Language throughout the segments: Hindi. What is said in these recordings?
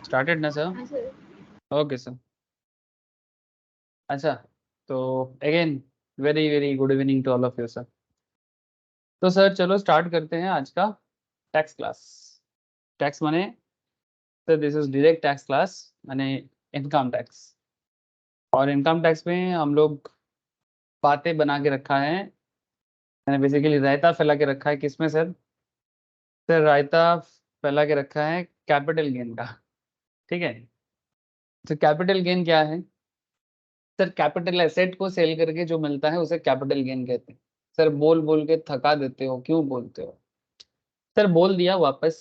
स्टार्टेड ना सर? Okay sir. अच्छा, तो again very very good evening to all of you sir. तो सर चलो स्टार्ट करते हैं आज का टैक्स क्लास। टैक्स माने sir this is direct tax class, माने इनकम टैक्स। और इनकम टैक्स में हम लोग बातें बना के रखा है, मैंने बेसिकली रायता फैला के रखा है। किसमें सर? सर रायता फैला के रखा है कैपिटल गेन का। ठीक है, तो कैपिटल गेन क्या है सर? कैपिटल एसेट को सेल करके जो मिलता है उसे कैपिटल गेन कहते हैं। सर बोल बोल के थका देते हो, क्यों बोलते हो? सर बोल दिया वापस,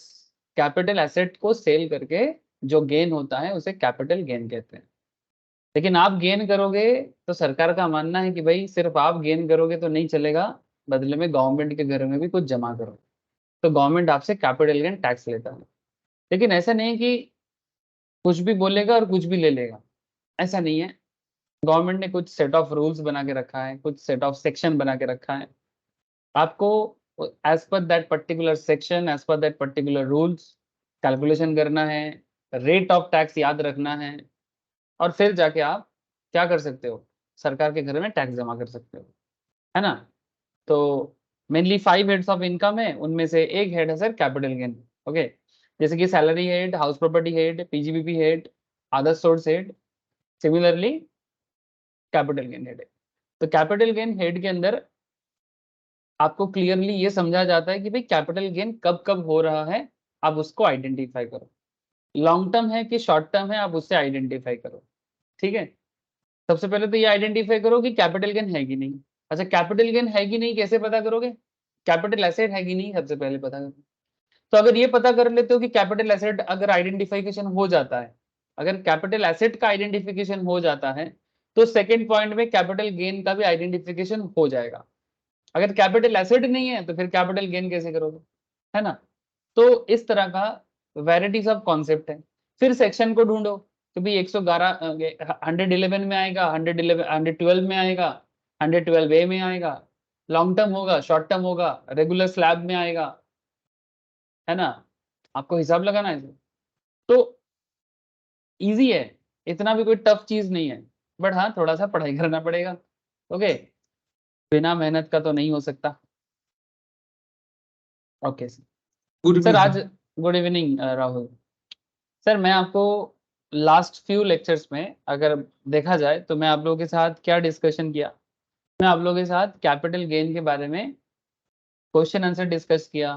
कैपिटल एसेट को सेल करके जो गेन होता है उसे कैपिटल गेन कहते हैं। लेकिन आप गेन करोगे तो सरकार का मानना है कि भाई सिर्फ आप गेन करोगे तो नहीं चलेगा, बदले में गवर्नमेंट के घर में भी कुछ जमा करो, तो गवर्नमेंट आपसे कैपिटल गेन टैक्स लेता है। लेकिन ऐसा नहीं कि कुछ भी बोलेगा और कुछ भी ले लेगा, ऐसा नहीं है। गवर्नमेंट ने कुछ सेट ऑफ रूल्स बना के रखा है, कुछ सेट ऑफ सेक्शन बना के रखा है। आपको as per that particular section, as per that particular rules calculation करना है, रेट ऑफ टैक्स याद रखना है, और फिर जाके आप क्या कर सकते हो? सरकार के घर में टैक्स जमा कर सकते हो, है ना? तो मेनली 5 हेड्स ऑफ इनकम है, उनमें से एक हेड है सर कैपिटल गेन। ओके, जैसे कि salary head, house property head, PGBP head, other source head, similarly capital gain head है। तो कैपिटल गेन हेड के अंदर आपको क्लियरली ये समझा जाता है कि भाई कैपिटल गेन कब कब हो रहा है, आप उसको आइडेंटिफाई करो। लॉन्ग टर्म है कि शॉर्ट टर्म है, आप उससे आइडेंटिफाई करो। ठीक है, सबसे पहले तो ये आइडेंटिफाई करो कि कैपिटल गेन है कि नहीं। अच्छा, कैपिटल गेन है कि नहीं कैसे पता करोगे? कैपिटल एसेट है कि नहीं सबसे पहले पता करो। तो अगर ये पता कर लेते हो कि कैपिटल एसेट अगर आइडेंटिफिकेशन हो जाता है, अगर कैपिटल एसेट का आइडेंटिफिकेशन हो जाता है, तो सेकेंड पॉइंट में कैपिटल गेन का भी आइडेंटिफिकेशन हो जाएगा। अगर कैपिटल एसेट नहीं है तो फिर कैपिटल गेन कैसे करोगे, है ना? तो इस तरह का वैराइटीज ऑफ कॉन्सेप्ट है। फिर सेक्शन को ढूंढो, तो भी 111 111 में आएगा, 111 112 में आएगा, 112 ए में आएगा। लॉन्ग टर्म होगा, शॉर्ट टर्म होगा, रेगुलर स्लैब में आएगा, है ना? आपको हिसाब लगाना है। तो इजी है, इतना भी कोई टफ चीज नहीं है, बट हाँ थोड़ा सा पढ़ाई करना पड़ेगा। ओके, बिना मेहनत का तो नहीं हो सकता। ओके गुड सर, इवनिंग आज गुड इवनिंग राहुल सर। मैं आपको लास्ट फ्यू लेक्चर्स में अगर देखा जाए तो मैं आप लोगों के साथ क्या डिस्कशन किया? मैं आप लोगों के साथ कैपिटल गेन के बारे में क्वेश्चन आंसर डिस्कस किया,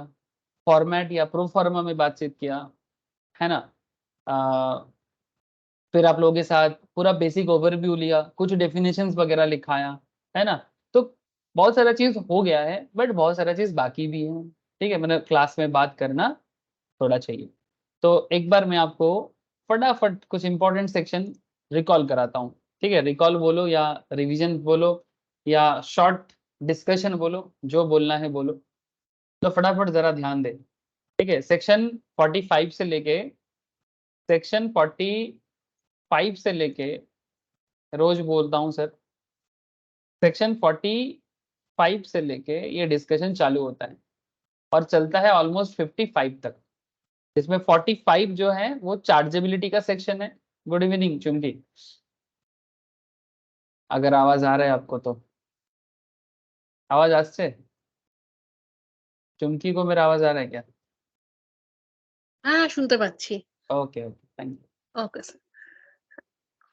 फॉर्मेट या प्रो फॉर्मा में बातचीत किया, है ना? फिर आप लोगों के साथ पूरा बेसिक ओवरव्यू लिया, कुछ डेफिनेशंस वगैरह लिखाया, है ना? तो बहुत सारा चीज हो गया है, बट बहुत सारा चीज बाकी भी है। ठीक है, मतलब क्लास में बात करना थोड़ा चाहिए। तो एक बार मैं आपको फटाफट कुछ इंपॉर्टेंट सेक्शन रिकॉल कराता हूँ। ठीक है, रिकॉल बोलो या रिवीजन बोलो या शॉर्ट डिस्कशन बोलो, जो बोलना है बोलो। तो फटाफट जरा ध्यान दे। ठीक है, सेक्शन 45 से लेके, सेक्शन 45 से लेके, रोज बोलता हूँ सर, सेक्शन 45 से लेके ये डिस्कशन चालू होता है और चलता है ऑलमोस्ट 55 तक। इसमें 45 जो है वो चार्जेबिलिटी का सेक्शन है। गुड इवनिंग चुमकी, अगर आवाज आ रहा है आपको तो आवाज आज से, चुमकी को मेरा आवाज आ रहा है क्या? হ্যাঁ শুনতে পাচ্ছি। Okay okay, thank you. Okay sir.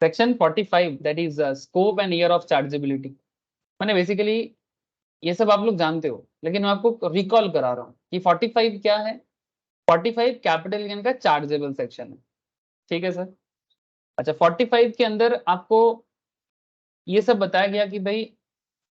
Section 45 that is scope and year of chargeability. मैंने बेसिकली ये सब आप लोग जानते हो, लेकिन मैं आपको रिकॉल करा रहा हूँ कि 45 क्या है। 45 कैपिटल गेन का चार्जेबल सेक्शन है। ठीक है सर। अच्छा, 45 के अंदर आपको ये सब बताया गया कि भाई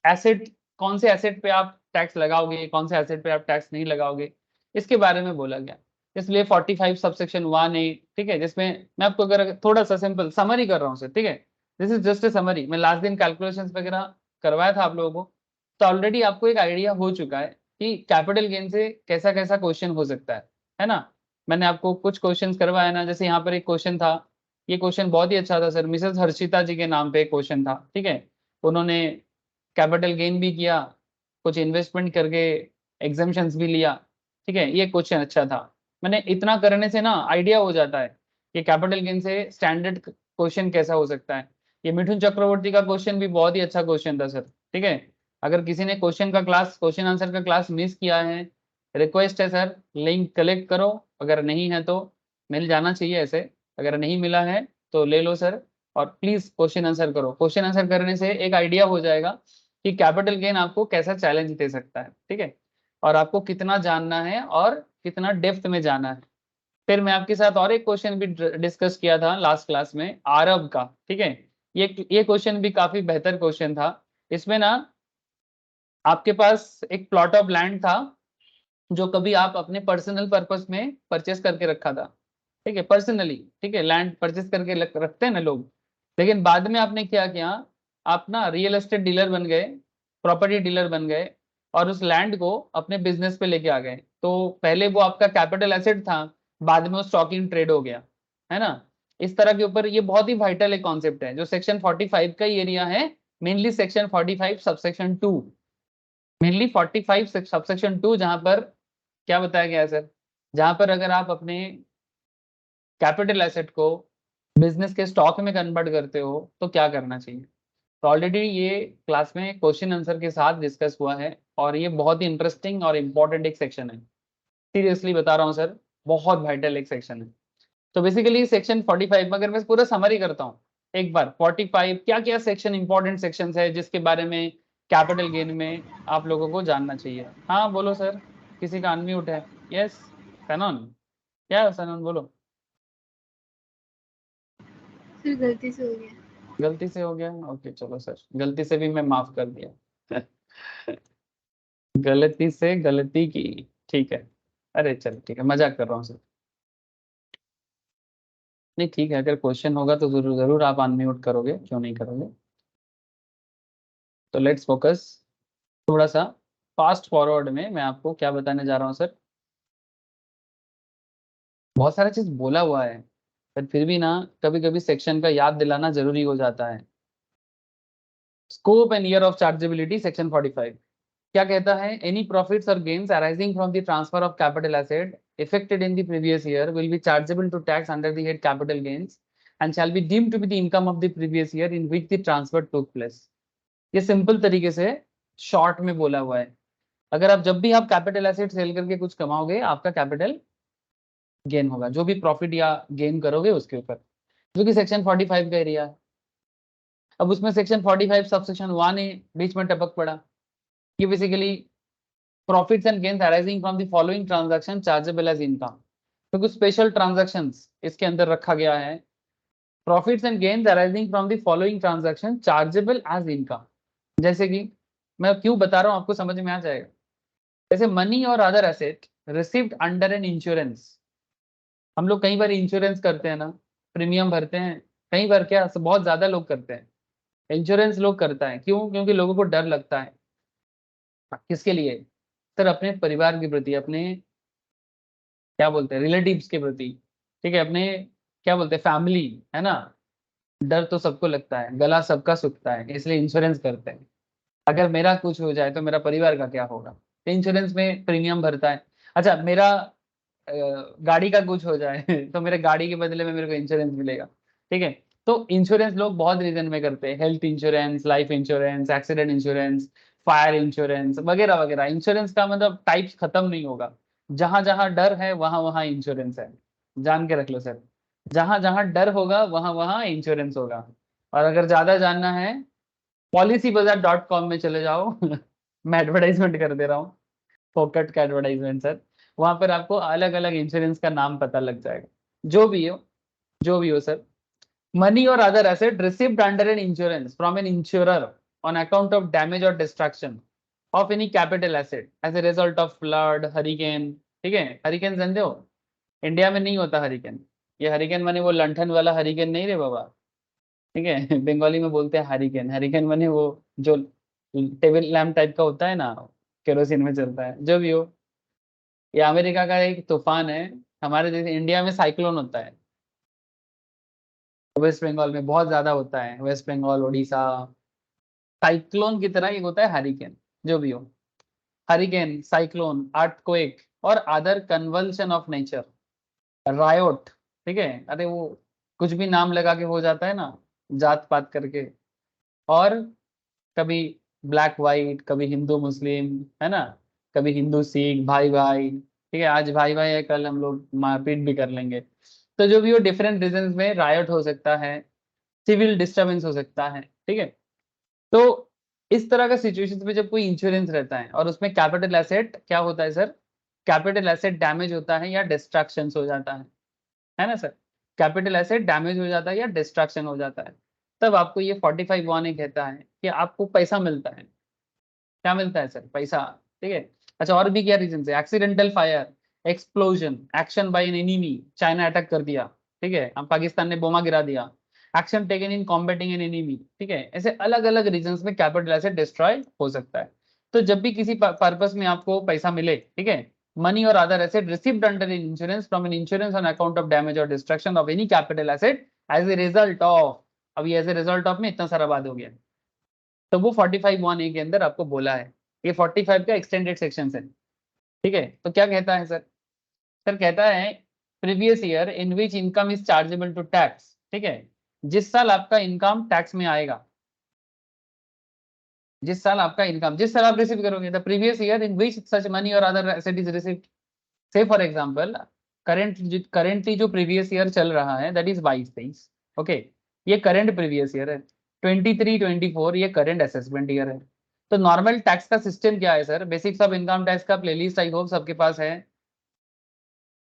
एसेट, कौन से एसेट पे आप टैक्स लगाओगे, कौन से एसेट पे आप टैक्स नहीं लगाओगे, इसके बारे में बोला गया। इसलिए 45 सबसेक्शन 1A, ठीक है, जिसमें मैं आपको अगर थोड़ा सा सिंपल समरी कर रहा हूँ सर, ठीक है, this is just a summary. मैं लास्ट दिन कैलकुलेशंस वगैरह करवाया था आप लोगों को, तो ऑलरेडी आपको एक आइडिया हो चुका है कि कैपिटल गेन से कैसा कैसा क्वेश्चन हो सकता है ना? मैंने आपको कुछ क्वेश्चन करवाया ना, जैसे यहाँ पर एक क्वेश्चन था, ये क्वेश्चन बहुत ही अच्छा था सर, मिसेस हर्षिता जी के नाम पे एक क्वेश्चन था। ठीक है, उन्होंने कैपिटल गेन भी किया, कुछ इन्वेस्टमेंट करके एग्जाम्पशंस भी लिया। ठीक है, ये क्वेश्चन अच्छा था। मैंने इतना करने से ना आइडिया हो जाता है कि कैपिटल गेन से स्टैंडर्ड क्वेश्चन कैसा हो सकता है। ये मिठुन चक्रवर्ती का क्वेश्चन भी बहुत ही अच्छा क्वेश्चन था सर, ठीक है। अगर किसी ने क्वेश्चन आंसर का क्लास मिस किया है, रिक्वेस्ट है सर, लिंक कलेक्ट करो, अगर नहीं है तो मिल जाना चाहिए ऐसे, अगर नहीं मिला है तो ले लो सर, और प्लीज क्वेश्चन आंसर करो। क्वेश्चन आंसर करने से एक आइडिया हो जाएगा कि कैपिटल गेन आपको कैसा चैलेंज दे सकता है, ठीक है, और आपको कितना जानना है और कितना डेप्थ में जाना है। फिर मैं आपके साथ और एक क्वेश्चन भी डिस्कस किया था लास्ट क्लास में, आरब का, ठीक है। ये क्वेश्चन भी काफी बेहतर क्वेश्चन था। इसमें ना आपके पास एक प्लॉट ऑफ लैंड था जो कभी आप अपने पर्सनल पर्पस में परचेस करके रखा था, ठीक है, पर्सनली, ठीक है, लैंड परचेस करके रखते हैं ना लोग। लेकिन बाद में आपने क्या किया, आप ना रियल एस्टेट डीलर बन गए, प्रॉपर्टी डीलर बन गए, और उस लैंड को अपने बिजनेस पे लेके आ गए। तो पहले वो आपका कैपिटल एसेट था, बाद में वो स्टॉक इन ट्रेड हो गया, है ना। इस तरह के ऊपर ये बहुत ही वाइटल एक कॉन्सेप्ट है जो सेक्शन 45 का ही एरिया है, mainly section 45 subsection 2, mainly 45 subsection 2, जहां पर क्या बताया गया है सर, जहां पर अगर आप अपने कैपिटल एसेट को बिजनेस के स्टॉक में कन्वर्ट करते हो तो क्या करना चाहिए। तो ऑलरेडी ये क्लास में क्वेश्चन आंसर के साथ डिस्कस हुआ है, और ये बहुत ही इंटरेस्टिंग और इम्पोर्टेंट एक सेक्शन है, सीरियसली बता रहा हूँ सर, बहुत वाइटल एक सेक्शन है। तो बेसिकली सेक्शन 45 में अगर मैं पूरा समरी करता हूँ एक बार, 45 क्या क्या सेक्शन इंपॉर्टेंट सेक्शन है जिसके बारे में कैपिटल गेन में आप लोगों को जानना चाहिए। हाँ बोलो सर, किसी का अनम्यूट है। यस सनोन, क्या सनोन बोलो। फिर गलती से हो गया। गलती से हो गया, ओके चलो सर, गलती से भी मैं माफ कर दिया गलती से गलती की, ठीक है। अरे चल ठीक है, मजाक कर रहा हूँ सर। नहीं ठीक है, अगर क्वेश्चन होगा तो जरूर जरूर आप अनम्यूट करोगे, क्यों नहीं करोगे। तो लेट्स फोकस थोड़ा सा फास्ट फॉरवर्ड में, मैं आपको क्या बताने जा रहा हूँ सर। बहुत सारा चीज बोला हुआ है, पर फिर भी ना कभी कभी सेक्शन का याद दिलाना जरूरी हो जाता है। Scope and year of chargeability section 45 क्या कहता है, एनी प्रॉफिट्स और gains arising from the transfer of capital asset effected in the previous year will be chargeable to tax under the head capital gains and shall be deemed to be the income of the previous year in which the transfer took place. ये सिंपल तरीके से शॉर्ट में बोला हुआ है। अगर आप जब भी आप कैपिटल एसेट सेल करके कुछ कमाओगे, आपका कैपिटल गेन होगा, जो भी प्रॉफिट या गेन करोगे उसके ऊपर, जो कि सेक्शन 45 का एरिया है। अब उसमें सेक्शन 45 सब सेक्शन 1 ही बीच में टपक पड़ा। ये basically profits and gains arising from the following transaction chargeable as income, तो कुछ स्पेशल ट्रांजैक्शंस इसके अंदर रखा गया है। Profits and gains arising from the following transaction chargeable as income, जैसे कि मैं क्यों बता रहा हूँ आपको समझ में आ जाएगा। जैसे मनी और other asset received under an insurance, हम लोग कई बार इंश्योरेंस करते हैं ना, प्रीमियम भरते हैं, कई बार क्या बहुत ज्यादा लोग करते हैं इंश्योरेंस, लोग करता है क्यों, क्योंकि लोगों को डर लगता है। किसके लिए सर, अपने परिवार के प्रति, अपने क्या बोलते हैं रिलेटिव्स के प्रति, ठीक है, अपने क्या बोलते हैं फैमिली, है ना। डर तो सबको लगता है, गला सबका सूखता है, इसलिए इंश्योरेंस करते हैं। अगर मेरा कुछ हो जाए तो मेरा परिवार का क्या होगा, तो इंश्योरेंस में प्रीमियम भरता है। अच्छा मेरा गाड़ी का कुछ हो जाए तो मेरे गाड़ी के बदले में मेरे को इंश्योरेंस मिलेगा, ठीक है। तो इंश्योरेंस लोग बहुत रीजन में करते हैं, health insurance, life insurance, accident insurance, fire insurance वगैरह वगैरह। इंश्योरेंस का मतलब टाइप्स खत्म नहीं होगा, जहां जहां डर है वहां वहां इंश्योरेंस है, जान के रख लो सर। जहां जहां डर होगा वहां वहां इंश्योरेंस होगा। और अगर ज्यादा जानना है, policybazaar.com में चले जाओ मैं एडवर्टाइजमेंट कर दे रहा हूँ, फोकट का एडवर्टाइजमेंट सर। वहां पर आपको अलग अलग इंश्योरेंस का नाम पता लग जाएगा, जो भी हो, जो भी हो सर। मनी और other asset received under an insurance from an insurer on account of damage और destruction of any capital asset as a result of flood, hurricane, ठीक है। हरिकेन जानते हो, इंडिया में नहीं होता हरिकेन, ये हरिकेन माने वो लंठन वाला हरिकेन नहीं रे बाबा, ठीक है बंगाली में बोलते हैं हरिकेन, हरिकेन माने वो जो टेबल लैम्प टाइप का होता है ना, केरोसिन में चलता है, जो भी हो। ये अमेरिका का एक तूफान है, हमारे जैसे इंडिया में साइक्लोन होता है, वेस्ट बंगाल में बहुत ज्यादा होता है, वेस्ट बंगाल उड़ीसा। साइक्लोन की तरह एक होता है हरिकेन, जो भी हो। हरिकेन, साइक्लोन, अर्थक्वेक और other convulsion of nature, riot, ठीक है, अरे वो कुछ भी नाम लगा के हो जाता है ना, जात पात करके, और कभी ब्लैक वाइट, कभी हिंदू मुस्लिम, है ना, कभी हिंदू सिख, भाई भाई, ठीक है, आज भाई भाई है, कल हम लोग मारपीट भी कर लेंगे। तो जो भी वो डिफरेंट रीजन में रायट हो सकता है, सिविल डिस्टर्बेंस हो सकता है, ठीक है। तो इस तरह का सिचुएशन में जब कोई इंश्योरेंस रहता है और उसमें कैपिटल एसेट क्या होता है सर, कैपिटल एसेट डैमेज होता है या डिस्ट्रैक्शन हो जाता है ना सर, कैपिटल एसेट डैमेज हो जाता है या डिस्ट्रैक्शन हो जाता है, तब आपको ये 45(1) कहता है कि आपको पैसा मिलता है। क्या मिलता है सर, पैसा, ठीक है। अच्छा, और भी क्या रीजन है, accidental fire, explosion, action by an enemy, China attack कर दिया, ठीक है, हम पाकिस्तान ने बोमा गिरा दिया, action taken in combating an enemy, ठीक है, ऐसे अलग अलग रीजंस में कैपिटल एसेट डिस्ट्रॉय हो सकता है। तो जब भी किसी पर्पस में आपको पैसा मिले, ठीक है, मनी और other asset received under in insurance from an insurance on account of damage और destruction of any capital asset as a result of, अभी एज ए रिजल्ट ऑफ में इतना सारा बात हो गया, तो वो 45(1) के अंदर आपको बोला है। ये 45 का एक्सटेंडेड सेक्शन है, ठीक है। तो क्या कहता है सर, सर कहता है previous year in which income is chargeable to tax, ठीक है, जिस साल आपका इनकम टैक्स में आएगा, जिस साल आपका इनकम, जिस साल आप रिसीव करोगे, the previous year in which such money और अदर एसेट इज रिसीव्ड, से फॉर एग्जांपल करेंटली जो प्रीवियस ईयर चल रहा है दैट इज 22-23, ओके, ये करंट प्रीवियस ईयर है, 23-24 ये करंट असेसमेंट ईयर है। तो नॉर्मल टैक्स का सिस्टम क्या है sir, basics of income tax का प्लेलिस्ट आई होप सबके पास है,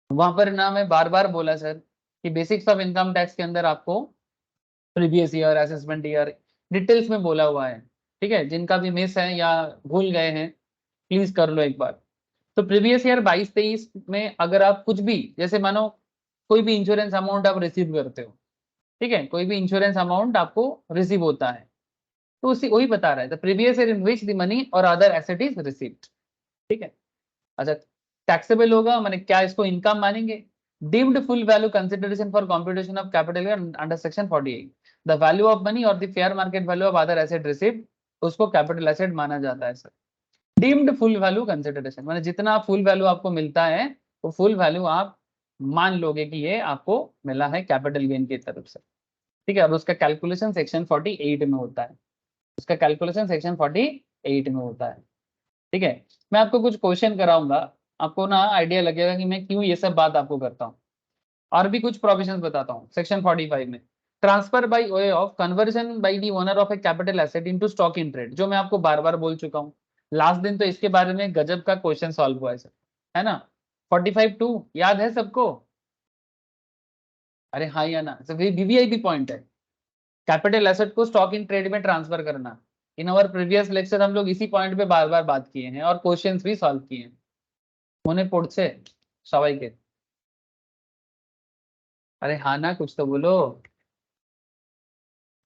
वहां पर ना मैं बार बार बोला सर कि बेसिक्स ऑफ इनकम टैक्स के अंदर आपको previous year, assessment year details में बोला हुआ है, ठीक है, जिनका भी मिस है या भूल गए हैं प्लीज कर लो एक बार। तो प्रीवियस ईयर 22-23 में अगर आप कुछ भी, जैसे मानो कोई भी इंश्योरेंस अमाउंट आप रिसीव करते हो, ठीक है, कोई भी इंश्योरेंस अमाउंट आपको रिसीव होता है, तो उसी वही बता रहा है the previous year in which the money और अदर एसेट इज रिसीव्ड, ठीक है। अच्छा, टैक्सेबल होगा माने क्या, इसको इनकम मानेंगे, deemed full value consideration for computation of capital under section 48, the value of money और the fair market value of other asset received, उसको कैपिटल एसेट माना जाता है sir. Deemed full value consideration माने जितना फुल वैल्यू आपको मिलता है वो फुल वैल्यू आप मान लोगे कि ये आपको मिला है कैपिटल गेन की तरफ से, ठीक है। और उसका कैलकुलेशन सेक्शन 48 में होता है, उसका कैलकुलेशन सेक्शन 48 में होता है, ठीक है। मैं आपको कुछ क्वेश्चन कराऊंगा, आपको ना आइडिया लगेगा कि मैं क्यों ये सब बात आपको करता हूँ। और भी कुछ प्रोविजंस बताता हूँ सेक्शन 45 में, transfer by way of conversion by the owner of A capital asset into stock in trade, जो मैं आपको बार बार बोल चुका हूँ, लास्ट दिन तो इसके बारे में गजब का क्वेश्चन सॉल्व हुआ है सर, है ना, 45(2) याद है सबको, अरे हाँ या ना, वीवीआईपी पॉइंट है, कैपिटल एसेट को स्टॉक इन ट्रेड में ट्रांसफर करना। इन आवर प्रीवियस लेक्चर हम लोग इसी पॉइंट पे बार बार बात किए हैं और क्वेश्चंस भी सॉल्व किए हैं, होने पुढचे सवाई के, अरे हाँ ना, कुछ तो बोलो।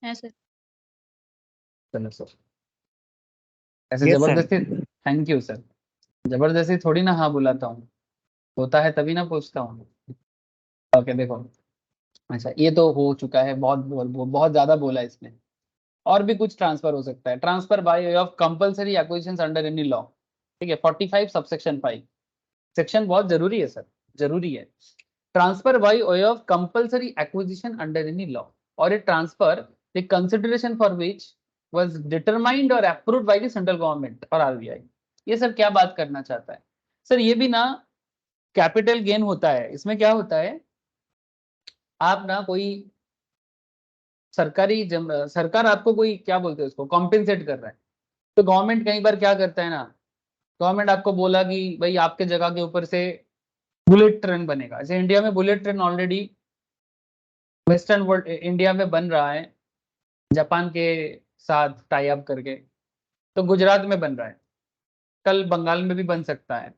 है सर। चलो सर, ऐसे यस सर। जबरदस्ती, थैंक यू सर, जबरदस्ती थोड़ी ना हाँ बुलाता हूँ, होता है तभी ना पूछता हूँ। ओके देखो, अच्छा ये तो हो चुका है, बहुत ज्यादा बोला इसमें, और भी कुछ ट्रांसफर हो सकता है, transfer by way of compulsory acquisition under any law, ठीक है, 45 सबसेक्शन 5, सेक्शन बहुत जरूरी है सर, जरूरी है। Transfer by way of compulsory acquisition under any law, और a transfer the consideration for which was determined और approved by the central government और आरबीआई। ये सर क्या बात करना चाहता है सर, ये भी ना कैपिटल गेन होता है, इसमें क्या होता है, आप ना कोई सरकार आपको कोई क्या बोलते हैं उसको कॉम्पेंसेट कर रहा है, तो गवर्नमेंट कई बार क्या करता है ना, गवर्नमेंट आपको बोला कि भाई आपके जगह के ऊपर से बुलेट ट्रेन बनेगा, जैसे इंडिया में bullet train already western world India में बन रहा है, जापान के साथ टाई अप करके, तो गुजरात में बन रहा है, कल बंगाल में भी बन सकता है,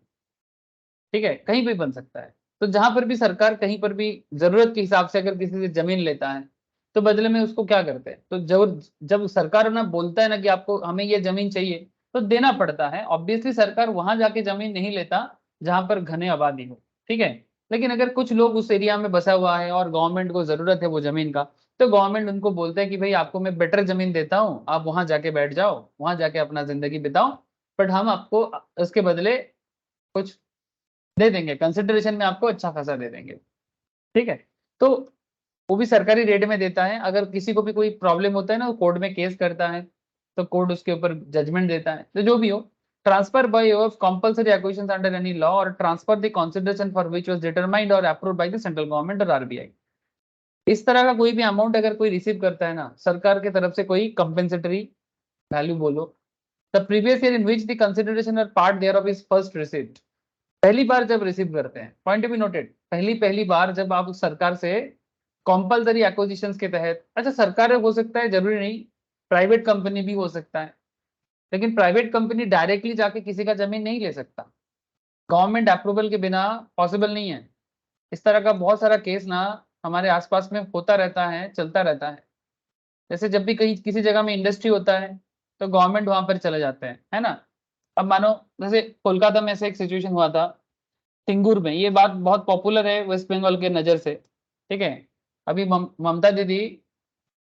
ठीक है, कहीं भी बन सकता है। तो जहां पर भी सरकार कहीं पर भी जरूरत के हिसाब से अगर किसी से जमीन लेता है, तो बदले में उसको क्या करते हैं, तो जब जब सरकार ना बोलता है ना कि आपको हमें ये जमीन चाहिए, तो देना पड़ता है, ऑब्वियसली सरकार वहां जाके जमीन नहीं लेता जहां पर घने आबादी हो, ठीक है। लेकिन अगर कुछ लोग उस एरिया में बसा हुआ है और गवर्नमेंट को जरूरत है वो जमीन का, तो गवर्नमेंट उनको बोलते हैं कि भाई आपको मैं बेटर जमीन देता हूँ, आप वहां जाके बैठ जाओ, वहां जाके अपना जिंदगी बिताओ, बट हम आपको उसके बदले कुछ दे देंगे, कंसिडरेशन में आपको अच्छा खासा दे देंगे, ठीक है। तो वो भी सरकारी रेट में देता है। अगर किसी को भी कोई प्रॉब्लम होता है ना, वो कोर्ट में केस करता है, तो कोर्ट उसके ऊपर जजमेंट देता है। तो जो भी हो, transfer by of compulsory acquisition under any law और transfer the consideration for which was determined और approved by the central government और आरबीआई। इस तरह का कोई भी अमाउंट अगर कोई रिसीव करता है ना सरकार की तरफ से, कोई कंपेंसेटरी वैल्यू बोलो, the previous year in which the consideration और part thereof is first received, पहली बार जब रिसीव करते हैं, पॉइंट टू बी नोटेड, पहली बार जब आप उस सरकार से कंपल्सरी एक्विजिशंस के तहत, अच्छा सरकार हो सकता है, जरूरी नहीं, प्राइवेट कंपनी भी हो सकता है, लेकिन प्राइवेट कंपनी डायरेक्टली जाके किसी का जमीन नहीं ले सकता, गवर्नमेंट अप्रूवल के बिना पॉसिबल नहीं है। इस तरह का बहुत सारा केस ना हमारे आसपास में होता रहता है, चलता रहता है। जैसे जब भी कहीं किसी जगह में इंडस्ट्री होता है तो गवर्नमेंट वहां पर चले जाते हैं, है ना। अब मानो जैसे कोलकाता में ऐसे एक सिचुएशन हुआ था, सिंगूर में, ये बात बहुत पॉपुलर है वेस्ट बंगाल के नजर से, ठीक है। अभी ममता दीदी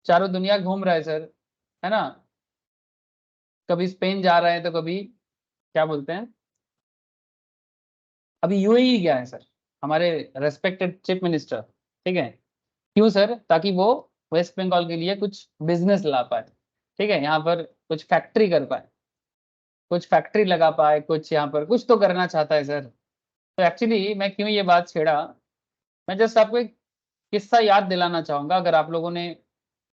चारों दुनिया घूम रहा है सर, है ना, कभी स्पेन जा रहे हैं तो कभी क्या बोलते हैं, अभी यूएई गया है सर, हमारे रेस्पेक्टेड चीफ मिनिस्टर, ठीक है। क्यों सर? ताकि वो वेस्ट बंगाल के लिए कुछ बिजनेस ला पाए, ठीक है, यहाँ पर कुछ फैक्ट्री कर पाए, कुछ फैक्ट्री लगा पाए, कुछ यहाँ पर कुछ तो करना चाहता है सर। तो एक्चुअली मैं क्यों ये बात छेड़ा, मैं जस्ट आपको एक किस्सा याद दिलाना चाहूंगा, अगर आप लोगों ने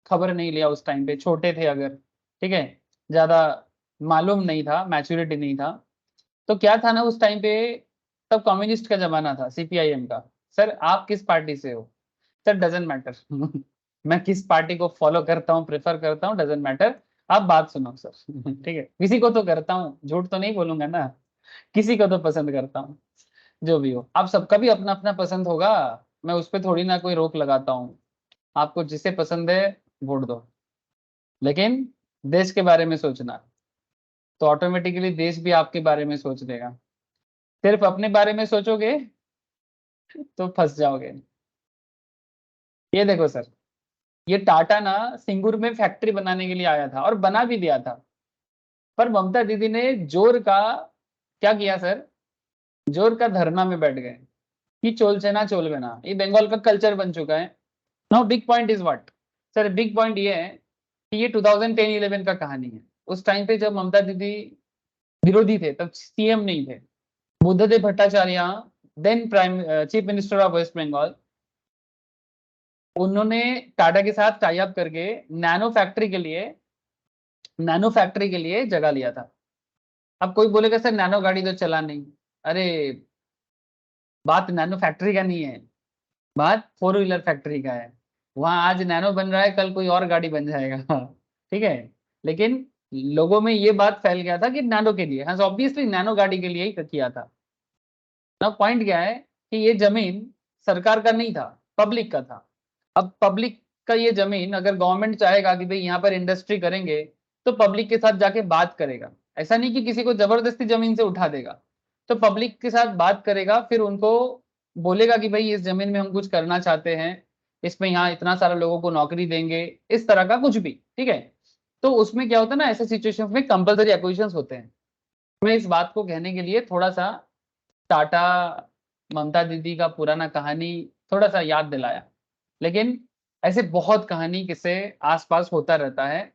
खबर नहीं लिया उस टाइम पे, छोटे थे अगर, ठीक है, ज्यादा मालूम नहीं था, मैच्योरिटी नहीं था। तो क्या था ना उस टाइम पे, तब कम्युनिस्ट का जमाना था, सीपीआईएम का। सर आप किस पार्टी से हो? सर डजेंट मैटर मैं किस पार्टी को फॉलो करता हूँ, प्रेफर करता हूँ, डजेंट मैटर। आप बात सुनो सर ठीक है, किसी को तो करता हूँ, झूठ तो नहीं बोलूंगा ना, किसी को तो पसंद करता हूँ। जो भी हो, आप सबका भी अपना अपना पसंद होगा, मैं उस पर थोड़ी ना कोई रोक लगाता हूँ। आपको जिसे पसंद है वोट दो, लेकिन देश के बारे में सोचना, तो ऑटोमेटिकली देश भी आपके बारे में सोच लेगा। सिर्फ अपने बारे में सोचोगे तो फंस जाओगे। ये देखो सर, ये टाटा ना सिंगूर में फैक्ट्री बनाने के लिए आया था और बना भी दिया था, पर ममता दीदी ने जोर का क्या किया सर, जोर का धरना में बैठ गए कि चोलचे ना चोलवे ना, ये बंगाल का कल्चर बन चुका है। Now big point is what sir, big point ये है कि ये 2010-11 का कहानी है। उस टाइम पे जब ममता दीदी विरोधी थे, तब सीएम नहीं थे, Buddhadeb Bhattacharya, then prime chief minister of West Bengal, उन्होंने टाटा के साथ टाई अप करके नैनो फैक्ट्री के लिए, नैनो फैक्ट्री के लिए जगह लिया था। अब कोई बोलेगा सर नैनो गाड़ी तो चला नहीं, अरे बात नैनो फैक्ट्री का नहीं है, बात फोर व्हीलर फैक्ट्री का है। वहां आज नैनो बन रहा है, कल कोई और गाड़ी बन जाएगा ठीक है। लेकिन लोगों में ये बात फैल गया था कि नैनो के लिए, हाँ ऑब्वियसली नैनो गाड़ी के लिए ही किया था ना। पॉइंट क्या है कि ये जमीन सरकार का नहीं था, पब्लिक का था। अब पब्लिक का ये जमीन अगर गवर्नमेंट चाहेगा कि भाई यहाँ पर इंडस्ट्री करेंगे, तो पब्लिक के साथ जाके बात करेगा, ऐसा नहीं कि किसी को जबरदस्ती जमीन से उठा देगा। तो पब्लिक के साथ बात करेगा, फिर उनको बोलेगा कि भाई इस जमीन में हम कुछ करना चाहते हैं, इसमें यहाँ इतना सारा लोगों को नौकरी देंगे, इस तरह का कुछ भी, ठीक है। तो उसमें क्या होता है ना, ऐसे सिचुएशन में कंपल्सरी एक्विजिशंस होते हैं। मैं इस बात को कहने के लिए थोड़ा सा टाटा, ममता दीदी का पुराना कहानी थोड़ा सा याद दिलाया, लेकिन ऐसे बहुत कहानी किससे आसपास होता रहता है।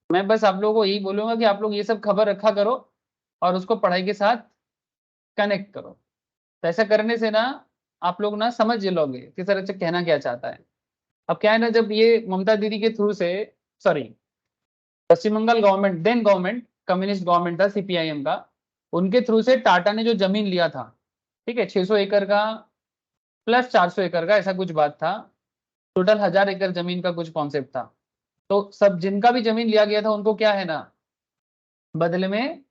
मैं बस आप लोगों को यही बोलूंगा कि आप लोग ये सब खबर रखा करो और उसको पढ़ाई के साथ कनेक्ट करो। तो ऐसा करने से ना आप लोग ना समझ लोगे कि सर अच्छा कहना क्या चाहता है। अब क्या है ना, जब ये ममता दीदी के थ्रू से, sorry, Paschim Bengal government, then government communist government था सीपीआईएम का, उनके थ्रू से टाटा ने जो जमीन लिया था, ठीक है, 600 एकड़ का प्लस 400 एकड़ का, ऐसा कुछ बात था, टोटल 1000 एकड़ जमीन का कुछ कॉन्सेप्ट था। तो सब जिनका भी जमीन लिया गया था उनको क्या है ना, बदले में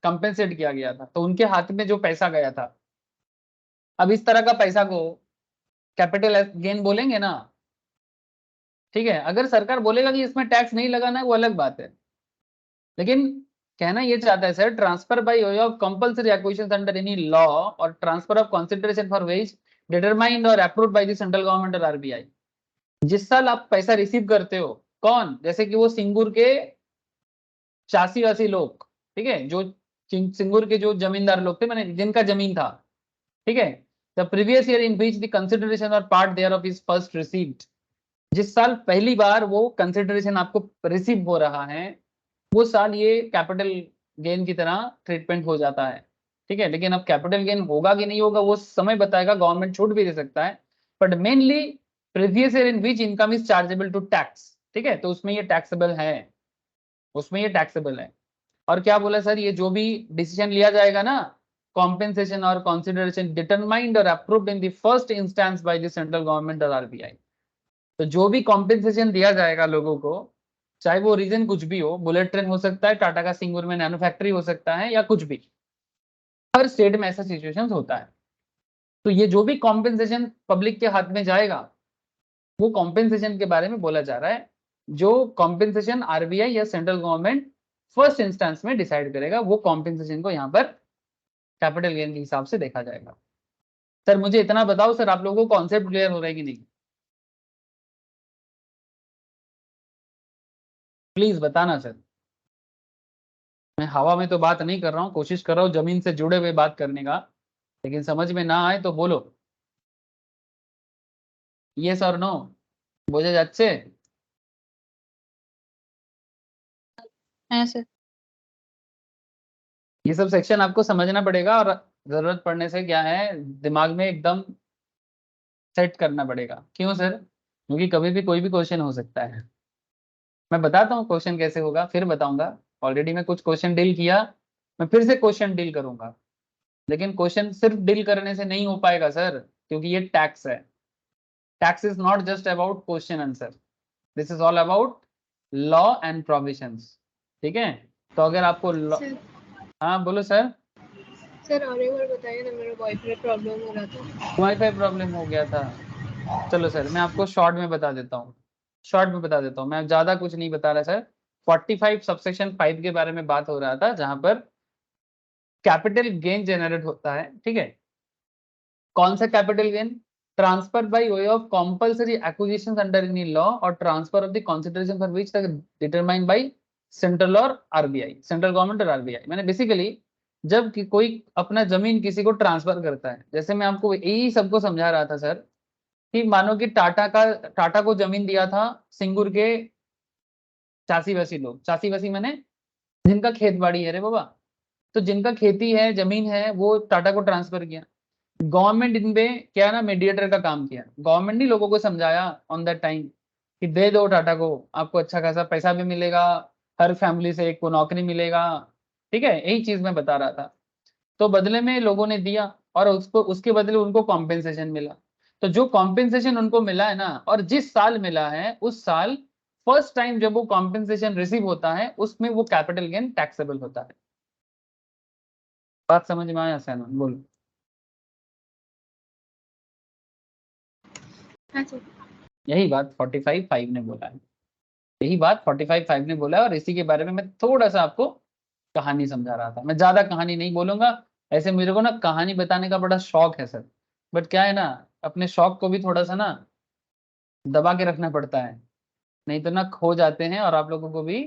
कंपेंसेट किया गया था, तो उनके हाथ में जो पैसा गया था। अब इस तरह का पैसा को कैपिटल गेन बोलेंगे ना, ठीक है। अगर सरकार बोलेगा कि इसमें टैक्स नहीं लगाना है, वो अलग बात है, लेकिन कहना ये चाहता है sir, transfer by way of compulsory acquisition under any law और transfer of consideration for which determined और approved by the central government और आरबीआई। जिस साल आप पैसा रिसीव करते हो, कौन, जैसे कि वो सिंगूर के 86-80 लोग, ठीक है, जो सिंगूर के जो जमींदार लोग थे, मैंने जिनका जमीन था, ठीक है, the previous year in which the consideration और part thereof is first received, जिस साल पहली बार वो कंसिडरेशन आपको रिसीव हो रहा है वो साल ये कैपिटल गेन की तरह ट्रीटमेंट हो जाता है। ठीक है, लेकिन अब कैपिटल गेन होगा कि नहीं होगा वो समय बताएगा, गवर्नमेंट छूट भी दे सकता है, but mainly previous year in which income is chargeable to tax. ठीक है, तो उसमें ये टैक्सेबल है, उसमें ये टैक्सेबल है। और क्या बोला सर, ये जो भी डिसीजन लिया जाएगा ना, कॉम्पेंसेशन और कंसिडरेशन डिटरमाइंड और approved in the first instance bye the central government और आरबीआई। तो जो भी कॉम्पेंसेशन दिया जाएगा लोगों को, चाहे वो रीजन कुछ भी हो, बुलेट ट्रेन हो सकता है, टाटा का सिंगूर में नैनो फैक्ट्री हो सकता है, या कुछ भी, हर स्टेट में ऐसा सिचुएशन होता है। तो ये जो भी कॉम्पेंसेशन पब्लिक के हाथ में जाएगा वो कॉम्पेंसेशन के बारे में बोला जा रहा है, जो कॉम्पेंसेशन आरबीआई या सेंट्रल गवर्नमेंट फर्स्ट इंस्टेंस में डिसाइड करेगा, वो कॉम्पेंसेशन को यहाँ पर कैपिटल गेन के हिसाब से देखा जाएगा। सर मुझे इतना बताओ सर, आप लोगों को कॉन्सेप्ट क्लियर हो रहा है कि नहीं, प्लीज बताना सर। मैं हवा में तो बात नहीं कर रहा हूँ, कोशिश कर रहा हूँ जमीन से जुड़े हुए बात करने का, लेकिन समझ में ना आए तो बोलो यस और नो, বোঝা যাচ্ছে? हाँ सर। ये सब सेक्शन आपको समझना पड़ेगा और जरूरत पड़ने से क्या है दिमाग में एकदम सेट करना पड़ेगा। क्यों सर? क्योंकि कभी भी कोई भी क्वेश्चन हो सकता है। मैं बताता हूँ क्वेश्चन कैसे होगा, फिर बताऊंगा। ऑलरेडी मैं कुछ क्वेश्चन डील किया, मैं फिर से क्वेश्चन डील करूंगा, लेकिन क्वेश्चन सिर्फ डील करने से नहीं हो पाएगा सर, क्योंकि ये टैक्स है। Tax is not just about question answer, this is all about law and provisions. ठीक है, तो अगर आपको सर हाँ बोलो सर। सर और एक बार बताइए ना, मेरा वाईफाई प्रॉब्लम हो रहा था। वाईफाई प्रॉब्लम हो गया था? चलो सर मैं आपको शॉर्ट में बता देता हूँ, शॉर्ट में बता देता हूँ, मैं ज्यादा कुछ नहीं बता रहा सर। 45 सबसेक्शन 5 के बारे में बात हो रहा था, जहां पर कैपिटल गेन जनरेट होता है। ठीक है, कौन सा capital gain? Transfer by way of compulsory acquisitions under any law और transfer of the consideration for which determined by central और आरबीआई, सेंट्रल गवर्नमेंट और आरबीआई। मैंने बेसिकली जब कि कोई अपना जमीन किसी को ट्रांसफर करता है, जैसे मैं आपको यही सबको समझा रहा था सर, कि मानो कि टाटा को जमीन दिया था सिंगूर के चासी वसी लोग, चासी वसी मैंने जिनका खेत बाड़ी है रे बाबा, तो जिनका खेती है जमीन है वो टाटा को ट्रांसफर किया। गवर्नमेंट इन पे क्या ना मीडिएटर का काम किया, गवर्नमेंट ने लोगों को समझाया ऑन दैट टाइम कि दे दो टाटा को, आपको अच्छा खासा पैसा भी मिलेगा, हर फैमिली से एक को नौकरी मिलेगा। ठीक है, यही चीज मैं बता रहा था। तो बदले में लोगों ने दिया और उसको उसके बदले उनको कॉम्पेंसेशन मिला। तो जो कॉम्पेंसेशन उनको मिला है ना, और जिस साल मिला है उस साल फर्स्ट टाइम जब वो कॉम्पेंसेशन रिसीव होता है उसमें वो कैपिटल गेन टैक्सेबल होता है। बात समझ में आया सैनन? बोलो। हाँ सर। यही बात 45(5) ने बोला है, यही बात 45(5) ने बोला है, और इसी के बारे में मैं थोड़ा सा आपको कहानी समझा रहा था। मैं ज्यादा कहानी नहीं बोलूंगा, ऐसे मेरे को ना कहानी बताने का बड़ा शौक है सर, बट क्या है ना, अपने शौक को भी थोड़ा सा ना दबा के रखना पड़ता है, नहीं तो ना खो जाते हैं और आप लोगों को भी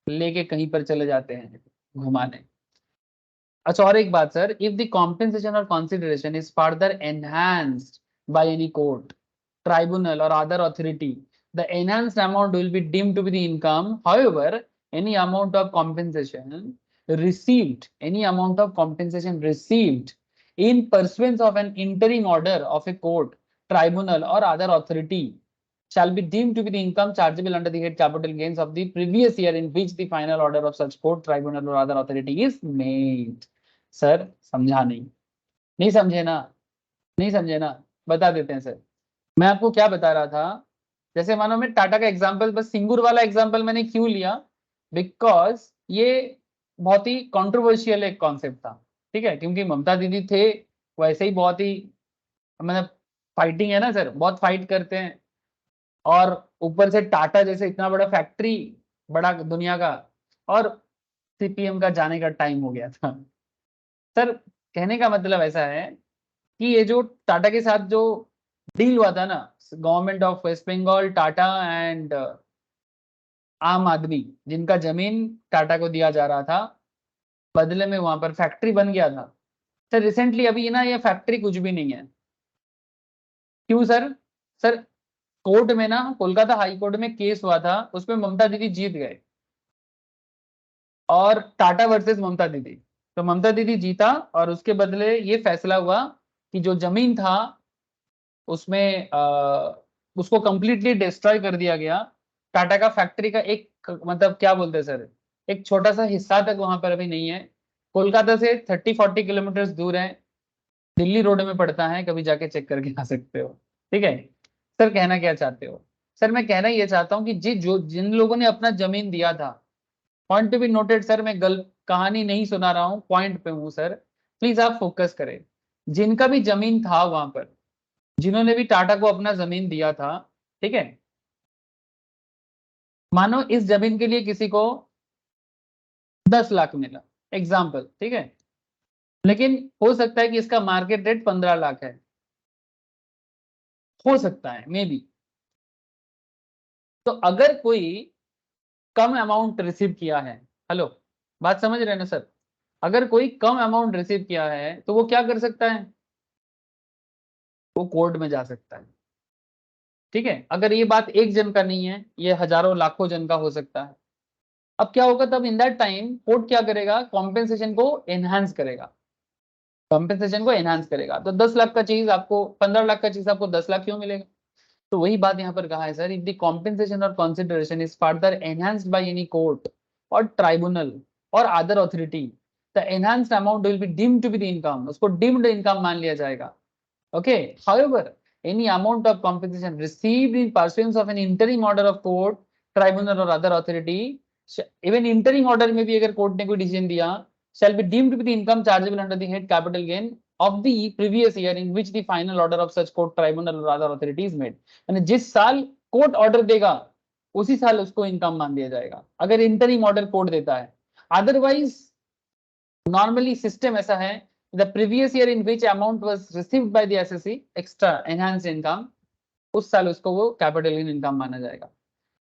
लेके कहीं पर चले जाते हैं घुमाने। अच्छा और एक बात सर, इफ द कॉम्पेंसेशन और consideration is further enhanced by any court, tribunal और other authority, the enhanced amount will be deemed to be the income. However, any amount of compensation any amount of compensation received in pursuance of an interim order of a court, tribunal or other authority shall be deemed to be the income chargeable under the head capital gains of the previous year in which the final order of such court, tribunal or other authority is made. Sir समझा नहीं? नहीं समझे ना? नहीं समझे ना? बता देते हैं सर। मैं आपको क्या बता रहा था, जैसे मानो मैं टाटा का एग्जांपल, बस सिंगूर वाला एग्जांपल मैंने क्यों लिया, बिकॉज ये बहुत ही कंट्रोवर्शियल एक कॉन्सेप्ट था। ठीक है, क्योंकि ममता दीदी थे वैसे ही बहुत ही मतलब फाइटिंग है ना सर, बहुत फाइट करते हैं, और ऊपर से टाटा जैसे इतना बड़ा फैक्ट्री, बड़ा दुनिया का, और सीपीएम का जाने का टाइम हो गया था। सर कहने का मतलब ऐसा है कि ये जो टाटा के साथ जो डील हुआ था ना, government of West Bengal, Tata and आम आदमी, जिनका जमीन टाटा को दिया जा रहा था, बदले में वहां पर फैक्ट्री बन गया था। सर रिसेंटली अभी ना ये फैक्ट्री कुछ भी नहीं है, क्यों सर? सर कोर्ट में ना, कोलकाता हाई कोर्ट में केस हुआ था, उसमें ममता दीदी जीत गए, और टाटा वर्सेस ममता दीदी। तो ममता दीदी जीता, और उसके बदले ये फैसला हुआ कि जो जमीन था उसमें उसको कंप्लीटली डिस्ट्रॉय कर दिया गया। टाटा का फैक्ट्री का एक मतलब क्या बोलते हैं सर, एक छोटा सा हिस्सा तक वहां पर अभी नहीं है। कोलकाता से 30-40 किलोमीटर दूर है, दिल्ली रोड में पड़ता है, कभी जाके चेक करके आ सकते हो। ठीक है सर, कहना क्या चाहते हो? सर मैं कहना ये चाहता हूँ कि जिन लोगों ने अपना जमीन दिया था, point to be noted sir, मैं गलत कहानी नहीं सुना रहा हूँ, पॉइंट पे हूँ सर, प्लीज आप फोकस करें। जिनका भी जमीन था वहां पर, जिन्होंने भी टाटा को अपना जमीन दिया था, ठीक है, मानो इस जमीन के लिए किसी को 10 लाख मिला, एग्जाम्पल, ठीक है, लेकिन हो सकता है कि इसका मार्केट रेट 15 लाख है, हो सकता है मे बी। तो अगर कोई कम अमाउंट रिसीव किया है, हेलो, बात समझ रहे हैं ना सर? अगर कोई कम अमाउंट रिसीव किया है तो वो क्या कर सकता है? वो कोर्ट में जा सकता है। ठीक है, अगर ये बात एक जन का नहीं है, ये हजारों लाखों जन का हो सकता है। अब क्या होगा तब? इन दैट टाइम कोर्ट क्या करेगा? कॉम्पेंसेशन को एनहांस करेगा, कॉम्पेंसेशन को एनहांस करेगा। तो 10 लाख का चीज आपको, 15 लाख का चीज आपको 10 लाख क्यों मिलेगा? तो वही बात यहाँ पर कहा है सर, इफ द कॉम्पेंसेशन और consideration is further enhanced by any court और ट्राइब्यूनल और other authority, the enhanced amount will be deemed to be the income, उसको डीम्ड इनकम मान लिया जाएगा। Okay, however any amount of compensation received in pursuance of an interim order of court, tribunal or other authority, even interim order में भी अगर कोर्ट ने कोई डिसीजन दिया, shall be deemed to be the income chargeable under the head capital gain of the previous year in which the final order of such court, tribunal or other authority is made। यानी जिस साल कोर्ट ऑर्डर देगा उसी साल उसको इनकम मान दिया जाएगा, अगर इंटरिम ऑर्डर कोर्ट देता है। अदरवाइज नॉर्मली सिस्टम ऐसा है, the previous year in which amount was received by the assessee extra enhanced income, उस साल उसको वो कैपिटल गेन इनकम माना जाएगा।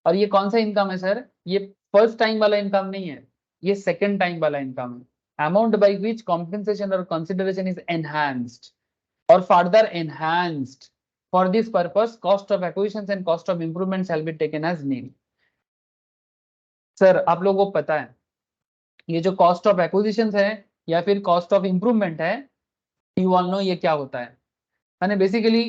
और ये कौन सा इनकम है सर? ये फर्स्ट टाइम वाला इनकम नहीं है, ये सेकंड टाइम वाला इनकम है। अमाउंट बाय विच कॉम्पेंसेशन और कंसिडरेशन इज एनहांस्ड और further enhanced for this purpose, cost of acquisition and cost of improvement shall be taken as nil. Sir आप लोगों को पता है ये जो कॉस्ट ऑफ एक्विजिशन है या फिर कॉस्ट ऑफ इंप्रूवमेंट है, यू ऑल नो ये क्या होता है? मैंने बेसिकली,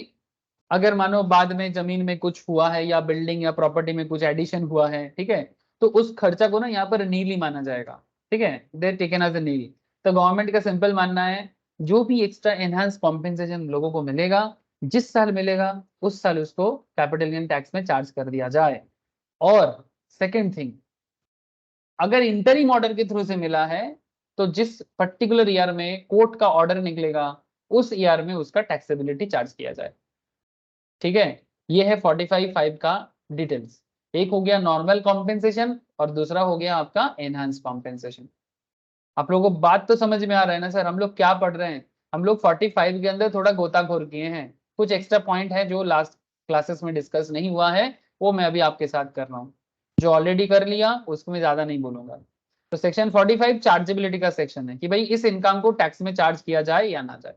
अगर मानो बाद में जमीन में कुछ हुआ है या बिल्डिंग या प्रॉपर्टी में कुछ एडिशन हुआ है, ठीक है, तो उस खर्चा को ना यहाँ पर नील ही माना जाएगा। ठीक है, दे टेकन एज अ नील। तो गवर्नमेंट का सिंपल मानना है, जो भी एक्स्ट्रा एनहांस कॉम्पेंसेशन लोगों को मिलेगा, जिस साल मिलेगा उस साल उसको कैपिटल गेन टैक्स में चार्ज कर दिया जाए। और सेकेंड थिंग, अगर इंटरिम ऑर्डर के थ्रू से मिला है तो जिस पर्टिकुलर ईयर में कोर्ट का ऑर्डर निकलेगा उस ईयर में उसका टैक्सेबिलिटी चार्ज किया जाए। ठीक है, ये है 45(5) का डिटेल्स। एक हो गया नॉर्मल कॉम्पेंसेशन और दूसरा हो गया आपका एनहांस कॉम्पेंसेशन। आप लोगों को बात तो समझ में आ रहा है ना सर? हम लोग क्या पढ़ रहे हैं? हम लोग 45 के अंदर थोड़ा गोताखोर किए हैं, कुछ एक्स्ट्रा पॉइंट है जो लास्ट क्लासेस में डिस्कस नहीं हुआ है, वो मैं अभी आपके साथ कर रहा हूँ। जो ऑलरेडी कर लिया उसको मैं ज्यादा नहीं बोलूंगा। तो सेक्शन 45 चार्जेबिलिटी का सेक्शन है कि भाई इस इनकम को टैक्स में चार्ज किया जाए या ना जाए।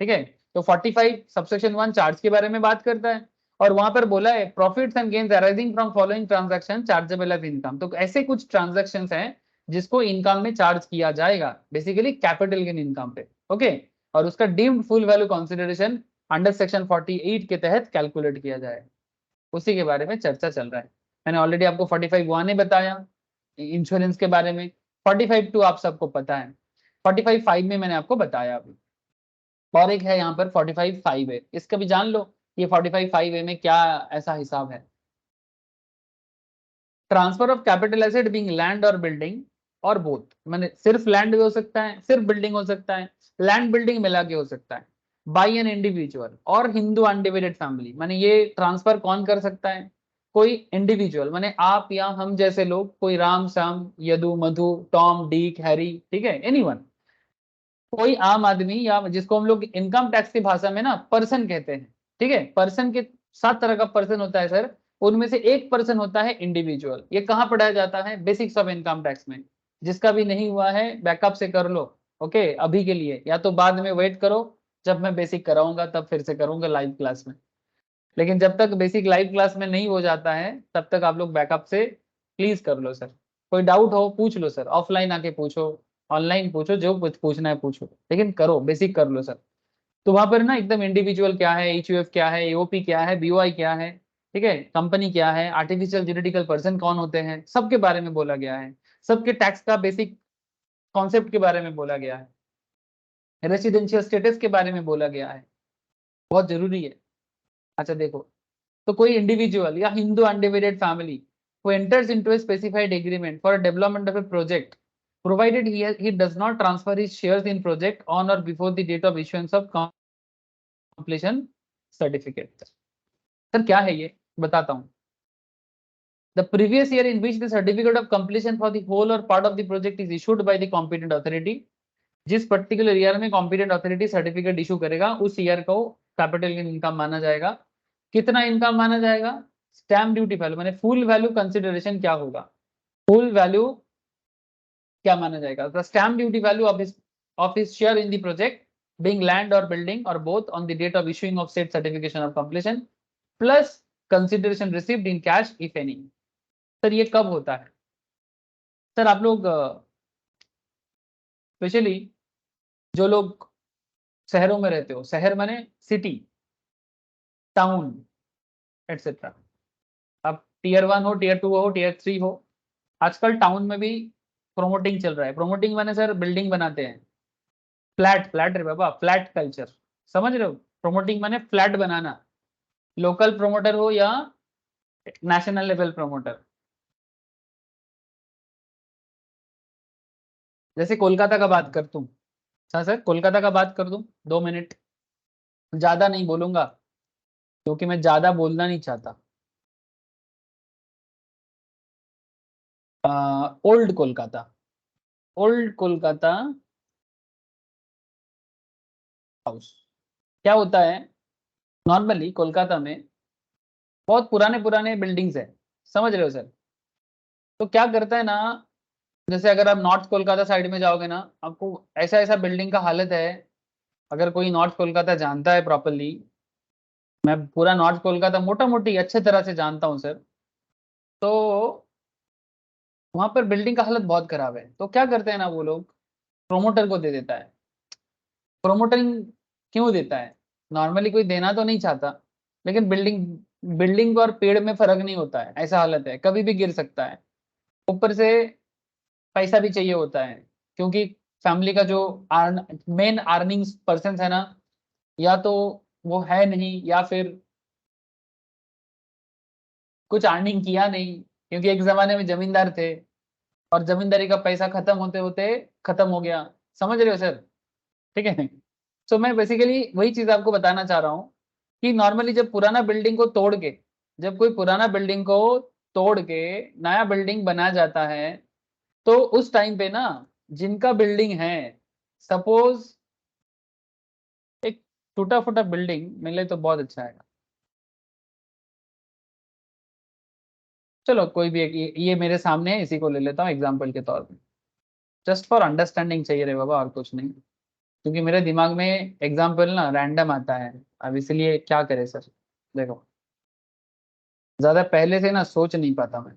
ठीक है, तो 45 सबसेक्शन 1 चार्ज के बारे में बात करता है, और वहां पर बोला है profits and gains arising from following transaction chargeable as income. तो ऐसे कुछ ट्रांजैक्शंस हैं जिसको इनकम में चार्ज किया जाएगा, बेसिकली कैपिटल गेन इनकम पे। ओके, और उसका deemed full value consideration under section 48 के तहत कैलकुलेट किया जाए, उसी के बारे में चर्चा चल रहा है। मैंने ऑलरेडी आपको 45(1) ने बताया इंश्योरेंस के बारे में, 45(2) आप सबको पता है, 45(5) में मैंने आपको बताया अभी। और एक है यहाँ पर 45(5)(a), इसका भी जान लो ये 45(5)(a) में क्या ऐसा हिसाब है। Transfer of capital asset being land और बिल्डिंग और बोथ, मैंने सिर्फ लैंड भी हो सकता है, सिर्फ बिल्डिंग हो सकता है, लैंड बिल्डिंग मिला के हो सकता है, बाई एन इंडिविजुअल और हिंदू अनडिवाइडेड फैमिली। माने ये ट्रांसफर कौन कर सकता है? कोई इंडिविजुअल, माने आप या हम जैसे लोग, कोई राम श्याम यदु मधु टॉम डीक हैरी, ठीक है, एनीवन, कोई आम आदमी, या जिसको हम लोग इनकम टैक्स की भाषा में ना पर्सन कहते हैं। ठीक है, पर्सन के 7 तरह का पर्सन होता है सर, उनमें से एक पर्सन होता है इंडिविजुअल। ये कहाँ पढ़ाया जाता है? बेसिक्स ऑफ इनकम टैक्स में। जिसका भी नहीं हुआ है बैकअप से कर लो। ओके, अभी के लिए या तो बाद में वेट करो, जब मैं बेसिक कराऊंगा तब फिर से करूंगा लाइव क्लास में। लेकिन जब तक बेसिक लाइव क्लास में नहीं हो जाता है तब तक आप लोग बैकअप से प्लीज कर लो सर। कोई डाउट हो पूछ लो सर, ऑफलाइन आके पूछो, ऑनलाइन पूछो, जो कुछ पूछना है पूछो, लेकिन करो, बेसिक कर लो सर। तो वहां पर ना एकदम इंडिविजुअल क्या है, एचयूएफ क्या है, एओपी क्या है, बीओआई क्या है, ठीक है, कंपनी क्या है, आर्टिफिशियल जुरिडिकल पर्सन कौन होते हैं, सबके बारे में बोला गया है। सबके टैक्स का बेसिक कॉन्सेप्ट के बारे में बोला गया है, रेसिडेंशियल स्टेटस के बारे में बोला गया है, बहुत जरूरी है। अच्छा देखो, तो कोई इंडिविजुअल या Hindu undivided family who enters into a specified agreement for a development of a project provided he does not transfer his shares in project on or before the date of issuance of completion certificate। Sir क्या है ये बताता हूँ। The previous year in which the certificate of completion for the whole or part of the project is issued by the competent authority, जिस पर्टिकुलर ईयर में कॉम्पिटेंट अथॉरिटी सर्टिफिकेट इशू करेगा उस ईयर को कैपिटल गेन इनकम माना जाएगा। कितना इनकम माना जाएगा? स्टैम्प ड्यूटी वैल्यू, माने फुल वैल्यू कंसिडरेशन क्या होगा, फुल वैल्यू क्या माना जाएगा? The stamp duty value of his share in the project being land or building or both on the date of issuing of said certification of completion plus consideration received in cash if any। Sir ये कब होता है? सर आप लोग स्पेशली जो लोग शहरों में रहते हो, शहर माने सिटी, टाउन एटसेट्रा, अब टीयर 1 हो, टीयर 2 हो, टीयर 3 हो, आजकल टाउन में भी प्रोमोटिंग चल रहा है। प्रोमोटिंग माने सर बिल्डिंग बनाते हैं, फ्लैट, फ्लैट रे बाबा, फ्लैट कल्चर, समझ रहे हो? प्रोमोटिंग माने फ्लैट बनाना, लोकल प्रोमोटर हो या नेशनल लेवल प्रोमोटर। जैसे कोलकाता का बात कर दूं, अच्छा सर कोलकाता का बात कर दूं, 2 मिनट, ज्यादा नहीं बोलूंगा क्योंकि मैं ज्यादा बोलना नहीं चाहता। Old Kolkata, old Kolkata house, क्या होता है नॉर्मली कोलकाता में बहुत पुराने पुराने बिल्डिंग्स है, समझ रहे हो सर? तो क्या करता है ना, जैसे अगर आप नॉर्थ कोलकाता साइड में जाओगे ना, आपको ऐसा ऐसा बिल्डिंग का हालत है। अगर कोई नॉर्थ कोलकाता जानता है प्रॉपरली, मैं पूरा नॉर्थ कोलकाता मोटा मोटी अच्छे तरह से जानता हूँ सर, तो वहां पर बिल्डिंग का हालत बहुत खराब है। तो क्या करते हैं ना वो लोग, प्रोमोटर को दे देता है। प्रोमोटर क्यों देता है? नॉर्मली कोई देना तो नहीं चाहता, लेकिन बिल्डिंग बिल्डिंग और पेड़ में फर्क नहीं होता है, ऐसा हालत है, कभी भी गिर सकता है। ऊपर से पैसा भी चाहिए होता है, क्योंकि फैमिली का जो मेन अर्निंग पर्सन है ना, या तो वो है नहीं या फिर कुछ अर्निंग किया नहीं, क्योंकि एक जमाने में जमींदार थे और जमींदारी का पैसा खत्म होते होते खत्म हो गया, समझ रहे हो सर? ठीक है। सो मैं बेसिकली वही चीज आपको बताना चाह रहा हूँ कि नॉर्मली जब पुराना बिल्डिंग को तोड़ के, जब कोई पुराना बिल्डिंग को तोड़ के नया बिल्डिंग बनाया जाता है, तो उस टाइम पे ना जिनका बिल्डिंग है, सपोज एक टूटा फूटा बिल्डिंग मिले तो बहुत अच्छा है। चलो कोई भी एक ये मेरे सामने है, इसी को ले लेता हूँ एग्जाम्पल के तौर पे, जस्ट फॉर अंडरस्टैंडिंग चाहिए रे बाबा, और कुछ नहीं, क्योंकि मेरे दिमाग में एग्जाम्पल ना रैंडम आता है। अब इसलिए क्या करे सर, देखो ज्यादा पहले से ना सोच नहीं पाता मैं,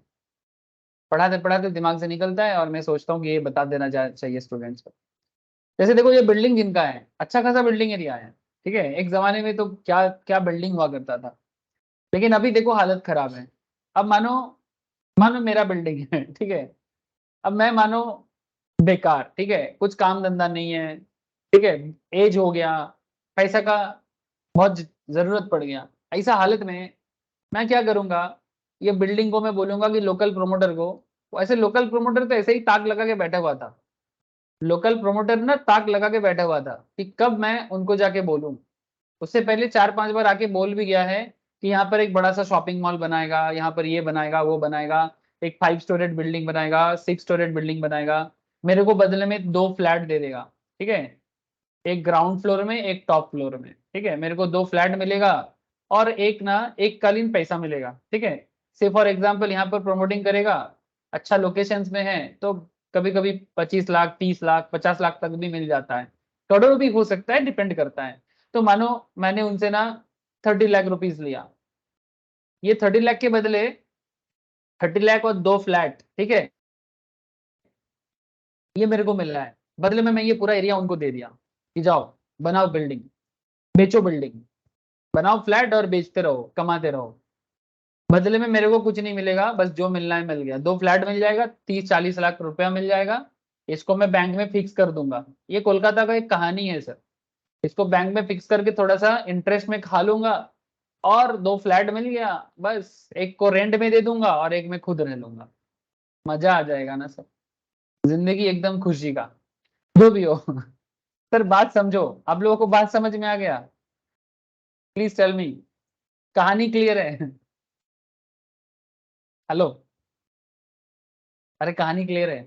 पढ़ाते पढ़ाते दिमाग से निकलता है और मैं सोचता हूँ कि ये बता देना चाहिए स्टूडेंट्स को। जैसे देखो ये बिल्डिंग जिनका है, अच्छा खासा बिल्डिंग एरिया है, ठीक है, एक जमाने में तो क्या क्या बिल्डिंग हुआ करता था, लेकिन अभी देखो हालत खराब है। अब मानो, मानो मेरा बिल्डिंग है, ठीक है, अब मैं मानो बेकार, ठीक है, कुछ काम धंधा नहीं है, ठीक है, एज हो गया, पैसा का बहुत जरूरत पड़ गया, ऐसा हालत में मैं क्या करूंगा, ये बिल्डिंग को मैं बोलूंगा कि लोकल प्रोमोटर को, ऐसे लोकल प्रोमोटर तो ऐसे ही ताक लगा के बैठा हुआ था, लोकल प्रोमोटर ना ताक लगा के बैठा हुआ था कि कब मैं उनको जाके बोलूं। उससे पहले 4-5 बार आके बोल भी गया है कि यहाँ पर एक बड़ा सा शॉपिंग मॉल बनाएगा, यहाँ पर ये बनाएगा वो बनाएगा, एक 5 स्टोरेड बिल्डिंग बनाएगा, 6 स्टोरेड बिल्डिंग बनाएगा, मेरे को बदले में 2 फ्लैट दे देगा, ठीक है, एक ग्राउंड फ्लोर में एक टॉप फ्लोर में, ठीक है, मेरे को 2 फ्लैट मिलेगा और एक ना एक कालीन पैसा मिलेगा, ठीक है। से फॉर एग्जाम्पल यहाँ पर प्रमोटिंग करेगा, अच्छा लोकेशंस में है तो कभी कभी 25 लाख, 30 लाख, 50 लाख तक भी मिल जाता है, करोड़ भी हो सकता है, डिपेंड करता है। तो मानो मैंने उनसे ना 30 लाख रुपीस लिया, ये 30 लाख के बदले 30 लाख और 2 फ्लैट, ठीक है, ये मेरे को मिल रहा है, बदले में मैं ये पूरा एरिया उनको दे दिया कि जाओ बनाओ बिल्डिंग, बेचो बिल्डिंग, बनाओ फ्लैट और बेचते रहो, कमाते रहो। बदले में मेरे को कुछ नहीं मिलेगा, बस जो मिलना है मिल गया, 2 फ्लैट मिल जाएगा, 30-40 लाख रुपया मिल जाएगा, इसको मैं बैंक में फिक्स कर दूंगा। ये कोलकाता का एक कहानी है सर, इसको बैंक में फिक्स करके थोड़ा सा इंटरेस्ट में खा लूंगा और 2 फ्लैट मिल गया, बस एक को रेंट में दे दूंगा और एक में खुद रह लूंगा, मजा आ जाएगा ना सर, जिंदगी एकदम खुशी का, जो भी हो। सर बात समझो, आप लोगों को बात समझ में आ गया? प्लीज टेल मी, कहानी क्लियर है? हेलो, अरे कहानी क्लियर है?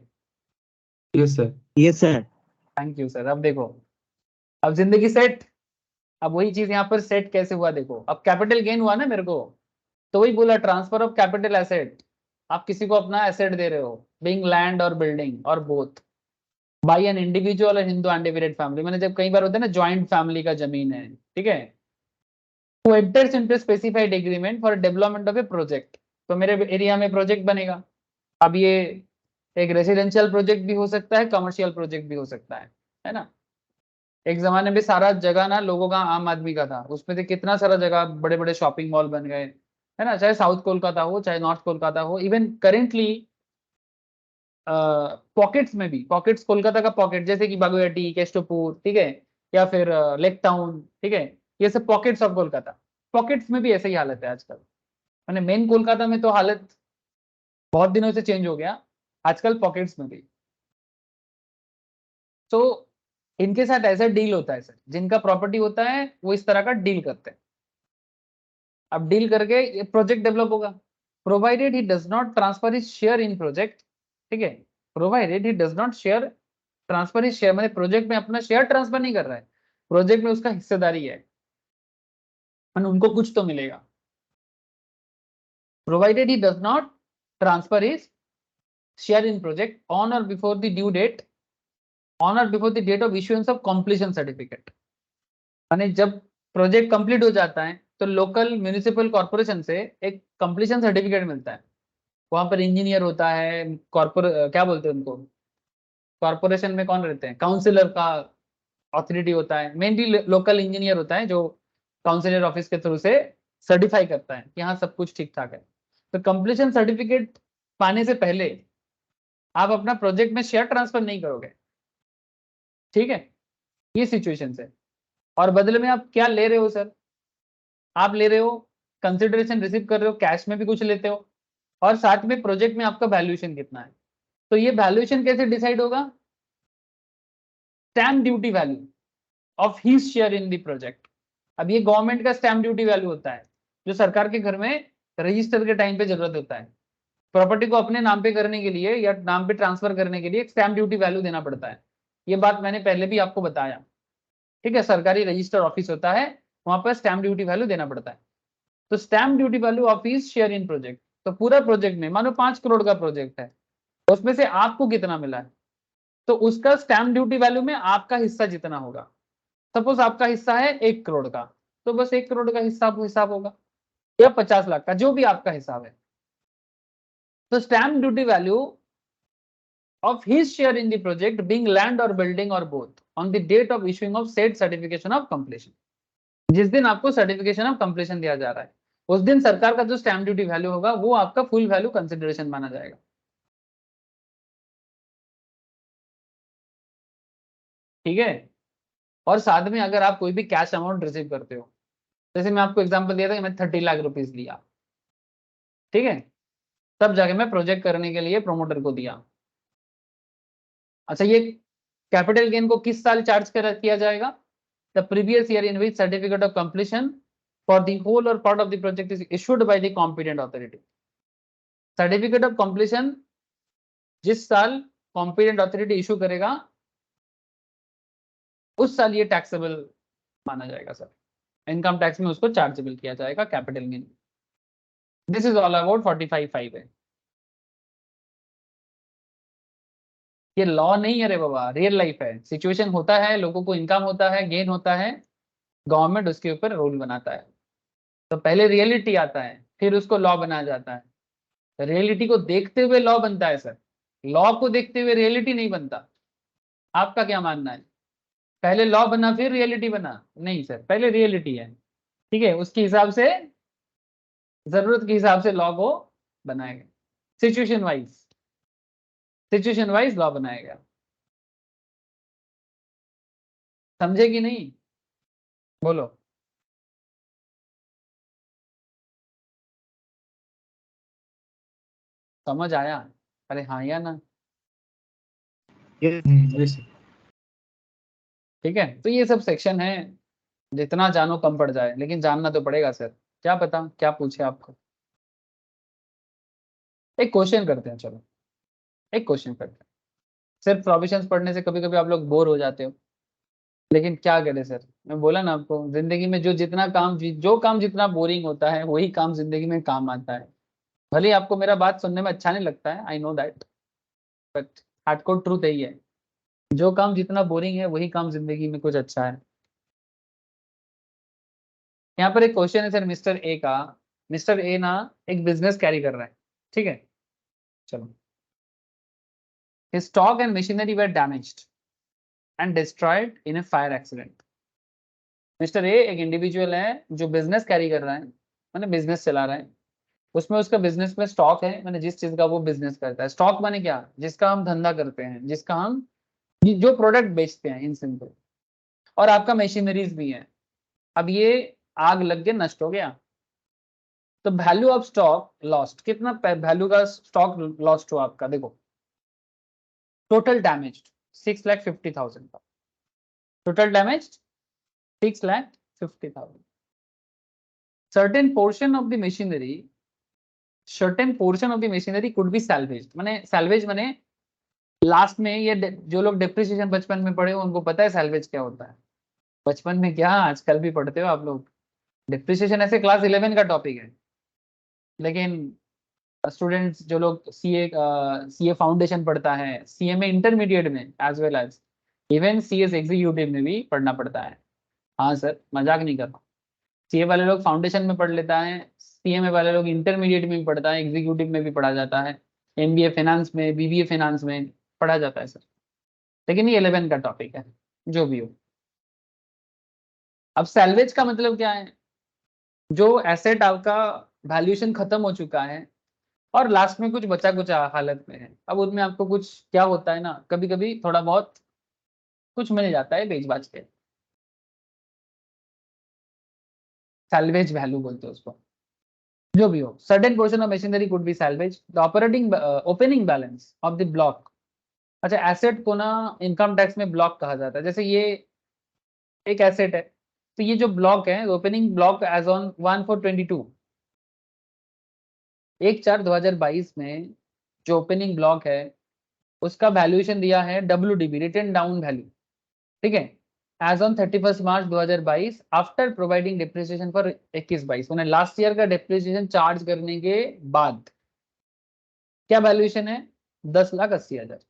Yes sir. Yes sir. Thank you sir. अब देखो, अब जिंदगी सेट, अब वही चीज यहाँ पर सेट कैसे हुआ देखो, अब कैपिटल गेन हुआ ना मेरे को, तो वही बोला ट्रांसफर ऑफ कैपिटल एसेट, आप किसी को अपना एसेट दे रहे हो, बीइंग लैंड और बिल्डिंग और बोथ, बाई एन इंडिविजुअल और हिंदू अनडिवाइडेड फैमिली, मैंने जब कई बार होता है ना ज्वाइंट फैमिली का जमीन है, ठीक है, who enters into a specified agreement for development of a project, तो मेरे एरिया में प्रोजेक्ट बनेगा। अब ये एक रेसिडेंशियल प्रोजेक्ट भी हो सकता है, कमर्शियल प्रोजेक्ट भी हो सकता है ना। एक जमाने में सारा जगह ना लोगों का, आम आदमी का था, उसमें से कितना सारा जगह बड़े बड़े शॉपिंग मॉल बन गए, है ना, चाहे साउथ कोलकाता हो चाहे नॉर्थ कोलकाता हो, इवन करेंटली पॉकेट्स में भी, पॉकेट्स कोलकाता का पॉकेट जैसे कि बागुयाटी, केस्टोपुर, ठीक है, या फिर लेक टाउन, ठीक है, ये सब पॉकेट्स ऑफ कोलकाता, पॉकेट्स में भी ऐसे ही हालत है आजकल। मैंने मेन कोलकाता में तो हालत बहुत दिनों से चेंज हो गया, आजकल पॉकेट्स में भी। तो इनके साथ ऐसा डील होता है सर, जिनका प्रॉपर्टी होता है वो इस तरह का डील करते हैं। अब डील करके ये प्रोजेक्ट डेवलप होगा, provided he does not transfer his share in project, ठीक है, provided he does not share transfer his share, मतलब प्रोजेक्ट में अपना शेयर ट्रांसफर नहीं कर रहा है, प्रोजेक्ट में उसका हिस्सेदारी है और उनको कुछ तो मिलेगा। Provided he does not transfer his share in project on और before the due date, on और before the date of issuance of completion certificate, यानी जब प्रोजेक्ट कंप्लीट हो जाता है तो लोकल म्यूनिसिपल कॉर्पोरेशन से एक कंप्लीशन सर्टिफिकेट मिलता है, वहां पर इंजीनियर होता है, क्या बोलते हैं उनको, कॉर्पोरेशन में कौन रहते हैं, काउंसिलर का ऑथोरिटी होता है, मेनली लोकल इंजीनियर होता है जो काउंसिलर ऑफिस के थ्रू से सर्टिफाई करता है कि हाँ सब कुछ ठीक ठाक है। तो कंप्लीशन सर्टिफिकेट पाने से पहले आप अपना प्रोजेक्ट में शेयर ट्रांसफर नहीं करोगे, ठीक है, ये सिचुएशन है। और बदले में आप क्या ले रहे हो सर, आप ले रहे हो कंसिडरेशन रिसीव कर रहे हो, कैश में भी कुछ लेते हो, और साथ में प्रोजेक्ट में आपका वैल्यूएशन कितना है। तो ये वैल्यूएशन कैसे डिसाइड होगा, stamp duty value of his share in the project. अब ये गवर्नमेंट का स्टैम्प ड्यूटी वैल्यू होता है जो सरकार के घर में रजिस्टर के टाइम पे जरूरत होता है, प्रॉपर्टी को अपने नाम पे करने के लिए या नाम पे ट्रांसफर करने के लिए एक स्टैम्प ड्यूटी वैल्यू देना पड़ता है। ये बात मैंने पहले भी आपको बताया, ठीक है, सरकारी रजिस्टर ऑफिस होता है, वहां पर स्टैम्प ड्यूटी वैल्यू देना पड़ता है। तो stamp duty value of his share in project, तो पूरा प्रोजेक्ट में मानो 5 करोड़ का प्रोजेक्ट है, उसमें से आपको कितना मिला है, तो उसका स्टैम्प ड्यूटी वैल्यू में आपका हिस्सा जितना होगा, सपोज आपका हिस्सा है 1 करोड़ का, तो बस 1 करोड़ का हिसाब होगा, या 50 लाख का, जो भी आपका हिसाब है। तो stamp duty value of his share in the project being land or building or both on the date of issuing of said certification of completion, जिस दिन आपको सर्टिफिकेशन ऑफ कंप्लीशन दिया जा रहा है उस दिन सरकार का जो स्टैम्प ड्यूटी वैल्यू होगा वो आपका फुल वैल्यू कंसिडरेशन माना जाएगा, ठीक है। और साथ में अगर आप कोई भी कैश अमाउंट रिसीव करते हो, जैसे मैं आपको एग्जांपल दिया था कि मैं 30 लाख रुपीस लिया, ठीक है, तब जाके मैं प्रोजेक्ट करने के लिए प्रोमोटर को दिया। अच्छा, ये कैपिटल गेन को किस साल चार्ज किया जाएगा, the previous year in which certificate of completion for the whole और part of the project is issued by the competent authority. Certificate of completion जिस साल कॉम्पिटेंट अथॉरिटी इशू करेगा उस साल ये टैक्सेबल माना जाएगा सर, इनकम टैक्स में उसको चार्जेबल किया जाएगा capital gain. This is all about 45(5) है, ये लॉ नहीं है रे बाबा, रियल लाइफ है, सिचुएशन होता है, लोगों को इनकम होता है, गेन होता है, गवर्नमेंट उसके ऊपर रूल बनाता है। तो पहले रियलिटी आता है, फिर उसको लॉ बनाया जाता है। रियलिटी को देखते हुए लॉ बनता है सर, लॉ को देखते हुए रियलिटी नहीं बनता। आपका क्या मानना है? पहले लॉ बना फिर रियलिटी बना? नहीं सर, पहले रियलिटी है, ठीक है, उसके हिसाब से, जरूरत के हिसाब से लॉ को बनाएगा, सिचुएशन वाइज लॉ बनाएगा। समझे कि नहीं? बोलो। समझ आया? अरे हाँ या ना? yes sir. ठीक है, तो ये सब सेक्शन है, जितना जानो कम पड़ जाए, लेकिन जानना तो पड़ेगा सर। क्या पता क्या पूछे आपको। एक क्वेश्चन करते हैं, चलो एक क्वेश्चन करते हैं। सिर्फ प्रोविजंस पढ़ने से कभी कभी आप लोग बोर हो जाते हो, लेकिन क्या करें सर, मैं बोला ना आपको, जिंदगी में जो काम जितना बोरिंग होता है वही काम जिंदगी में काम आता है। भले ही आपको मेरा बात सुनने में अच्छा नहीं लगता है, I know that, but hardcore truth यही है, जो काम जितना बोरिंग है वही काम जिंदगी में कुछ अच्छा है। यहाँ पर एक क्वेश्चन है सर, मिस्टर ए का। मिस्टर ए ना एक बिजनेस कैरी कर रहा है, ठीक है, चलो। His stock and machinery were damaged and destroyed in a fire accident. Mister A एक इंडिविजुअल है जो बिजनेस कैरी कर रहा है, मैंने बिजनेस चला रहा है। उसमें उसका बिजनेस में स्टॉक है, मैंने जिस चीज का वो बिजनेस करता है। स्टॉक माने क्या? जिसका हम धंधा करते हैं, जिसका हम जो प्रोडक्ट बेचते हैं, इन सिंपल। और आपका मशीनरीज भी है। अब ये आग लग के नष्ट हो गया, तो वैल्यू ऑफ स्टॉक लॉस्ट, कितना वैल्यू का स्टॉक लॉस्ट हुआ आपका? देखो, टोटल डैमेज 6,50,000 का, total damage 6,50,000। certain portion of the machinery could be salvaged। माने salvage माने लास्ट में ये जो लोग डिप्रिसिएशन बचपन में पढ़े हो उनको पता है salvage क्या होता है। बचपन में क्या, आजकल भी पढ़ते हो आप लोग। डिप्रिसिएशन ऐसे क्लास 11 का टॉपिक है, लेकिन स्टूडेंट्स जो लोग सीए फाउंडेशन पढ़ता है, सीए में इंटरमीडिएट में, as well as even CS executive में भी पढ़ना पड़ता है। हाँ सर, मजाक नहीं कर रहा। सीए वाले लोग फाउंडेशन में पढ़ लेता है, सीएमए वाले लोग इंटरमीडिएट में भी पढ़ता है, एग्जीक्यूटिव में भी पढ़ा जाता है, एमबीए फाइनेंस में, बीबीए फाइनेंस में पढ़ा जाता है सर। लेकिन ये 11 का टॉपिक है, जो भी हो। अब सैल्वेज का मतलब क्या है? जो एसेट आपका वैल्यूएशन खत्म हो चुका है और लास्ट में कुछ बचा कुछ हालत में है, अब उसमें आपको कुछ क्या होता है ना, कभी कभी थोड़ा बहुत कुछ मिल जाता है बेच बाच के, सैल्वेज वैल्यू बोलते हैं उसको। जो भी हो, certain portion of machinery could B salvage. The operating opening balance of the block. अच्छा, एसेट को ना इनकम टैक्स में ब्लॉक कहा जाता है। जैसे ये एक एसेट है, तो ये जो ब्लॉक है, ओपनिंग ब्लॉक एज ऑन 1/4/22, 1/4/2022 में जो ओपनिंग ब्लॉक है उसका वैल्यूएशन दिया है WDV, रिटन डाउन वैल्यू, ठीक है, as on 31 March 2022 after providing depreciation for 21-22, उन्हें लास्ट ईयर का डिप्रिसिएशन चार्ज करने के बाद क्या वैल्यूएशन है? 10,80,000।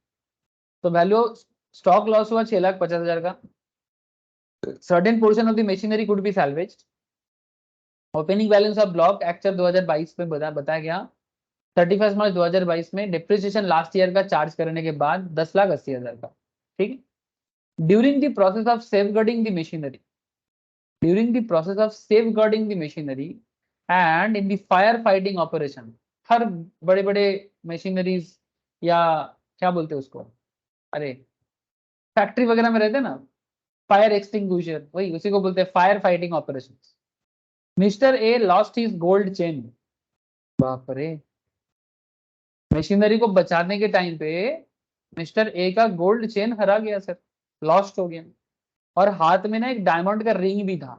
तो वैल्यू स्टॉक लॉस हुआ 6,50,000 का। Certain portion of the machinery could be salvaged. Opening balance of block एक्चर 2022 में बताया गया 31 मार्च 2022 में डिप्रिसिएशन लास्ट ईयर का चार्ज करने के बाद 10,80,000 का, ठीक है। During the process of safeguarding the machinery, during the process of safeguarding the machinery and in the fire fighting operation, हर बड़े बड़े मशीनरीज या क्या बोलते हैं उसको, अरे फैक्ट्री वगैरह में रहते हैं ना, फायर एक्सटिंग्विशर, वही उसी को बोलते हैं fire fighting operation. Mister a lost his gold chain. बाप रे, मशीनरी को बचाने के टाइम पे मिस्टर ए का गोल्ड चेन हरा गया सर, लॉस्ट हो गया। और हाथ में ना एक डायमंड का रिंग भी था,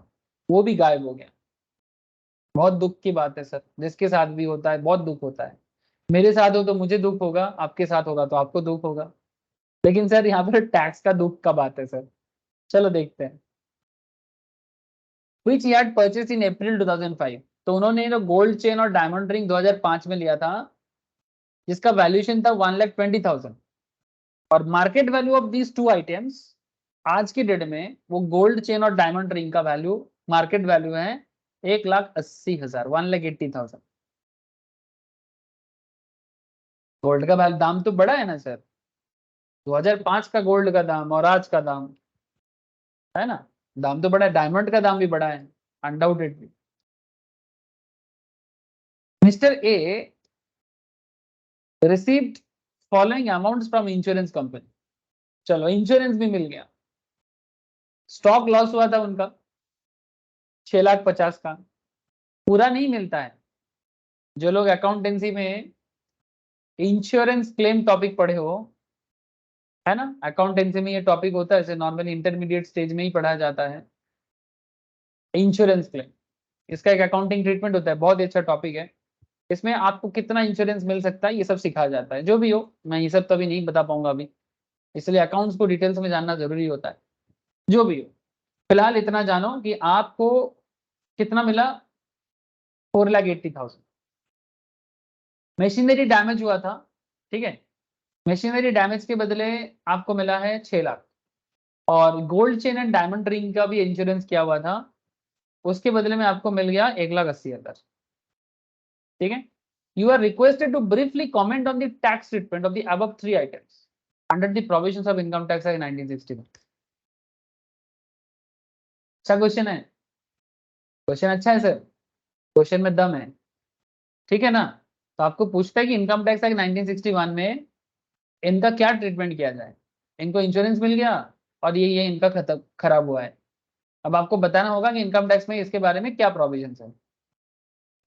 वो भी गायब हो गया। बहुत दुख की बात है सर, जिसके साथ भी होता है बहुत दुख होता है। मेरे साथ हो तो मुझे दुख होगा, आपके साथ होगा तो आपको दुख होगा। लेकिन सर यहाँ पर टैक्स का दुख का बात है सर। चलो देखते हैं। Which he had purchased in April 2005, तो उन्होंने जो गोल्ड चेन और डायमंड रिंग 2005 में लिया था, जिसका वैल्यूएशन था 1,20,000, और market value of these two items आज की डेट में वो गोल्ड चेन और डायमंड रिंग का वैल्यू, मार्केट वैल्यू है 1,80,000, 1,80,000। गोल्ड का दाम तो बड़ा है ना सर, 2005 का गोल्ड का दाम और आज का दाम है ना, दाम तो बड़ा है, डायमंड का दाम भी बड़ा है undoubtedly. Mister A received following amounts from insurance company. चलो इंश्योरेंस भी मिल गया। स्टॉक लॉस हुआ था उनका 6,50,000 का, पूरा नहीं मिलता है। जो लोग अकाउंटेंसी में इंश्योरेंस क्लेम टॉपिक पढ़े हो, है ना, अकाउंटेंसी में ये टॉपिक होता है, जैसे नॉर्मली इंटरमीडिएट स्टेज में ही पढ़ा जाता है इंश्योरेंस क्लेम। इसका एक अकाउंटिंग ट्रीटमेंट होता है, बहुत ही अच्छा टॉपिक है। इसमें आपको कितना इंश्योरेंस मिल सकता है ये सब सिखाया जाता है। जो भी हो, मैं ये सब तो अभी नहीं बता पाऊंगा अभी, इसलिए अकाउंट्स को डिटेल्स में जानना जरूरी होता है। जो भी हो, फिलहाल इतना जानो कि आपको कितना मिला, 4,80,000। मशीनरी डैमेज हुआ था, ठीक है, मशीनरी डैमेज के बदले आपको मिला है 6 लाख। और gold chain and diamond ring का भी इंश्योरेंस किया हुआ था, उसके बदले में आपको मिल गया 1,80,000। ठीक है, you are requested to briefly comment on the tax treatment of the above 3 items under the provisions of Income Tax Act 1961। अच्छा क्वेश्चन है, क्वेश्चन अच्छा है सर, क्वेश्चन में दम है, ठीक है ना। तो आपको पूछता है कि इनकम टैक्स एक्ट 1961 में इनका क्या ट्रीटमेंट किया जाए। इनको इंश्योरेंस मिल गया और ये इनका खत्म खराब हुआ है। अब आपको बताना होगा कि इनकम टैक्स में इसके बारे में क्या प्रोविजंस है।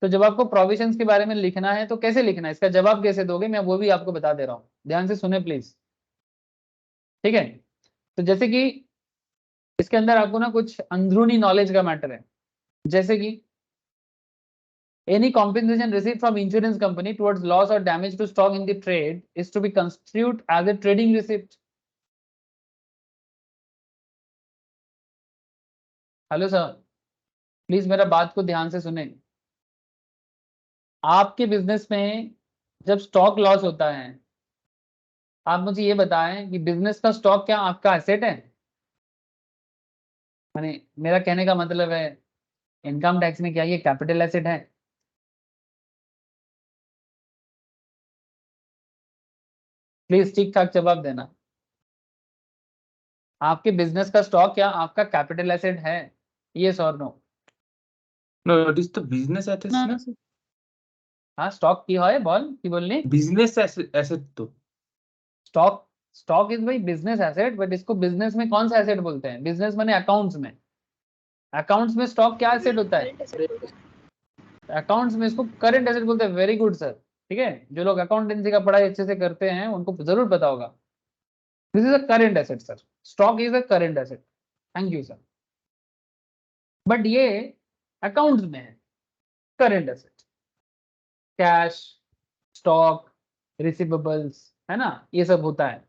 तो जब आपको प्रोविजंस के बारे में लिखना है तो कैसे लिखना है, इसका जवाब कैसे दोगे, मैं वो भी आपको बता दे रहा हूँ, ध्यान से सुने प्लीज। ठीक है, तो जैसे कि इसके अंदर आपको ना कुछ अंदरूनी नॉलेज का मैटर है, जैसे कि any compensation received from insurance company towards loss or damage to stock in the trade is to be constitute as a trading receipt. Hello sir, please मेरा बात को ध्यान से सुने। आपके बिजनेस में जब स्टॉक लॉस होता है, आप मुझे ये बताएं कि बिजनेस का स्टॉक क्या आपका एसेट है। माने मेरा कहने का मतलब है, इनकम टैक्स में क्या ये कैपिटल एसेट है? प्लीज ठीक ठाक जवाब देना। आपके बिजनेस का स्टॉक क्या आपका कैपिटल एसेट है? यस और no? No, it is the business assets ना sir? हाँ, स्टॉक की है, बोल की बोलनी। Business asset तो स्टॉक, स्टॉक इज भाई बिजनेस एसेट, बट इसको बिजनेस में कौन सा एसेट बोलते हैं? बिजनेस माने अकाउंट्स में, अकाउंट्स में स्टॉक क्या एसेट होता है? अकाउंट्स में इसको करंट एसेट बोलते हैं। वेरी गुड सर, ठीक है, जो लोग अकाउंटेंसी का पढ़ाई अच्छे से करते हैं उनको जरूर पता होगा। This is a current asset sir, stock is a current asset. Thank you sir. But ये अकाउंट्स में है current asset, cash, stock, receivables, है ना, ये सब होता है।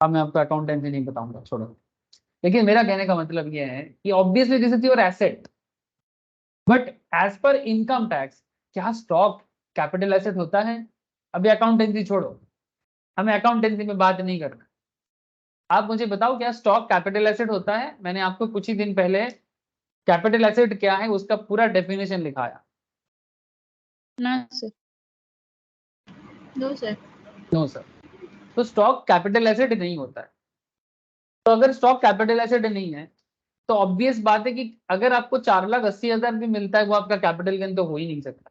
अब मैं आपको अकाउंटेंसी नहीं बताऊंगा, छोड़ो। लेकिन मेरा कहने का मतलब ये है कि obviously this is your asset, but as per income tax क्या स्टॉक कैपिटल एसेट होता है? अभी अकाउंटेंसी छोड़ो, हमें अकाउंटेंसी में बात नहीं करना। आप मुझे बताओ क्या स्टॉक कैपिटल एसेट होता है? मैंने आपको कुछ ही दिन पहले कैपिटल एसेट क्या है उसका पूरा डेफिनेशन लिखाया। ना sir, no sir. No sir, तो स्टॉक कैपिटल एसेट नहीं होता है। तो अगर स्टॉक कैपिटल एसेट नहीं है तो ऑब्वियस बात है कि अगर आपको 4,80,000 भी मिलता है वो आपका कैपिटल गेन तो हो ही नहीं सकता,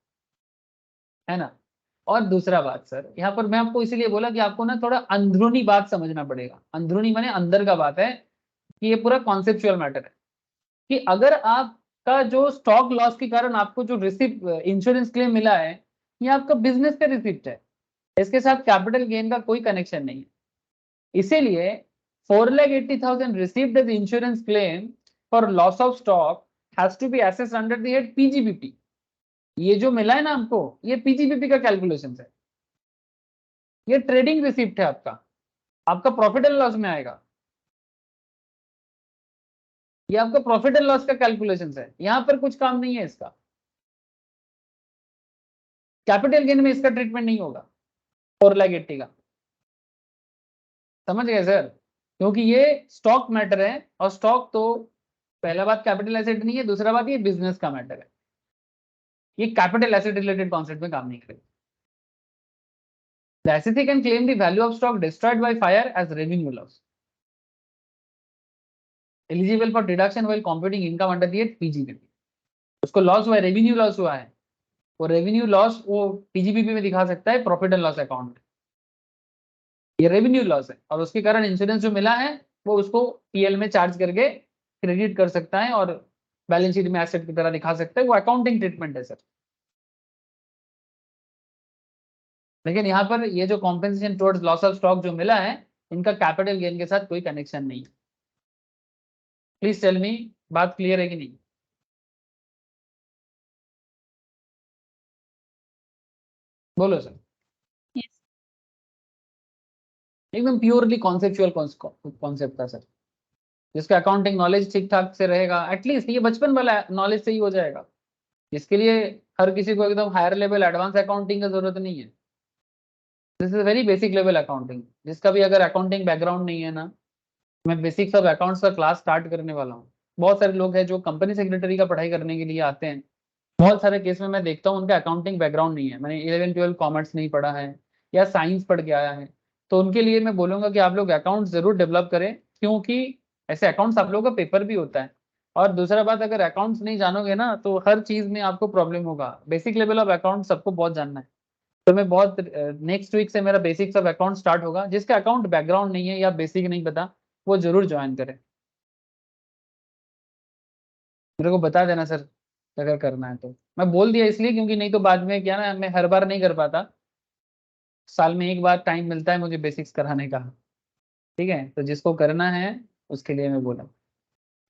है ना। और दूसरा बात सर, यहाँ पर मैं आपको इसीलिए बोला कि आपको ना थोड़ा अंदरूनी बात समझना पड़ेगा। अंदरूनी माने अंदर का बात है कि ये पूरा कॉन्सेप्चुअल मैटर है कि अगर आपका जो स्टॉक लॉस के कारण आपको जो रिसिप्ट इंश्योरेंस क्लेम मिला है, ये आपका बिजनेस का रिसिप्ट है, इसके साथ कैपिटल गेन का कोई कनेक्शन नहीं है। इसीलिए 4,80,000 received as insurance claim for loss of stock has to be assessed under the head PGBP। ये जो मिला है ना आपको, ये पीजीबीपी का कैलकुलेशन है, ये ट्रेडिंग रिसिप्ट है आपका, आपका प्रॉफिट एंड लॉस में आएगा। ये आपका प्रॉफिट एंड लॉस का कैलकुलेशन है, यहां पर कुछ काम नहीं है इसका। कैपिटल गेन में इसका ट्रीटमेंट नहीं होगा 4,80,000 का। समझ गए सर? क्योंकि ये स्टॉक मैटर है और स्टॉक तो पहला बात कैपिटल एसेट नहीं है, दूसरा बात ये बिजनेस का मैटर है, ये कैपिटल एसेट रिलेटेड कॉन्सेप्ट में काम नहीं करेगा। The SEC can claim the value of stock destroyed by fire as revenue loss, eligible for deduction while computing income under the PGBP. उसको लॉस हुआ है, रेवेन्यू लॉस हुआ है, वो रेवेन्यू लॉस वो पीजीबीपी में दिखा सकता है प्रॉफिट एंड लॉस अकाउंट, ये रेवेन्यू लॉस है और उसके कारण इंश्योरेंस जो मिला है वो उसको पीएल में चार्ज करके क्रेडिट कर सकता है और बैलेंस शीट में एसेट की तरह दिखा सकता है, वो अकाउंटिंग ट्रीटमेंट है सर। लेकिन यहाँ पर ये जो compensation towards loss of stock जो मिला है, इनका कैपिटल गेन के साथ कोई कनेक्शन नहीं है। प्लीज टेल मी, बात क्लियर है कि नहीं? बोलो सर। एकदम प्योरली कॉन्सेप्चुअल कॉन्सेप्ट था सर, जिसका अकाउंटिंग नॉलेज ठीक ठाक से रहेगा, एटलीस्ट ये बचपन वाला नॉलेज से ही हो जाएगा। इसके लिए हर किसी को एकदम हायर लेवल एडवांस अकाउंटिंग की जरूरत नहीं है। This is very basic level accounting, जिसका भी अगर अकाउंटिंग बैकग्राउंड नहीं है ना, मैं बेसिक्स ऑफ अकाउंट्स का क्लास स्टार्ट करने वाला हूँ। बहुत सारे लोग हैं जो कंपनी सेक्रेटरी का पढ़ाई करने के लिए आते हैं, बहुत सारे केस में मैं देखता हूँ उनका अकाउंटिंग बैकग्राउंड नहीं है, मैंने 11-12 कॉमर्स नहीं पढ़ा है या साइंस पढ़ के आया है, तो उनके लिए मैं बोलूंगा कि आप लोग अकाउंट जरूर डेवलप करें, क्योंकि ऐसे अकाउंट्स आप लोगों का पेपर भी होता है। और दूसरा बात, अगर अकाउंट्स नहीं जानोगे ना तो हर चीज में आपको प्रॉब्लम होगा। बेसिक लेवल ऑफ अकाउंट सबको बहुत जानना है, तो मैं बहुत नेक्स्ट वीक से मेरा बेसिक्स ऑफ अकाउंट स्टार्ट होगा। जिसका अकाउंट बैकग्राउंड नहीं है या बेसिक नहीं पता, वो जरूर ज्वाइन करें। मेरे को बता देना सर अगर करना है तो। मैं बोल दिया इसलिए क्योंकि नहीं तो बाद में क्या ना, मैं हर बार नहीं कर पाता, साल में एक बार टाइम मिलता है मुझे बेसिक्स कराने का। ठीक है, तो जिसको करना है उसके लिए मैं बोला।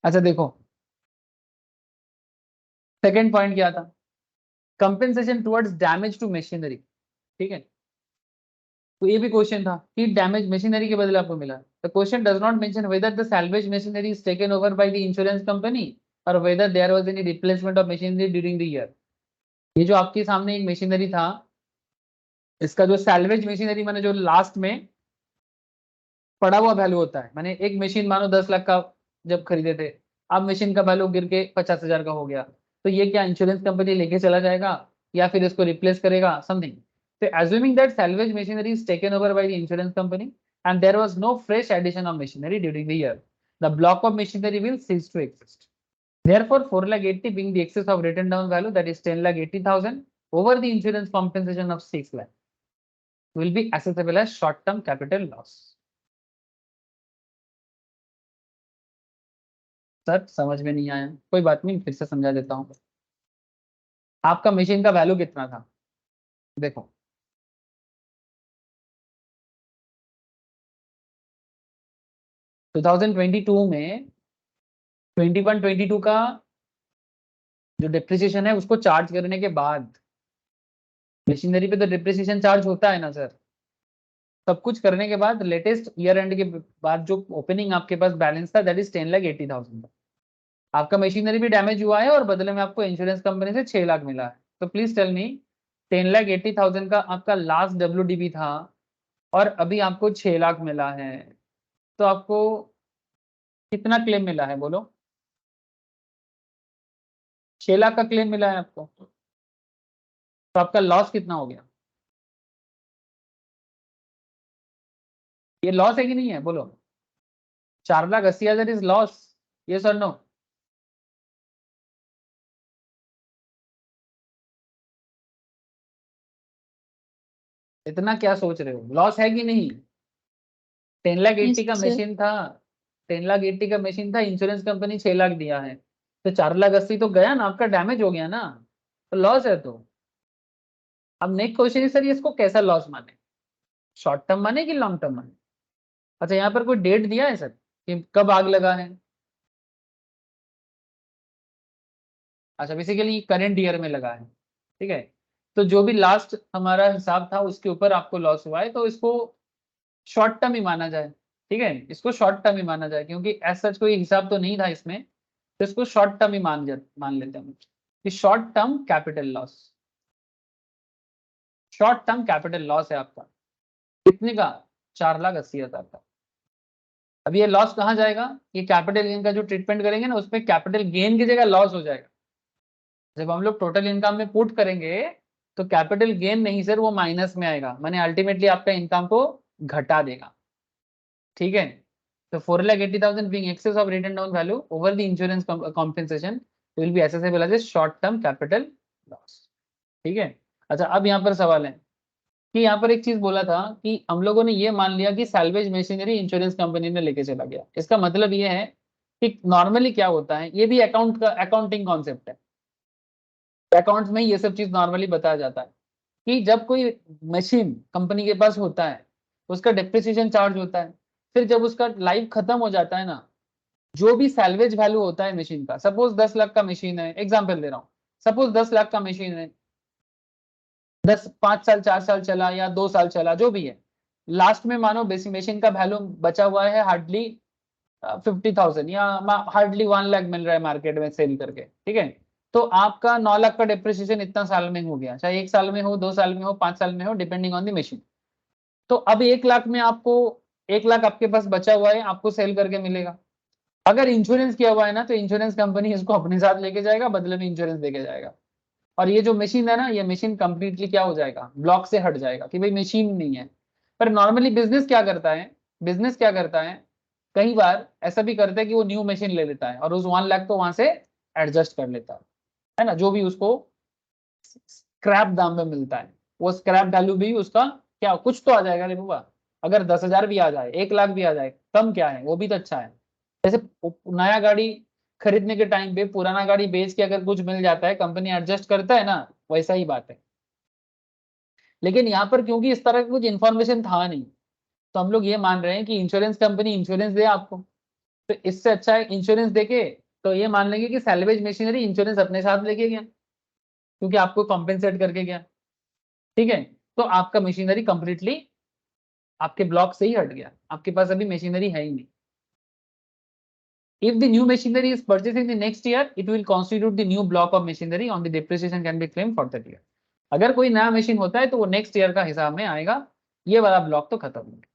अच्छा देखो, सेकेंड पॉइंट क्या था? Compensation towards damage to machinery. ठीक है, तो ये भी क्वेश्चन था कि डैमेज मशीनरी के बदले आपको मिला। The question does not mention whether the salvage machinery is taken over by the insurance company or whether there was any replacement of machinery during the year. ये जो आपके सामने एक मशीनरी था, इसका जो सैल्वेज मशीनरी माने जो लास्ट में पड़ा हुआ वैल्यू होता है, मैंने एक मशीन मानो 10 लाख का जब खरीदे थे, अब मशीन का वैल्यू गिर के 50,000 का हो गया, तो ये क्या इंश्योरेंस कंपनी लेके चला जाएगा या फिर इसको रिप्लेस करेगा समथिंग। तो assuming that salvage machinery is taken over by the insurance company and there was no fresh addition of machinery during the year, the block of machinery will cease to exist. Therefore 4,80,000 being the excess of written down value, that is 10,80,000 over the insurance compensation of 6 lakh will be accessible as short term capital loss. Sir समझ में नहीं आया, कोई बात नहीं, फिर से समझा देता हूँ। आपका मशीन का वैल्यू कितना था? देखो 2022 में 21-22 का जो डिप्रिसिएशन है उसको चार्ज करने के बाद, मशीनरी पे तो डिप्रिसिएशन चार्ज होता है ना सर, सब कुछ करने के बाद लेटेस्ट ईयर एंड के बाद जो ओपनिंग आपके पास बैलेंस था दैट इज 10,80,000। आपका मशीनरी भी डैमेज हुआ है और बदले में आपको इंश्योरेंस कंपनी से 6 लाख मिला है। तो प्लीज टेल मी, 10,80,000 का आपका लास्ट WDB था और अभी आपको 6 लाख मिला है, तो आपको कितना क्लेम मिला है बोलो? 6 लाख का क्लेम मिला है आपको, तो आपका लॉस कितना हो गया? ये लॉस है कि नहीं है बोलो? 4,80,000 इज लॉस, यस और नो? इतना क्या सोच रहे हो, लॉस है कि नहीं? 10,80,000 का मशीन था, 10,80,000 का मशीन था, इंश्योरेंस कंपनी 6 लाख दिया है, तो 4,80,000 तो गया ना, आपका डैमेज हो गया ना, तो लॉस है। तो अब नेक्स्ट क्वेश्चन है सर, ये इसको कैसा लॉस माने, शॉर्ट टर्म माने कि लॉन्ग टर्म माने? अच्छा यहाँ पर कोई डेट दिया है सर कि कब आग लगा है? अच्छा बेसिकली करंट ईयर में लगा है, ठीक है। तो जो भी लास्ट हमारा हिसाब था उसके ऊपर आपको लॉस हुआ है, तो इसको शॉर्ट टर्म ही माना जाए। ठीक है, इसको शॉर्ट टर्म ही माना जाए, क्योंकि एज सच कोई हिसाब तो नहीं था इसमें, तो इसको शॉर्ट टर्म ही मान लेते हैं कि short term capital loss, short term capital loss है आपका कितने का? 4,80,000 का। अब ये लॉस कहाँ जाएगा, ये कैपिटल गेन का जो ट्रीटमेंट करेंगे ना उसमें कैपिटल गेन की जगह लॉस हो जाएगा। जब हम लोग टोटल इनकम में पुट करेंगे तो कैपिटल गेन नहीं सर, वो माइनस में आएगा, माने अल्टीमेटली आपका इनकम को घटा देगा। ठीक है, तो 4,80,000 being excess of written down value over the insurance compensation will be assessable as a short term capital loss। ठीक है, अच्छा अब यहाँ पर सवाल है कि यहाँ पर एक चीज बोला था कि हम लोगों ने ये मान लिया कि सैल्वेज मशीनरी इंश्योरेंस कंपनी ने लेके चला गया। इसका मतलब ये है कि नॉर्मली क्या होता है, ये भी अकाउंटिंग कॉन्सेप्ट है, अकाउंट्स में ये सब चीज नॉर्मली बताया जाता है कि जब कोई मशीन कंपनी के पास होता है उसका डेप्रिसिएशन चार्ज होता है, फिर जब उसका लाइफ खत्म हो जाता है ना, जो भी सैल्वेज वैल्यू होता है मशीन का, सपोज 10 लाख का मशीन है, एग्जांपल दे रहा हूँ, सपोज 10 लाख का मशीन है, 5 साल 4 साल चला या 2 साल चला, जो भी है, लास्ट में मानो मशीन का वैल्यू बचा हुआ है हार्डली 50,000 या हार्डली 1 लाख मिल रहा है मार्केट में सेल करके। ठीक है, तो आपका 9 लाख का डिप्रिसिएशन इतना साल में हो गया, चाहे 1 साल में हो, 2 साल में हो, 5 साल में हो, डिपेंडिंग ऑन द मशीन। तो अब 1 लाख में आपको 1 लाख आपके पास बचा हुआ है, आपको सेल करके मिलेगा। अगर इंश्योरेंस किया हुआ है ना तो इंश्योरेंस कंपनी इसको अपने साथ लेके जाएगा, बदले में इंश्योरेंस देके जाएगा, और ये जो मशीन है ना, ये मशीन कंप्लीटली क्या हो जाएगा, ब्लॉक से हट जाएगा कि भाई मशीन नहीं है। पर नॉर्मली बिजनेस क्या करता है, बिजनेस क्या करता है, कई बार ऐसा भी करता है कि वो न्यू मशीन ले लेता है और उस 1 लाख को वहां से एडजस्ट कर लेता है ना, जो भी उसको स्क्रैप दाम में मिलता है, वो स्क्रैप वैल्यू भी उसका क्या कुछ तो आ जाएगा रे बाबा। अगर 10,000 भी आ जाए, 1 लाख भी आ जाए, कम क्या है, वो भी तो अच्छा है। जैसे नया गाड़ी खरीदने के टाइम पे पुराना गाड़ी बेच के अगर कुछ मिल जाता है, कंपनी एडजस्ट करता है ना, वैसा ही बात है। लेकिन यहाँ पर क्योंकि इस तरह का कुछ इन्फॉर्मेशन था नहीं, तो हम लोग ये मान रहे हैं कि इंश्योरेंस कंपनी इंश्योरेंस दे आपको, तो इससे अच्छा है इंश्योरेंस देके तो ये मान लेंगे कि सैल्वेज मशीनरी इंश्योरेंस अपने साथ लेके गया, क्योंकि आपको कॉम्पेंसेट करके गया। ठीक है, तो आपका मशीनरी कंप्लीटली आपके ब्लॉक से ही हट गया, आपके पास अभी मशीनरी है ही नहीं। If the new machinery is purchased in the next year, it will constitute the new block of machinery on the depreciation can be claimed for that year। अगर कोई नया मशीन होता है तो वो नेक्स्ट ईयर का हिसाब में आएगा, ये वाला ब्लॉक तो खत्म हो गया।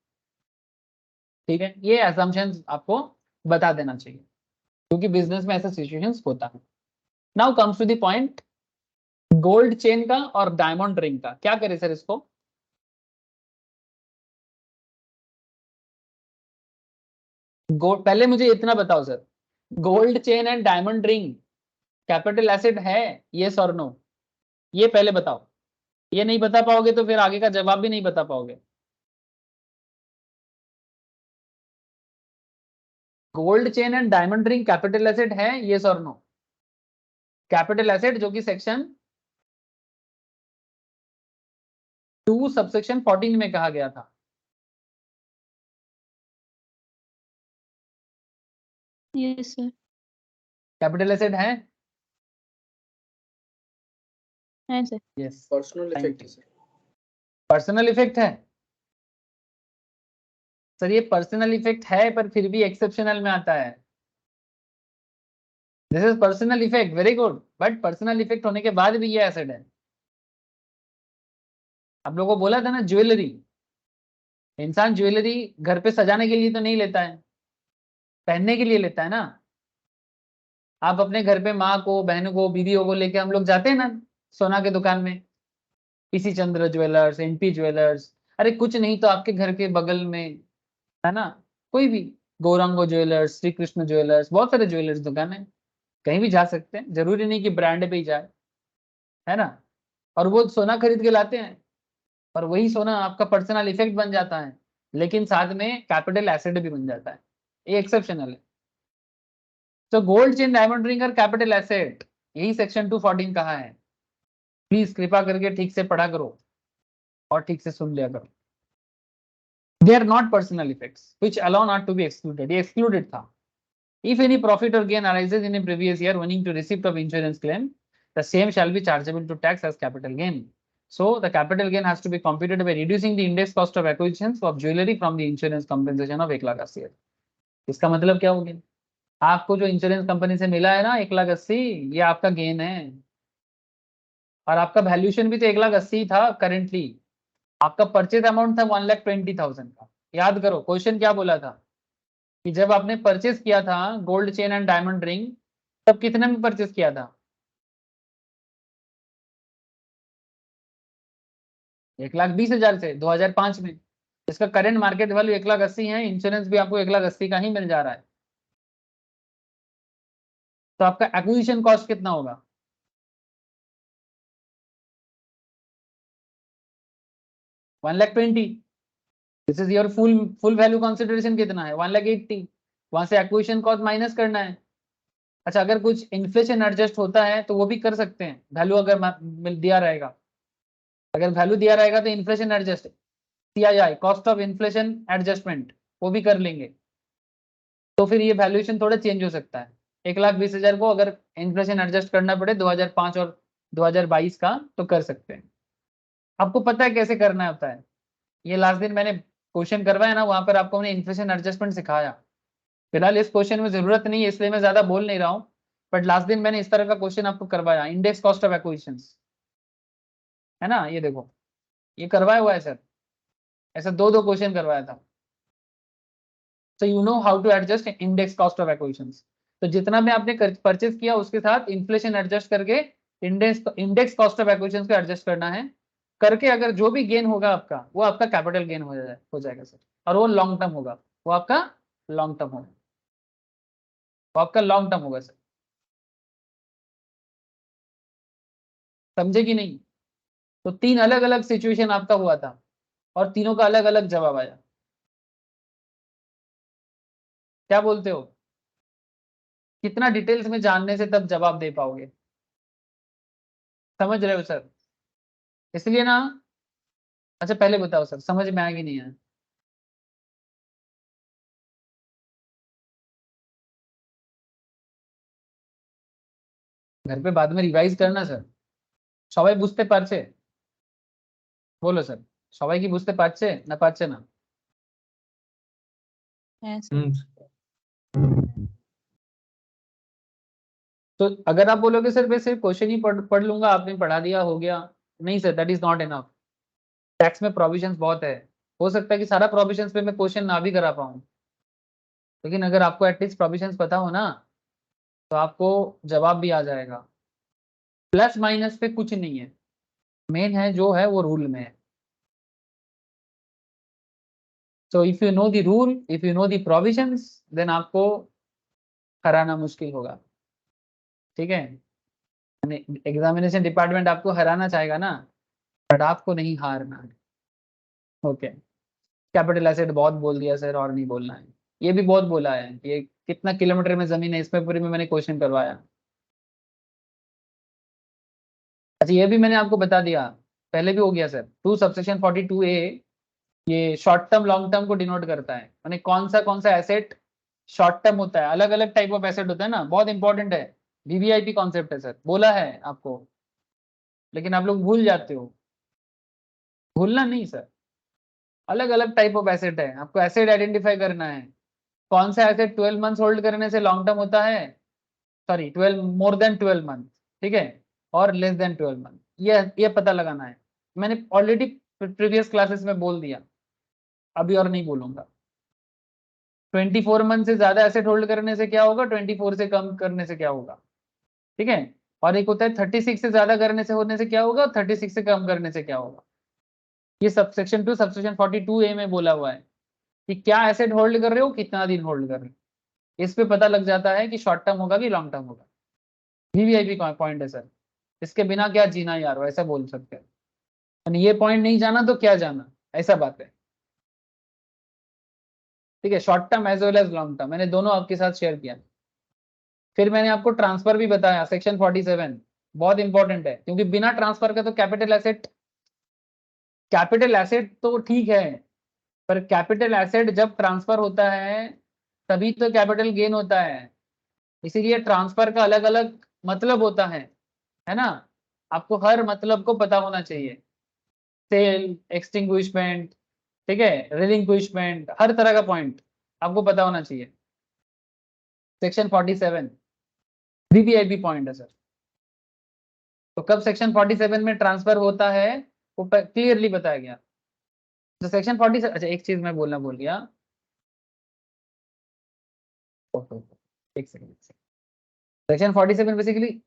ठीक है, ये assumptions आपको बता देना चाहिए, क्योंकि बिजनेस में ऐसा सिचुएशंस होता है। Now comes to the point, gold chain का और डायमंड रिंग का क्या करें सर इसको। गोल्ड, पहले मुझे इतना बताओ sir, gold chain and diamond ring capital asset है, यस और नो, ये पहले बताओ। ये नहीं बता पाओगे तो फिर आगे का जवाब भी नहीं बता पाओगे। Gold chain and diamond ring capital asset है, यस और नो। कैपिटल एसेट जो कि सेक्शन 2 सबसेक्शन 14 में कहा गया था। Yes sir. कैपिटल एसेट है सर। यस। पर्सनल इफेक्ट है सर। पर्सनल इफेक्ट है सर, ये पर्सनल इफेक्ट है पर फिर भी एक्सेप्शनल में आता है। This is personal effect, very good, but personal effect होने के बाद भी ये एसेट है। आप लोगों को बोला था ना, ज्वेलरी, इंसान ज्वेलरी घर पे सजाने के लिए तो नहीं लेता है, पहनने के लिए लेता है ना। आप अपने घर पे माँ को, बहनों को, बीवियों को लेके हम लोग जाते हैं ना सोना के दुकान में, पीसी चंद्र ज्वेलर्स, एनपी ज्वेलर्स, अरे कुछ नहीं तो आपके घर के बगल में है ना, कोई भी गौरांगो ज्वेलर्स, श्री कृष्ण ज्वेलर्स, बहुत सारे ज्वेलर्स दुकान है, कहीं भी जा सकते हैं, जरूरी नहीं कि ब्रांड पे ही जाए, है ना। और वो सोना खरीद के लाते हैं और वही सोना आपका पर्सनल इफेक्ट बन जाता है, लेकिन साथ में कैपिटल एसेट भी बन जाता है, ये एक्सेप्शनल है। तो गोल्ड चेन, डायमंड रिंग और कैपिटल एसेट, यही सेक्शन 214 कहा है। प्लीज कृपा करके ठीक से पढ़ा करो और ठीक से सुन लिया करो। They are not personal effects which allow not to be excluded, ये excluded था। If any profit or gain arises in a previous year owing to receipt of insurance claim, the same shall be chargeable to tax as capital gain. So the capital gain has to be computed by reducing the index cost of acquisitions of jewelry from the insurance compensation of 1,80,000। इसका मतलब क्या हो गया, आपको जो इंश्योरेंस कंपनी से मिला है ना 1,80,000, ये आपका गेन है, और आपका वैल्यूएशन भी तो 1,80,000 था करेंटली। आपका परचेज अमाउंट था 1,20,000 का। याद करो क्वेश्चन क्या बोला था, कि जब आपने परचेज किया था gold chain and diamond ring, तब कितने में परचेज किया था? 1,20,000 से 2005 में। इसका करंट मार्केट वैल्यू 1,80,000 है, इंश्योरेंस भी आपको 1,80,000 का ही मिल जा रहा है। तो आपका एक्विजिशन कॉस्ट कितना होगा? 1,20,000। This is your full value consideration कितना है? 1,80,000। वहां से एक्विजिशन कॉस्ट माइनस करना है। अच्छा, अगर कुछ इन्फ्लेशन एडजस्ट होता है तो वो भी कर सकते हैं, वैल्यू अगर दिया रहेगा। अगर वैल्यू दिया रहेगा तो inflation adjust, CII cost of inflation adjustment, वो भी कर लेंगे। तो फिर ये वैल्यूएशन थोड़ा चेंज हो सकता है। 1,20,000 को अगर इन्फ्लेशन एडजस्ट करना पड़े 2005 और 2022 का, तो कर सकते हैं। आपको पता है कैसे करना होता है? ये लास्ट दिन मैंने क्वेश्चन करवाया ना, वहां पर आपको मैंने इन्फ्लेशन एडजस्टमेंट सिखाया। फिलहाल इस क्वेश्चन में जरूरत नहीं है, इसलिए मैं ज्यादा बोल नहीं रहा हूँ। बट लास्ट दिन मैंने इस तरह का क्वेश्चन आपको करवाया, इंडेक्स कॉस्ट ऑफ एक्विजिशंस, है ना? ये देखो, ये करवाया हुआ है सर, ऐसा दो दो क्वेश्चन करवाया था। So you know how to adjust index cost of acquisitions. तो जितना भी आपने परचेज किया उसके साथ इन्फ्लेशन एडजस्ट करके इंडेक्स कॉस्ट ऑफ एक्विजिशंस को एडजस्ट करना है। करके अगर जो भी गेन होगा आपका, वो आपका कैपिटल गेन हो जाएगा सर। और वो लॉन्ग टर्म होगा, वो आपका लॉन्ग टर्म होगा, वो आपका लॉन्ग टर्म होगा सर। समझे कि नहीं? तो 3 अलग अलग सिचुएशन आपका हुआ था और तीनों का अलग अलग जवाब आया। क्या बोलते हो? कितना डिटेल्स में जानने से तब जवाब दे पाओगे? समझ रहे हो सर? इसलिए ना, अच्छा पहले बताओ सर, समझ में आया कि नहीं आया? घर पे बाद में रिवाइज करना सर। সবাই বুঝতে পারছে? बोलो सर, সবাই কি বুঝতে পারছে না পারছে না? हैं सर। तो अगर आप बोलोगे सर मैं सिर्फ क्वेश्चन ही पढ़ लूंगा, आपने पढ़ा दिया हो गया, नहीं sir, that is not enough. Tax में प्रोविजंस बहुत है। हो सकता है कि सारा प्रोविजंस पे मैं क्वेश्चन ना भी करा पाऊँ, लेकिन अगर आपको एटलीस्ट प्रोविजंस पता हो ना, तो आपको जवाब भी आ जाएगा। प्लस माइनस पे कुछ नहीं है, मेन है जो है वो रूल में है। So if you know the rule, if you know the provisions, then आपको हराना मुश्किल होगा। ठीक है? एग्जामिनेशन डिपार्टमेंट आपको हराना चाहेगा ना, बट आपको नहीं हारना है। ओके। कैपिटल एसेट बहुत बोल दिया सर, और नहीं बोलना है। ये भी बहुत बोला है, ये कितना किलोमीटर में जमीन है, इसमें पूरे में मैंने क्वेश्चन करवाया। अच्छा, ये भी मैंने आपको बता दिया, पहले भी हो गया सर। 2 सबसेक्शन 42A ये शॉर्ट टर्म लॉन्ग टर्म को डिनोट करता है, माने कौन सा एसेट शॉर्ट टर्म होता है। अलग अलग टाइप ऑफ एसेट होता है ना, बहुत इंपॉर्टेंट है। VVIP कॉन्सेप्ट है सर, बोला है आपको, लेकिन आप लोग भूल जाते हो। भूलना नहीं सर, अलग अलग टाइप ऑफ एसेट है, आपको एसेट आइडेंटिफाई करना है। कौन सा एसेट 12 मंथ्स होल्ड करने से लॉन्ग टर्म होता है, सॉरी 12 मोर देन 12 मंथ, ठीक है, और लेस देन 12 मंथ, ये पता लगाना है। मैंने ऑलरेडी प्रीवियस क्लासेस में बोल दिया, अभी और नहीं बोलूंगा। 24 मंथ से ज्यादा एसेट होल्ड करने से क्या होगा, 24 से कम करने से क्या होगा, ठीक है। और एक होता है 36 से ज्यादा करने से होने से क्या होगा, 36 से कम करने से क्या होगा। ये सबसेक्शन 2 सबसेक्शन 42A में बोला हुआ है कि क्या एसेट होल्ड कर रहे हो, कितना दिन होल्ड कर रहे हो। इस पे पता लग जाता है कि शॉर्ट टर्म होगा कि लॉन्ग टर्म होगा। VVIP पॉइंट है सर, इसके बिना क्या जीना यार, ऐसा बोल सकते हैं। यानी ये पॉइंट नहीं जाना तो क्या जाना, ऐसा बात है। ठीक है, short term as well as long term मैंने दोनों आपके साथ शेयर किया। फिर मैंने आपको ट्रांसफर भी बताया, सेक्शन 47 बहुत इंपॉर्टेंट है, क्योंकि बिना ट्रांसफर का तो कैपिटल एसेट तो ठीक है, पर कैपिटल एसेट जब ट्रांसफर होता है तभी तो कैपिटल गेन होता है। इसीलिए ट्रांसफर का अलग अलग मतलब होता है ना? आपको हर मतलब को पता होना चाहिए। सेल, एक्सटिंग्विशमेंट, ठीक है, रिलिंक्विशमेंट, हर तरह का पॉइंट आपको पता होना चाहिए। सेक्शन 47 VVIP पॉइंट है सर। तो कब सेक्शन 47 में ट्रांसफर होता है वो क्लियरली बताया गया। तो सेक्शन 47, अच्छा एक चीज मैं बोलना भूल गया, एक सेकंड। सेक्शन 47 बेसिकली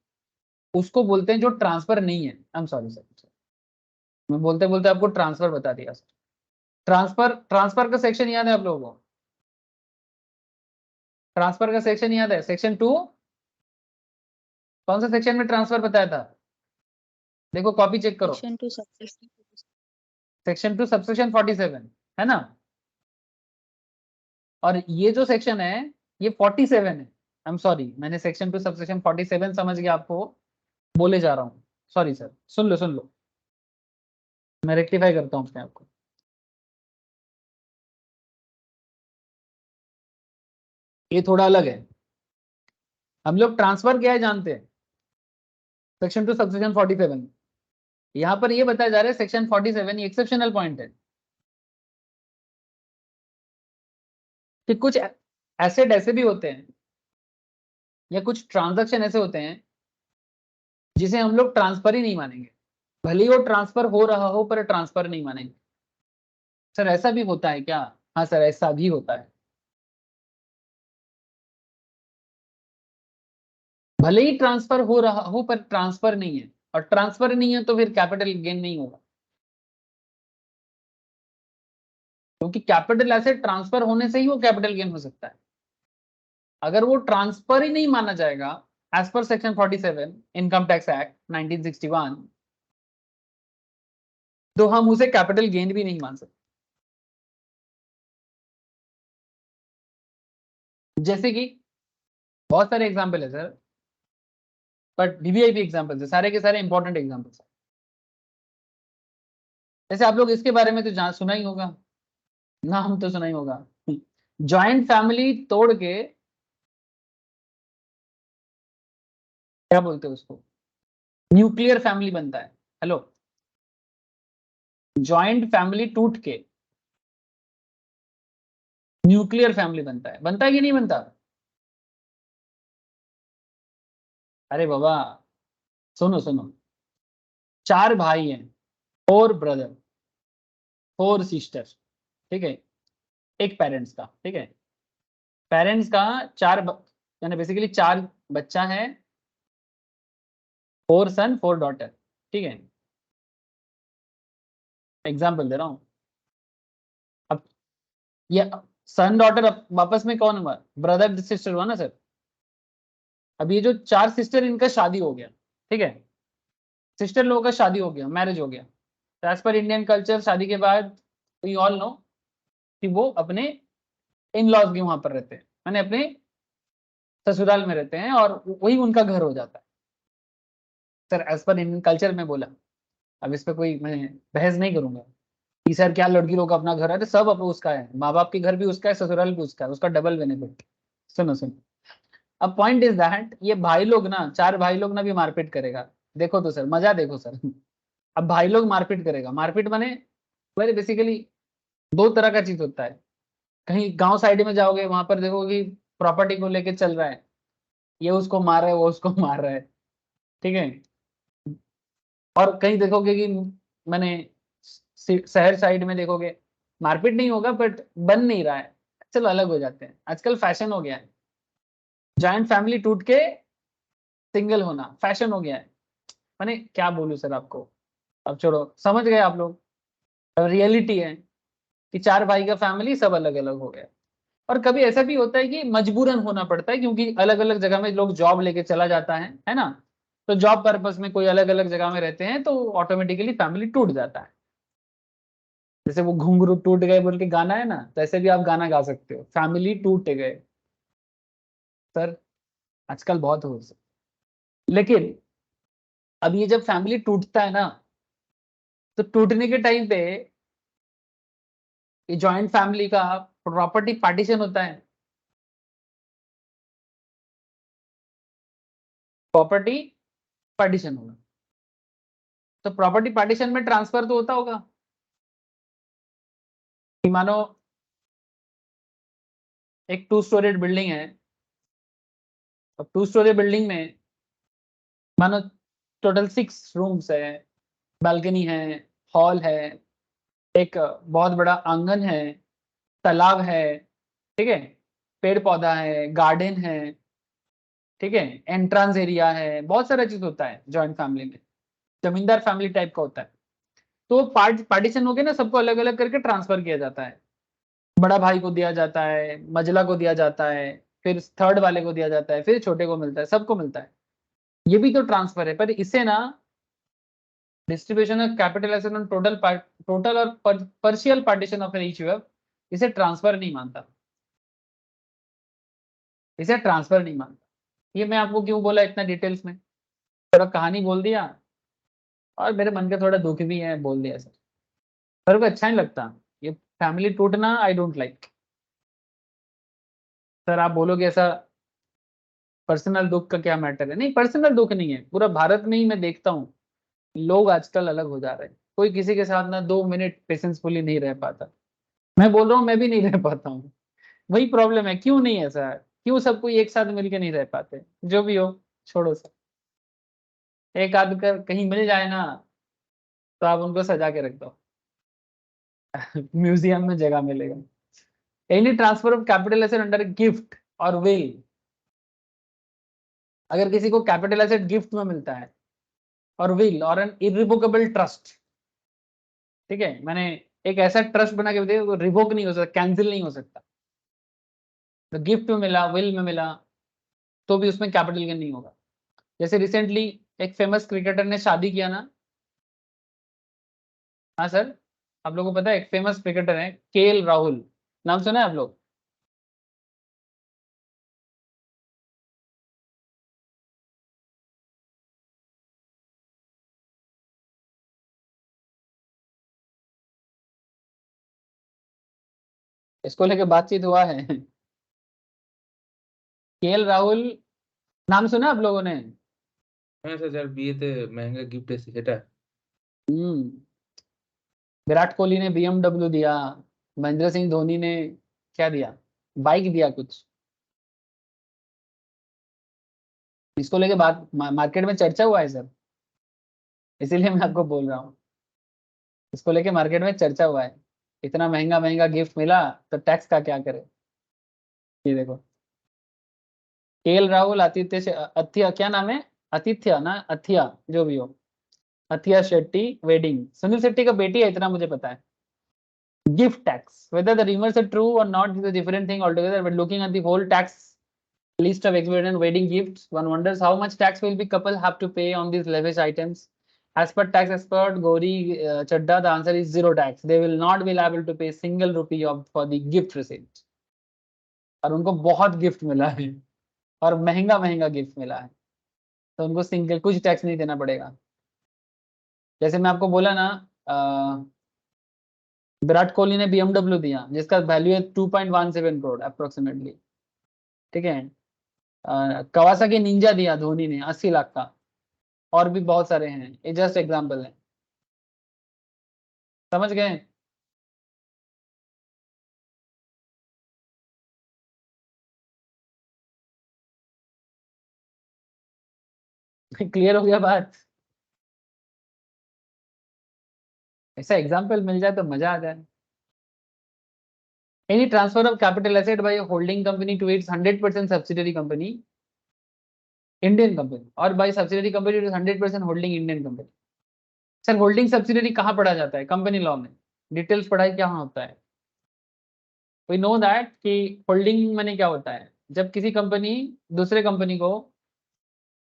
उसको बोलते हैं जो ट्रांसफर नहीं है। आई एम सॉरी सर, मैं बोलते बोलते आपको ट्रांसफर बता दिया सर। ट्रांसफर का सेक्शन याद है आप लोगों को? ट्रांसफर का सेक्शन याद है? सेक्शन 2 कौन सा सेक्शन में ट्रांसफर बताया था? देखो कॉपी चेक करो। सेक्शन 2 सबसेक्शन सेक्शन 2 सबसेक्शन 47 है ना। और ये जो सेक्शन है ये 47 है। आई एम सॉरी, मैंने सेक्शन 2 सबसेक्शन 47 समझ के आपको बोले जा रहा हूँ। सॉरी सर, सुन लो, मैं रेक्टिफाई करता हूँ अपने आप को। ये थोड़ा अलग है। हम लोग ट्रांसफर क्या है जानते हैं? Section 2 subsection 47। यहां पर ये बताया जा रहा है सेक्शन 47 ये एक्सेप्शनल पॉइंट है कि कुछ एसेट ऐसे भी होते हैं या कुछ ट्रांजैक्शन ऐसे होते हैं जिसे हम लोग ट्रांसफर ही नहीं मानेंगे। भले ही वो ट्रांसफर हो रहा हो पर ट्रांसफर नहीं मानेंगे। सर ऐसा भी होता है क्या? हाँ सर, ऐसा भी होता है। भले ही ट्रांसफर हो रहा हो पर ट्रांसफर नहीं है, और ट्रांसफर नहीं है तो फिर कैपिटल गेन नहीं होगा, क्योंकि कैपिटल एसेट ट्रांसफर होने से ही वो कैपिटल गेन हो सकता है। अगर वो ट्रांसफर ही नहीं माना जाएगा as per section 47 income tax act 1961, तो हम उसे कैपिटल गेन भी नहीं मान सकते। जैसे कि बहुत सारे एग्जाम्पल है सर, बट वीवीआईपी एग्जाम्पल है, सारे के सारे इंपॉर्टेंट एग्जाम्पल्स है। जैसे आप लोग इसके बारे में तो जान सुना ही होगा, नाम तो सुना ही होगा। जॉइंट फैमिली तोड़ के क्या बोलते हैं उसको? न्यूक्लियर फैमिली बनता है। हेलो, जॉइंट फैमिली टूट के न्यूक्लियर फैमिली बनता है कि नहीं बनता? अरे बाबा, सुनो, 4 भाई हैं, 4 ब्रदर, 4 सिस्टर, ठीक है, एक पेरेंट्स का, ठीक है। पेरेंट्स का यानी बेसिकली 4 बच्चा है, 4 सन 4 डॉटर, ठीक है। एग्जाम्पल दे रहा हूं। अब ये सन डॉटर वापस में कौन हुआ? ब्रदर सिस्टर हुआ ना सर। अब ये जो 4 सिस्टर, इनका शादी हो गया, ठीक है। सिस्टर लोगों का शादी हो गया, मैरिज हो गया। तो एज पर इंडियन कल्चर शादी के बाद वी ऑल नो कि वो अपने इन लॉज के वहां पर रहते हैं, माने अपने ससुराल में रहते हैं, और वही उनका घर हो जाता है। Sir as per Indian culture में बोला, अब इस पर कोई मैं बहस नहीं करूंगा कि सर क्या लड़की लोग का अपना घर है, तो सब उसका है, माँ बाप के घर भी उसका है, ससुराल भी उसका है, उसका डबल बेनिफिट। सुनो, अब पॉइंट इज दैट ये भाई लोग ना, 4 भाई लोग ना भी मारपीट करेगा। देखो तो सर, मजा देखो सर। अब भाई लोग मारपीट करेगा, मारपीट माने वेरी बेसिकली 2 तरह का चीज होता है। कहीं गांव साइड में जाओगे, वहां पर देखो कि प्रॉपर्टी को लेके चल रहा है, ये उसको मार रहा है, वो उसको मार रहा है, ठीक है। और कहीं देखोगे कि मैंने शहर साइड में देखोगे मारपीट नहीं होगा, बट बन नहीं रहा है। चलो अलग हो जाते हैं, आजकल फैशन हो गया है, जॉइंट फैमिली टूट के सिंगल होना फैशन हो गया है। मैंने क्या बोलूं सर आपको, अब छोड़ो, समझ गए आप लोग। अब रियलिटी है कि 4 भाई का फैमिली सब अलग अलग हो गया। और कभी ऐसा भी होता है कि मजबूरन होना पड़ता है, क्योंकि अलग अलग जगह में लोग जॉब लेके चला जाता है ना। तो जॉब पर्पस में कोई अलग अलग जगह में रहते हैं, तो ऑटोमेटिकली फैमिली टूट जाता है। जैसे वो घुंघरू टूट गए बोल के गाना है ना, तो ऐसे भी आप गाना गा सकते हो, फैमिली टूट गए। सर आजकल बहुत हो सकता, लेकिन अब ये जब फैमिली टूटता है ना, तो टूटने के टाइम पे ये जॉइंट फैमिली का प्रॉपर्टी पार्टीशन होता है। प्रॉपर्टी पार्टीशन होगा, तो प्रॉपर्टी पार्टीशन में ट्रांसफर तो होता होगा कि मानो एक 2 स्टोरेड बिल्डिंग है। अब 2 स्टोरी बिल्डिंग में मानो टोटल 6 रूम्स है, बालकनी है, हॉल है, एक बहुत बड़ा आंगन है, तालाब है, ठीक है। पेड़ पौधा है, गार्डन है, ठीक है, एंट्रांस एरिया है, बहुत सारा चीज होता है जॉइंट फैमिली में, जमींदार फैमिली टाइप का होता है। तो पार्टीशन हो गया ना, सबको अलग अलग करके ट्रांसफर किया जाता है। बड़ा भाई को दिया जाता है, मझला को दिया जाता है, फिर थर्ड वाले को दिया जाता है, फिर छोटे को मिलता है, सबको मिलता है। ये भी तो ट्रांसफर है, पर इसे ना distribution of capital asset on total or partial partition of each web, इसे ट्रांसफर नहीं मानता, इसे ट्रांसफर नहीं मानता। ये मैं आपको क्यों बोला इतना डिटेल्स में, थोड़ा कहानी बोल दिया और मेरे मन का थोड़ा दुख भी है, बोल दिया सर, मेरे को अच्छा नहीं लगता ये फैमिली टूटना, आई डोंट लाइक। सर आप बोलोगे ऐसा पर्सनल दुख का क्या मैटर है, नहीं पर्सनल दुख नहीं है, पूरा भारत में ही मैं देखता हूँ लोग आजकल अलग हो जा रहे हैं, कोई किसी के साथ ना 2 मिनट पेशेंसफुली नहीं रह पाता। मैं बोल रहा हूँ मैं भी नहीं रह पाता हूँ, वही प्रॉब्लम है, क्यों नहीं ऐसा है, क्यों सब कोई एक साथ मिलके नहीं रह पाते, जो भी हो छोड़ो सर, एक आध कर कहीं मिल जाए ना तो आप उनको सजा के रख दो म्यूजियम में जगह मिलेगा। Any transfer of capital asset under gift और विल, अगर किसी को कैपिटल एसेट गिफ्ट में मिलता है और विल और एन इरिवोकेबल ट्रस्ट, ठीक है, मैंने एक ऐसा ट्रस्ट बना के दिया रिवोक नहीं हो सकता, कैंसिल नहीं हो सकता, तो गिफ्ट में मिला, विल में मिला, तो भी उसमें कैपिटल गेन नहीं होगा। जैसे रिसेंटली एक फेमस क्रिकेटर ने शादी किया ना, हाँ सर, आप लोगों को पता है एक फेमस क्रिकेटर है केएल राहुल, नाम सुना है आप लोग? इसको लेके बातचीत हुआ है केएल राहुल, नाम सुना आप लोगों ने? হ্যাঁ স্যার, যার বিয়েতে মেহেঙ্গা গিফট এসে সেটা। हम्म, विराट कोहली ने BMW दिया, महेंद्र सिंह धोनी ने क्या दिया, बाइक दिया कुछ, इसको लेके बात मार्केट में चर्चा हुआ है सर, इसीलिए मैं आपको बोल रहा हूँ, इसको लेके मार्केट में चर्चा हुआ है, इतना महंगा महंगा गिफ्ट मिला तो टैक्स का क्या करे। ये देखो केएल राहुल, आतिथ्य अथिया, क्या नाम है, आतिथ्य ना अथिया, जो भी हो, अथिया शेट्टी वेडिंग, सुनील शेट्टी का बेटी है, इतना मुझे पता है। Gift tax. Whether the rumors are true or not is a different thing altogether. But looking at the whole tax list of exhibited and wedding gifts, one wonders how much tax will the couple have to pay on these lavish items. As per tax expert Gauri Chadda, the answer is zero tax. They will not be liable to pay single rupee for the gift receipt. और उनको बहुत गिफ्ट मिला है और महंगा महंगा गिफ्ट मिला है, तो उनको सिंगल कुछ टैक्स नहीं देना पड़ेगा। जैसे मैं आपको बोला ना, विराट कोहली ने BMW दिया जिसका वैल्यू है 2.17 करोड़ अप्रोक्सीमेटली, ठीक है। कवासाकी निंजा दिया धोनी ने 80 लाख का, और भी बहुत सारे हैं, ये जस्ट एग्जांपल है, समझ गए? क्लियर हो गया बात? ऐसा एग्जांपल मिल जाए तो मजा आ जाए। Any transfer of capital asset by a holding company to its 100% subsidiary company, Indian company, or by subsidiary company to 100% holding Indian company. Sir holding subsidiary कहाँ पढ़ा जाता है कंपनी लॉ में, डिटेल्स पढ़ाई क्या होता है? वी नो दैट कि होल्डिंग मैंने क्या होता है, जब किसी कंपनी दूसरे कंपनी को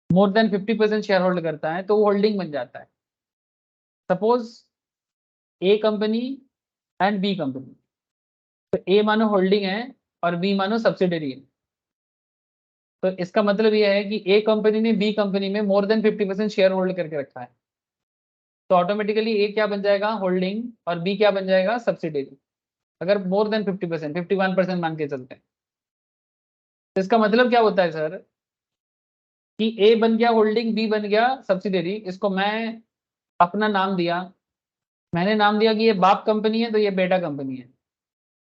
मोर देन 50% शेयर होल्ड करता है तो वो होल्डिंग बन जाता है। Suppose A company and B company, तो ए मानो होल्डिंग है और बी मानो सब्सिडरी है, तो इसका मतलब यह है कि ए कंपनी ने बी कंपनी में मोर देन 50% शेयर होल्ड करके रखा है, तो ऑटोमेटिकली ए क्या बन जाएगा, होल्डिंग, और बी क्या बन जाएगा, सब्सिडरी। अगर मोर देन 50%, 51% मान के चलते हैं, तो इसका मतलब क्या होता है सर कि ए बन गया होल्डिंग, बी बन गया सब्सिडरी, इसको मैं अपना नाम दिया, मैंने नाम दिया कि ये बाप कंपनी है तो ये बेटा कंपनी है,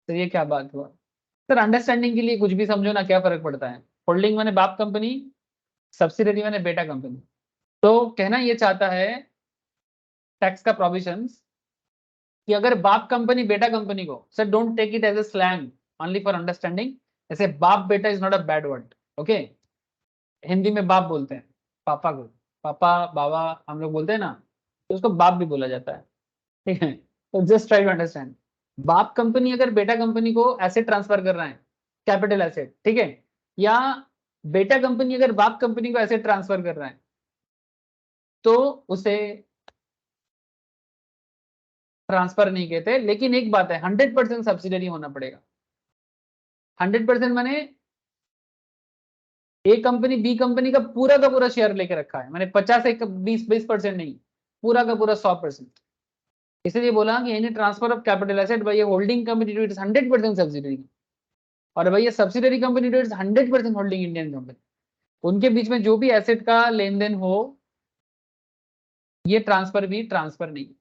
तो ये क्या बात हुआ सर? अंडरस्टैंडिंग के लिए कुछ भी समझो ना, क्या फर्क पड़ता है, होल्डिंग मैंने बाप कंपनी, सब्सिडरी मैंने बेटा कंपनी। तो कहना ये चाहता है टैक्स का प्रोविजंस कि अगर बाप कंपनी बेटा कंपनी को, sir don't take it as a slang, only for understanding, ऐसे बाप बेटा is not a bad word, okay. Hindi में बाप बोलते हैं पापा को, पापा बाबा हम लोग बोलते हैं ना, तो उसको बाप भी बोला जाता है, ठीक है। तो जस्ट ट्राई टू अंडरस्टैंड, बाप कंपनी अगर बेटा कंपनी को एसेट ट्रांसफर कर रहा है, कैपिटल एसेट, ठीक है, या बेटा कंपनी अगर बाप कंपनी को एसेट ट्रांसफर कर रहा है, तो उसे ट्रांसफर नहीं कहते। लेकिन एक बात है, 100% सब्सिडरी होना पड़ेगा। 100% माने ए कंपनी बी कंपनी का पूरा शेयर लेके रखा है, माने 50 एक 20% नहीं, पूरा का पूरा 100%। इसलिए बोला कि any transfer of capital asset by a holding company to its 100% subsidiary, और भाई ये subsidiary company to its 100% holding Indian company, उनके बीच में जो भी एसेट का लेन देन हो, ये ट्रांसफर भी ट्रांसफर नहीं है।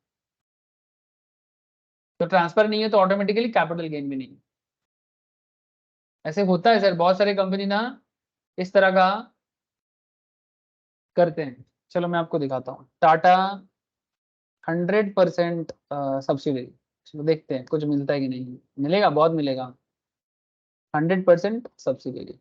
तो ट्रांसफर नहीं है तो ऑटोमेटिकली कैपिटल गेन भी नहीं है। ऐसे होता है सर, बहुत सारे कंपनी ना इस तरह का करते हैं। चलो मैं आपको दिखाता हूँ, टाटा 100% सब्सिडरी, चलो देखते हैं कुछ मिलता है कि नहीं, मिलेगा, बहुत मिलेगा। 100% सब्सिडरी,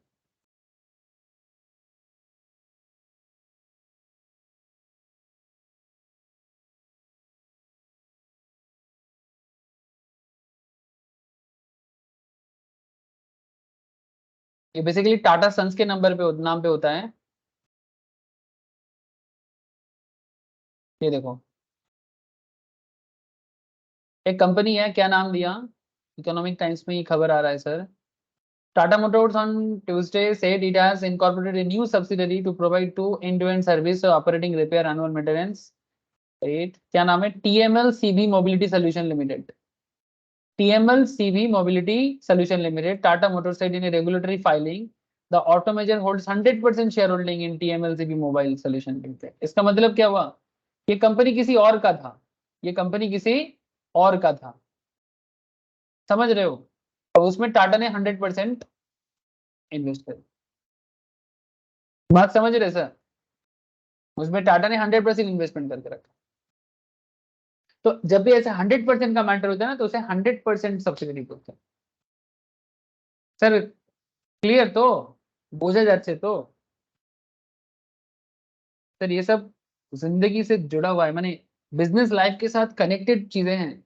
ये बेसिकली टाटा सन्स के नंबर पे नाम पे होता है। ये देखो, एक कंपनी है, क्या नाम दिया, इकोनॉमिक टाइम्स में ये खबर आ रहा है sir. Tata Motors on Tuesday said it has incorporated a new subsidiary to provide two end-to-end service operating repair annual maintenance, right? क्या नाम है, TML CV Mobility Solution Limited, TML CV Mobility Solution Limited. Tata Motors said in a regulatory filing the automaker holds 100% shareholding in TML CV Mobile Solution Limited. इसका मतलब क्या हुआ, ये कंपनी किसी और का था, ये कंपनी किसी और का था, समझ रहे हो। और उसमें टाटा ने 100% इन्वेस्ट कर, बात समझ रहे सर, उसमें टाटा ने 100% इन्वेस्टमेंट करके रखा। तो जब भी ऐसे 100% का मैटर होता है ना, तो उसे 100% सब्सिडी बोलते हैं। सर क्लियर, तो बोझा जाच्छे तो सर ये सब जिंदगी से जुड़ा हुआ है, माने बिजनेस लाइफ के साथ कनेक्टेड चीजें हैं।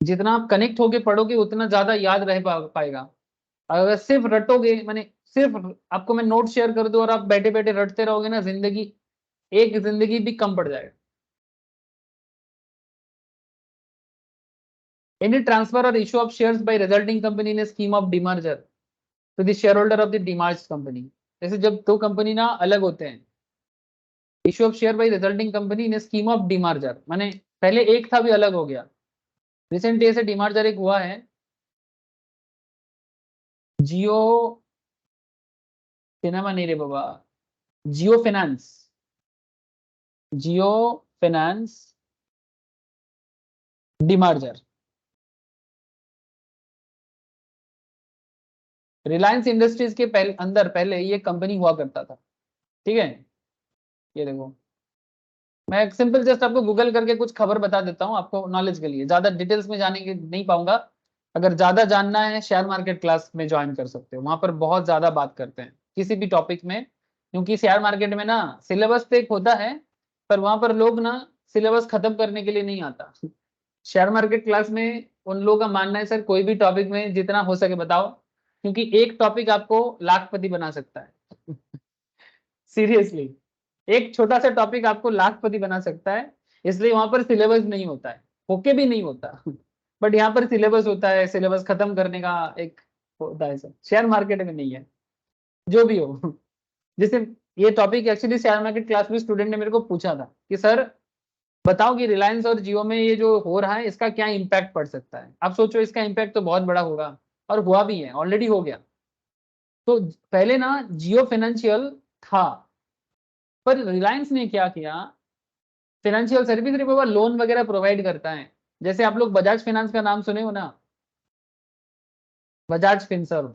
जितना आप कनेक्ट होके पढ़ोगे उतना ज्यादा याद रह पाएगा। अगर सिर्फ रटोगे, माने सिर्फ आपको मैं नोट शेयर कर दूं और आप बैठे बैठे रटते रहोगे ना, जिंदगी एक जिंदगी भी कम पड़ जाएगा। Any transfer or issue of shares by resulting company in a scheme of demerger to the shareholder of the demerged company. जैसे जब दो कंपनी ना अलग होते हैं, issue of share by resulting company in scheme of demerger, माने पहले एक था भी अलग हो गया। रिसेंटली ऐसे डिमर्जर एक हुआ है, जियो सिनेमा नहीं रे बाबा, जियो फाइनेंस, जियो फाइनेंस डिमर्जर। रिलायंस इंडस्ट्रीज के पहले ये कंपनी हुआ करता था, ठीक है। ये देखो, मैं सिंपल जस्ट आपको गूगल करके कुछ खबर बता देता हूँ आपको नॉलेज के लिए, ज्यादा डिटेल्स में जाने के नहीं पाऊंगा। अगर ज्यादा जानना है शेयर मार्केट क्लास में ज्वाइन कर सकते हो, वहां पर बहुत ज्यादा बात करते हैं किसी भी टॉपिक में, क्योंकि शेयर मार्केट में ना सिलेबस तो एक होता है, पर वहां पर लोग ना सिलेबस खत्म करने के लिए नहीं आता। शेयर मार्केट क्लास में उन लोगों का मानना है सर कोई भी टॉपिक में जितना हो सके बताओ, क्योंकि एक टॉपिक आपको लाखपति बना सकता है। सीरियसली, एक छोटा सा टॉपिक आपको लाखपति बना सकता है, इसलिए वहां पर सिलेबस नहीं होता है, होके भी नहीं होता। बट यहाँ पर सिलेबस होता है, सिलेबस खत्म करने का एक होता है सर, शेयर मार्केट में नहीं है। जो भी हो, जैसे ये topic actually share market class में स्टूडेंट ने मेरे को पूछा था कि सर बताओ कि रिलायंस और जियो में ये जो हो रहा है इसका क्या इम्पैक्ट पड़ सकता है। आप सोचो इसका इम्पैक्ट तो बहुत बड़ा होगा, और हुआ भी है, ऑलरेडी हो गया। तो पहले ना जियो फाइनेंशियल था, पर रिलायंस ने क्या किया, फाइनेंशियल सर्विस रे बाबा लोन वगैरह प्रोवाइड करता है। जैसे आप लोग बजाज फाइनेंस का नाम सुने हो ना, बजाज फिनसर्व,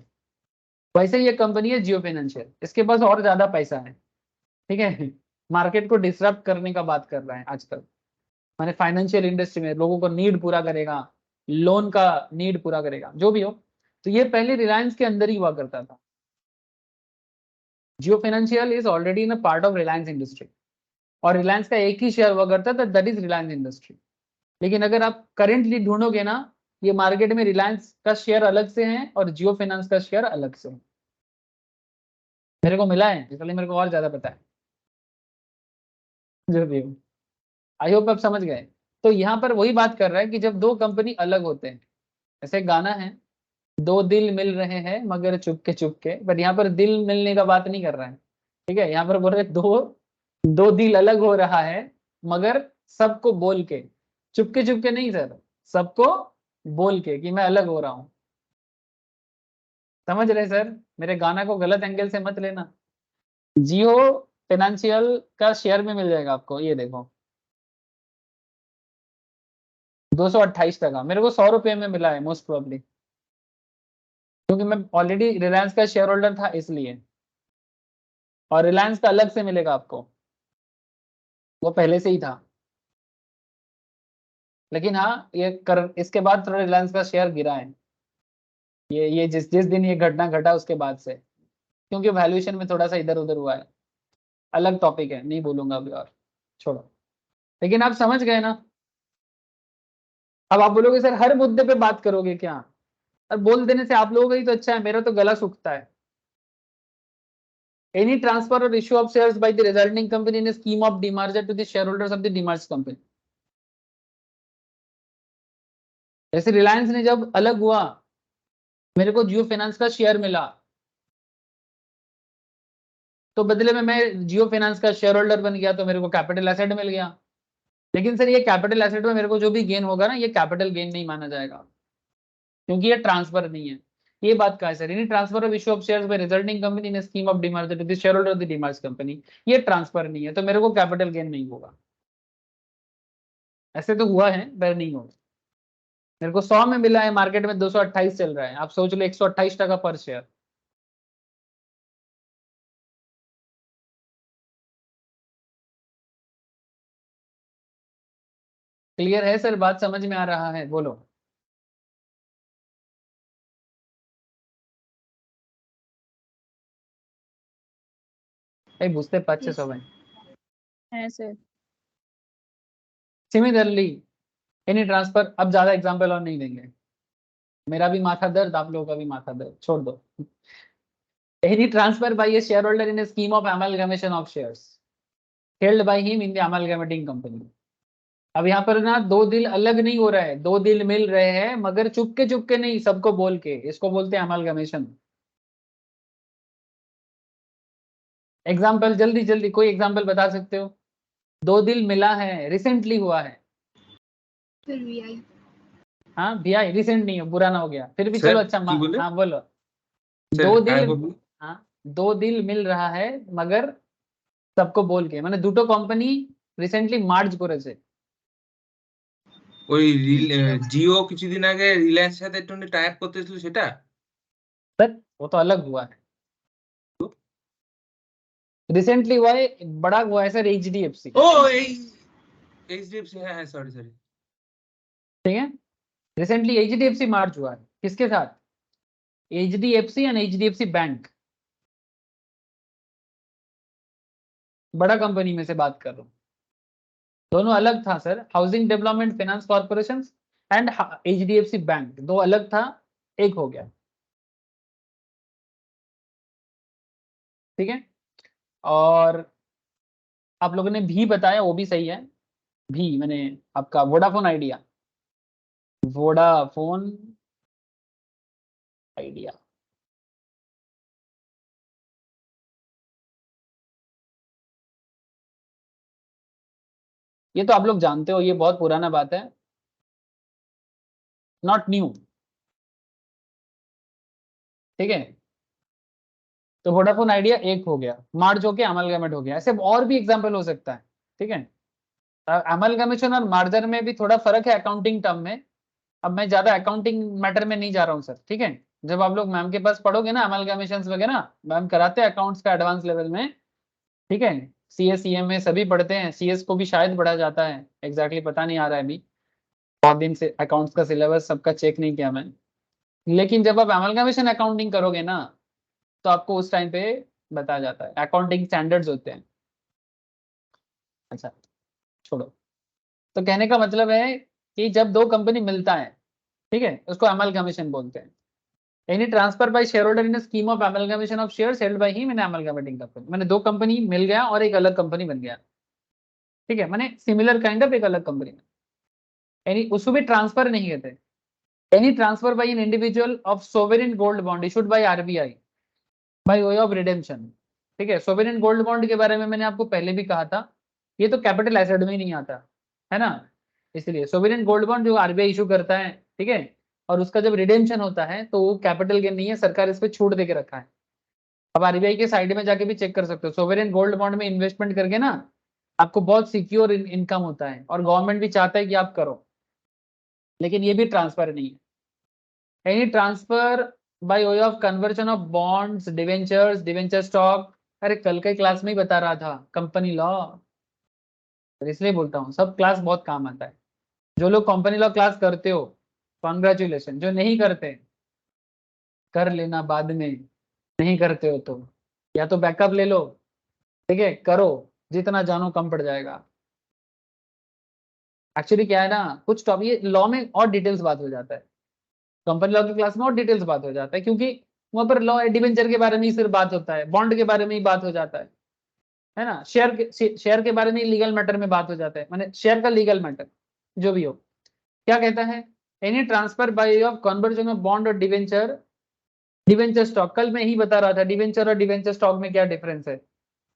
वैसे ये कंपनी है जियो फाइनेंशियल, इसके पास और ज्यादा पैसा है, ठीक है। मार्केट को डिसरप्ट करने का बात कर रहा है आजकल, माने फाइनेंशियल इंडस्ट्री में लोगों को नीड पूरा करेगा, लोन का नीड पूरा करेगा, जो भी हो। तो ये पहले रिलायंस के अंदर ही हुआ करता था। Jio financial is already in a part of Reliance industry, और रिलायंस का एक ही शेयर हुआ करता था, दैट इज रिलायंस इंडस्ट्री। लेकिन अगर आप करेंटली ढूंढोगे ना, ये मार्केट में रिलायंस का शेयर अलग से है और जियो फाइनेंस का शेयर अलग से है। मेरे को मिला है, इसलिए मेरे को और ज्यादा पता है जो भी हो। आई होप आप समझ गए। तो यहाँ पर वही बात कर रहा है कि जब दो कंपनी अलग होते हैं, ऐसे गाना है, दो दिल मिल रहे हैं मगर चुपके चुपके, बट यहाँ पर दिल मिलने का बात नहीं कर रहा है, ठीक है। यहाँ पर बोल रहे दो दो दिल अलग हो रहा है मगर सबको बोल के, चुपके चुपके नहीं सर, सबको बोल के कि मैं अलग हो रहा हूं। समझ रहे सर, मेरे गाना को गलत एंगल से मत लेना। जियो फाइनेंशियल का शेयर में मिल जाएगा आपको, ये देखो 228 टका, मेरे को 100 रुपये में मिला है मोस्ट प्रोबेबली, क्योंकि मैं ऑलरेडी रिलायंस का शेयर होल्डर था इसलिए। और रिलायंस का अलग से मिलेगा आपको, वो पहले से ही था। लेकिन हाँ, इसके बाद थोड़ा रिलायंस का शेयर गिरा है, ये जिस जिस दिन ये घटना घटा उसके बाद से, क्योंकि वैल्यूएशन में थोड़ा सा इधर उधर हुआ है। अलग टॉपिक है, नहीं बोलूंगा अभी और, छोड़ो। लेकिन आप समझ गए ना। अब आप बोलोगे सर हर मुद्दे पे बात करोगे क्या? और बोल देने से आप लोगों का ही तो अच्छा है, मेरा तो गला सूखता है। Any transfer or issue of shares by the resulting company in a scheme of demerger to the shareholders of the demerged company. जैसे रिलायंस ने जब अलग हुआ, मेरे को जियो फाइनेंस का शेयर मिला, तो बदले में मैं जियो फाइनेंस का शेयर होल्डर बन गया, तो मेरे को कैपिटल एसेट मिल गया। लेकिन सर ये कैपिटल एसेट में मेरे को जो भी गेन होगा ना, ये कैपिटल गेन नहीं माना जाएगा, क्योंकि ये ट्रांसफर नहीं है। ये बात का है सर, यानी transfer of issue of shares by resulting company in scheme of demerger to the share holder of the demerged company, ये ट्रांसफर नहीं है, तो मेरे को कैपिटल गेन नहीं होगा। ऐसे तो हुआ है, पर नहीं होगा। मेरे को 100 में मिला है, मार्केट में 228 चल रहा है, आप सोच लो 128 टका पर शेयर। क्लियर है सर, बात समझ में आ रहा है? बोलो। বুঝতে পারছে Yes. সবাই? है सर। सिमिलरली एनी ट्रांसफर, अब ज्यादा एग्जांपल और नहीं देंगे, मेरा भी माथा दर्द, आप लोगों का भी माथा दर्द, छोड़ दो। Any transfer by A share holder in A scheme of amalgamation of shares held by him in the amalgamating company. अब यहाँ पर ना दो दिल अलग नहीं हो रहा है, दो दिल मिल रहे हैं मगर चुपके चुपके नहीं, सबको बोल के, इसको बोलते हैं अमलगमेशन। एग्जाम्पल जल्दी जल्दी, कोई एग्जाम्पल बता सकते हो? दो दिल मिला है, रिसेंटली हुआ है। फिर VI हाँ भैया रिसेंट नहीं है, पुराना हो गया, फिर भी सर, चलो अच्छा की बोले? हाँ बोलो। सर, दो काय दिल, बोलू? हाँ दो दिल मिल रहा है मगर सबको बोल के, মানে দুটো কোম্পানি রিসেন্টলি মার্জ করেছে। ওই জিও কিছুদিন আগে রিলায়েন্সের সাথে একটু টাই আপ করতেছিল সেটা? सर वो तो अलग हुआ है, रिसेंटली हुआ है, बड़ा हुआ है सर HDFC। ও এই এইচডিএফসি, হ্যাঁ হ্যাঁ, সরি সরি। ठीक है, रिसेंटली HDFC मार्ज हुआ है, किसके साथ? HDFC एंड HDFC बैंक, बड़ा कंपनी में से बात कर रहा हूँ। दोनों अलग था sir, housing development finance corporation and HDFC bank, दो अलग था, एक हो गया। ठीक है, और आप लोगों ने भी बताया, वो भी सही है। भी मैंने आपका वोडाफोन आइडिया, वोडाफोन आइडिया, ये तो आप लोग जानते हो, ये बहुत पुराना बात है, नॉट न्यू। ठीक है, तो वोडाफोन आइडिया एक हो गया, मार्ज होके अमलगमेट हो गया, ऐसे और भी एग्जांपल हो सकता है। ठीक है, अमलगमेशन और मार्जर में भी थोड़ा फर्क है अकाउंटिंग टर्म में। अब मैं ज्यादा अकाउंटिंग मैटर में नहीं जा रहा हूँ सर, ठीक है। जब आप लोग मैम के पास पढ़ोगे ना अमलगमेशन वगैरह, मैम कराते हैं अकाउंट्स का एडवांस लेवल में, ठीक है। CS CMA सभी पढ़ते हैं, CS को भी शायद पढ़ा जाता है, एग्जैक्टली पता नहीं आ रहा है अभी, बहुत दिन से अकाउंट्स का सिलेबस सबका चेक नहीं किया मैं। लेकिन जब आप एमलगमेशन अकाउंटिंग करोगे ना तो आपको उस टाइम पे बताया जाता है, अकाउंटिंग स्टैंडर्ड्स होते हैं। अच्छा छोड़ो, तो कहने का मतलब है कि जब दो कंपनी मिलता है, ठीक है, उसको अमलगमेशन बोलते हैं। Any transfer by share holder in a scheme of amalgamation of shares held by him in amalgamating company, मैंने दो कंपनी मिल गया और एक अलग कंपनी बन गया, ठीक है, मैंने सिमिलर काइंड ऑफ एक अलग कंपनी में, यानी उसको भी ट्रांसफर नहीं कहते। Any transfer by an individual of sovereign gold bond issued by RBI bye way of redemption, ठीक है। सोवरेन गोल्ड बॉन्ड के बारे में मैंने आपको पहले भी कहा था, ये तो कैपिटल एसेट में ही नहीं आता है ना, इसलिए सोवरेन गोल्ड बॉन्ड जो आरबीआई इशू करता है, ठीक है, और उसका जब रिडेम्पशन होता है तो वो कैपिटल गेन नहीं है, सरकार इस पे छूट दे के रखा है। अब आरबीआई के साइड में जाके भी चेक कर सकते हो, सोवरेन गोल्ड बॉन्ड में इन्वेस्टमेंट करके ना आपको बहुत सिक्योर इनकम होता है और गवर्नमेंट भी चाहता है कि आप करो, लेकिन ये भी ट्रांसफर नहीं है। Any transfer by way of conversion of bonds, debentures, debenture stock, अरे कल के क्लास में ही बता रहा था कंपनी लॉ, इसलिए बोलता हूँ सब क्लास बहुत काम आता है। जो लोग कंपनी लॉ क्लास करते हो कॉन्ग्रेचुलेशन, जो नहीं करते कर लेना बाद में, नहीं करते हो तो या तो बैकअप ले लो, ठीक है, करो, जितना जानो कम पड़ जाएगा। एक्चुअली क्या है ना, कुछ टॉपिक ये लॉ में और डिटेल्स बात हो जाता है, कंपनी लॉ की क्लास में और डिटेल्स बात हो जाता है, क्योंकि वहां पर लॉ डिवेंचर के बारे में ही सिर्फ बात होता है, बॉन्ड के बारे में ही बात हो जाता है ना, शेयर के बारे में लीगल मैटर में बात हो जाता है, माने शेयर का लीगल मैटर जो भी हो। क्या कहता है, any transfer by of conversion of bond और डिवेंचर, डिवेंचर स्टॉक, कल मैं ही बता रहा था डिवेंचर और डिवेंचर स्टॉक में क्या डिफरेंस है,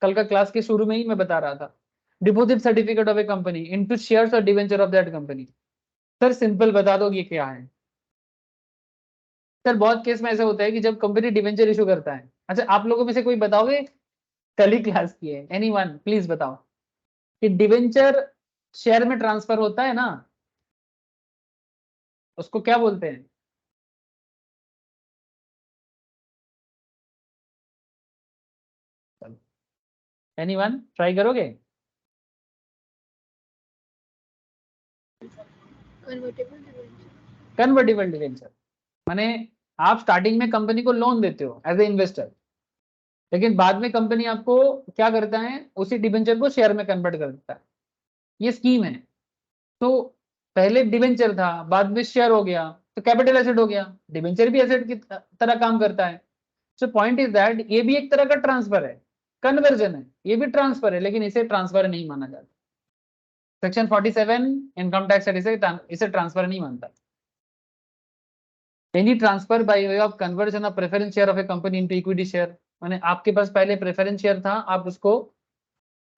कल का क्लास के शुरू में ही मैं बता रहा था। Deposit certificate of a company into shares or debenture of that company, sir simple बता दो ये क्या है। सर बहुत केस में ऐसा होता है कि जब कंपनी डिवेंचर इशू करता है, अच्छा आप लोगों में से कोई बताओगे, कल ही क्लास की है, एनीवन प्लीज बताओ कि डिवेंचर शेयर में ट्रांसफर होता है ना, उसको क्या बोलते हैं। एनीवन ट्राई करोगे। Convertible debenture. कन्वर्टिबल डिवेंचर माने आप स्टार्टिंग में कंपनी को लोन देते हो एज ए इन्वेस्टर, लेकिन बाद में कंपनी आपको क्या करता है, उसी डिवेंचर को शेयर में कन्वर्ट कर देता है, ये स्कीम है। तो पहले डिवेंचर था, बाद में शेयर हो गया, तो कैपिटल एसेट हो गया, डिवेंचर भी एसेट की तरह काम करता है। सो पॉइंट इज दैट ये भी एक तरह का ट्रांसफर है, कन्वर्जन है, ये भी ट्रांसफर है, लेकिन इसे ट्रांसफर नहीं माना जाता। सेक्शन 47 इनकम टैक्स इसे ट्रांसफर नहीं मानता। Any transfer by way of conversion of preference share of a company into equity share, माने आपके पास पहले प्रेफरेंस शेयर था, आप उसको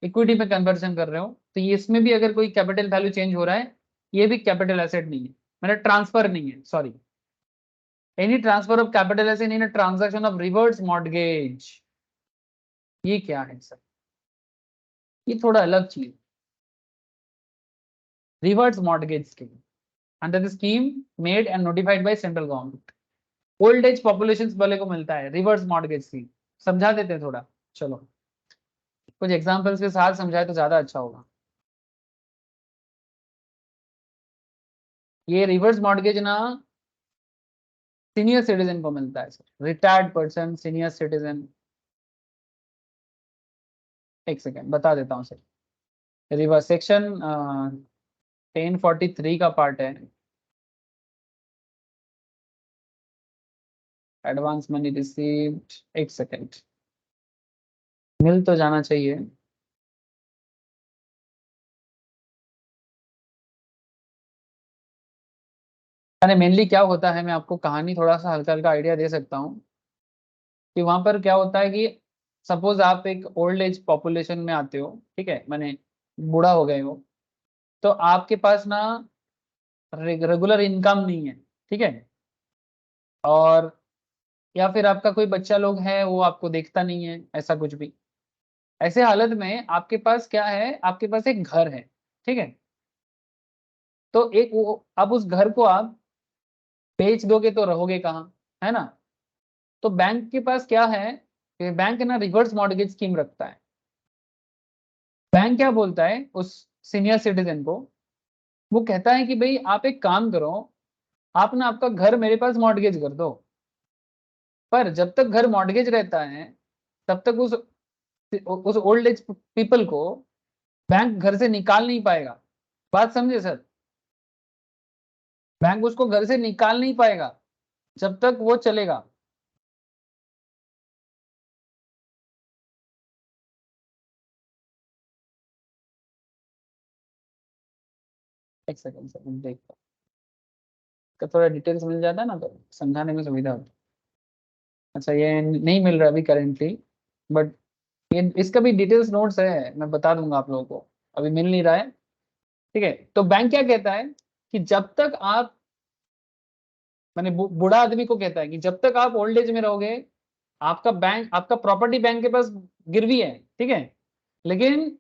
इक्विटी में कन्वर्जन कर रहे हो, तो ये इसमें भी अगर कोई कैपिटल वैल्यू चेंज हो रहा है, ये भी कैपिटल एसेट नहीं है, मैंने ट्रांसफर नहीं है, sorry. Any transfer of capital asset in a transaction of reverse mortgage, ये क्या है सर, ये थोड़ा अलग चीज, reverse mortgage scheme under the scheme made and notified by central government, old age population वाले को मिलता है रिवर्स मॉर्गेज स्कीम। समझा देते हैं थोड़ा, चलो कुछ एग्जांपल्स के साथ समझाए तो ज्यादा अच्छा होगा। ये रिवर्स मॉर्गेज ना सीनियर सिटीजन को मिलता है sir, retired person, senior citizen. एक सेकेंड बता देता हूँ सर, रिवर्स सेक्शन 1043 का पार्ट है, एडवांस मनी रिसीव्ड, एक सेकेंड मिल तो जाना चाहिए। अरे मेनली क्या होता है, मैं आपको कहानी थोड़ा सा हल्का हल्का आइडिया दे सकता हूँ कि वहां पर क्या होता है कि सपोज आप एक ओल्ड एज पॉपुलेशन में आते हो, ठीक है, माने बूढ़ा हो गए हो, तो आपके पास ना रेगुलर इनकम नहीं है, ठीक है, और या फिर आपका कोई बच्चा लोग है वो आपको देखता नहीं है, ऐसा कुछ भी, ऐसे हालत में आपके पास क्या है, आपके पास एक घर है, ठीक है, तो एक वो अब उस घर को आप बेच दोगे तो रहोगे कहाँ, है ना। तो बैंक के पास क्या है कि बैंक ना रिवर्स मॉर्गेज स्कीम रखता है। बैंक क्या बोलता है उस सीनियर सिटीजन को, वो कहता है कि भाई आप एक काम करो, आप ना आपका घर मेरे पास मॉर्टगेज कर दो, पर जब तक घर मॉर्टगेज रहता है तब तक उस ओल्ड एज पीपल को बैंक घर से निकाल नहीं पाएगा। बात समझे सर? बैंक उसको घर से निकाल नहीं पाएगा जब तक वो चलेगा। एक सेकंड सर, देखता हूं। थोड़ा डिटेल्स मिल जाता है ना तो समझाने में सुविधा होती। अच्छा, ये नहीं मिल रहा अभी करेंटली, बट ये इसका भी डिटेल्स नोट्स है, मैं बता दूंगा आप लोगों को, अभी मिल नहीं रहा है। ठीक है, तो बैंक क्या कहता है कि जब तक आप, मैंने बूढ़ा आदमी को कहता है कि जब तक आप ओल्ड एज में रहोगे, आपका प्रॉपर्टी बैंक के पास गिरवी है, ठीक है, लेकिन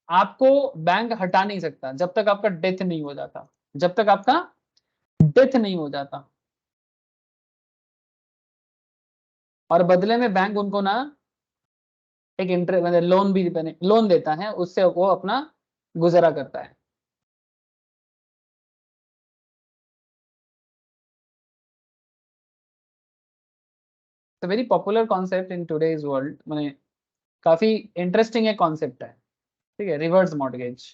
आपको बैंक हटा नहीं सकता जब तक आपका डेथ नहीं हो जाता, जब तक आपका डेथ नहीं हो जाता। और बदले में बैंक उनको ना एक इंटरेस्ट मतलब लोन भी लोन देता है, उससे वो अपना गुजारा करता है। तो very popular concept in today's world, मैंने काफी इंटरेस्टिंग है कॉन्सेप्ट है। ठीक है, रिवर्स मॉर्टगेज।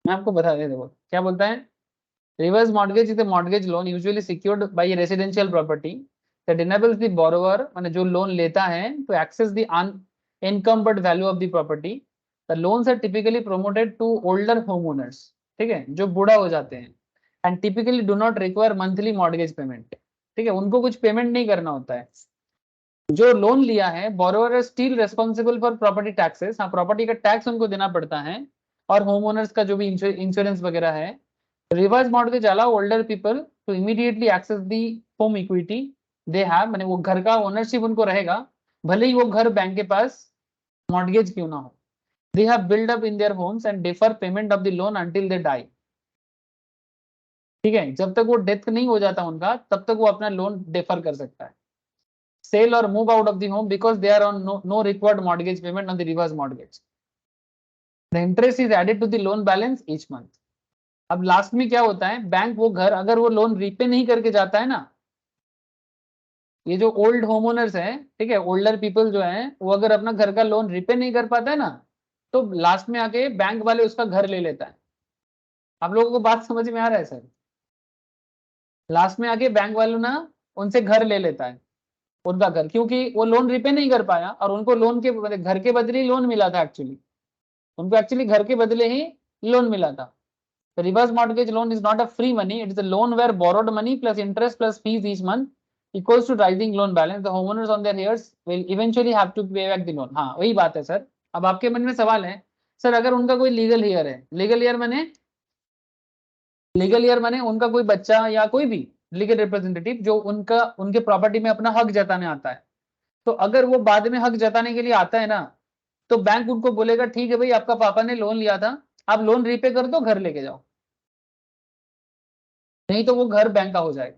मैं आपको बता दे, देखो क्या बोलता है। Reverse mortgage is a mortgage loan usually secured by a residential property that enables the borrower, माने जो लोन लेता है, to access the unencumbered value of the property. The loans are typically promoted to older home owners, ठीक है, जो बूढ़ा हो जाते हैं, and typically do not require monthly mortgage payment. ठीक है, उनको कुछ पेमेंट नहीं करना होता है। जो लोन लिया है, borrower is still responsible for property taxes, हाँ प्रॉपर्टी का टैक्स उनको देना पड़ता है, और होम ओनर्स का जो भी इंश्योरेंस वगैरह है। Reverse mortgage allow older people to immediately access the home equity they have, माने वो घर का ओनरशिप उनको रहेगा, भले ही वो घर बैंक के पास मॉर्टगेज क्यों ना हो। They have build up in their homes and defer payment of the loan until they die. ठीक है, जब तक वो डेथ नहीं हो जाता उनका, तब तक वो अपना लोन डिफर कर सकता है। Sell or move out of the home because they are on no required mortgage payment on the reverse mortgage. The interest is added to the loan balance each month. अब लास्ट में क्या होता है, बैंक वो घर अगर वो लोन रीपे नहीं करके जाता है ना, ये जो ओल्ड होम ओनर्स है, ठीक है, ओल्डर पीपल जो है, वो अगर अपना घर का लोन रीपे नहीं कर पाता है ना, तो लास्ट में आके बैंक वाले उसका घर ले लेता है। आप लोगों को बात समझ में आ रहा है सर? लास्ट में आके बैंक वालों ना उनसे घर ले लेता है, उनका घर, क्योंकि वो लोन रिपे नहीं कर पाया और उनको लोन के मतलब घर के बदले ही लोन मिला था एक्चुअली, उनको एक्चुअली घर के बदले ही लोन मिला था। The reverse mortgage loan is not a free money, it is a loan where borrowed money plus interest plus fees each month equals to rising loan balance. The homeowners on their heirs will eventually have to pay back the loan. हाँ वही बात है सर। अब आपके मन में सवाल है, सर अगर उनका कोई लीगल हेयर है, लीगल हेयर माने उनका कोई बच्चा या कोई भी लीगल रिप्रेजेंटेटिव जो उनका उनके प्रॉपर्टी में अपना हक जताने आता है, तो अगर वो बाद में हक जताने के लिए आता है ना, तो बैंक उनको बोलेगा ठीक है भाई, आपका पापा ने लोन लिया था, आप लोन रीपे कर दो, घर लेके जाओ, नहीं तो वो घर बैंक का हो जाएगा।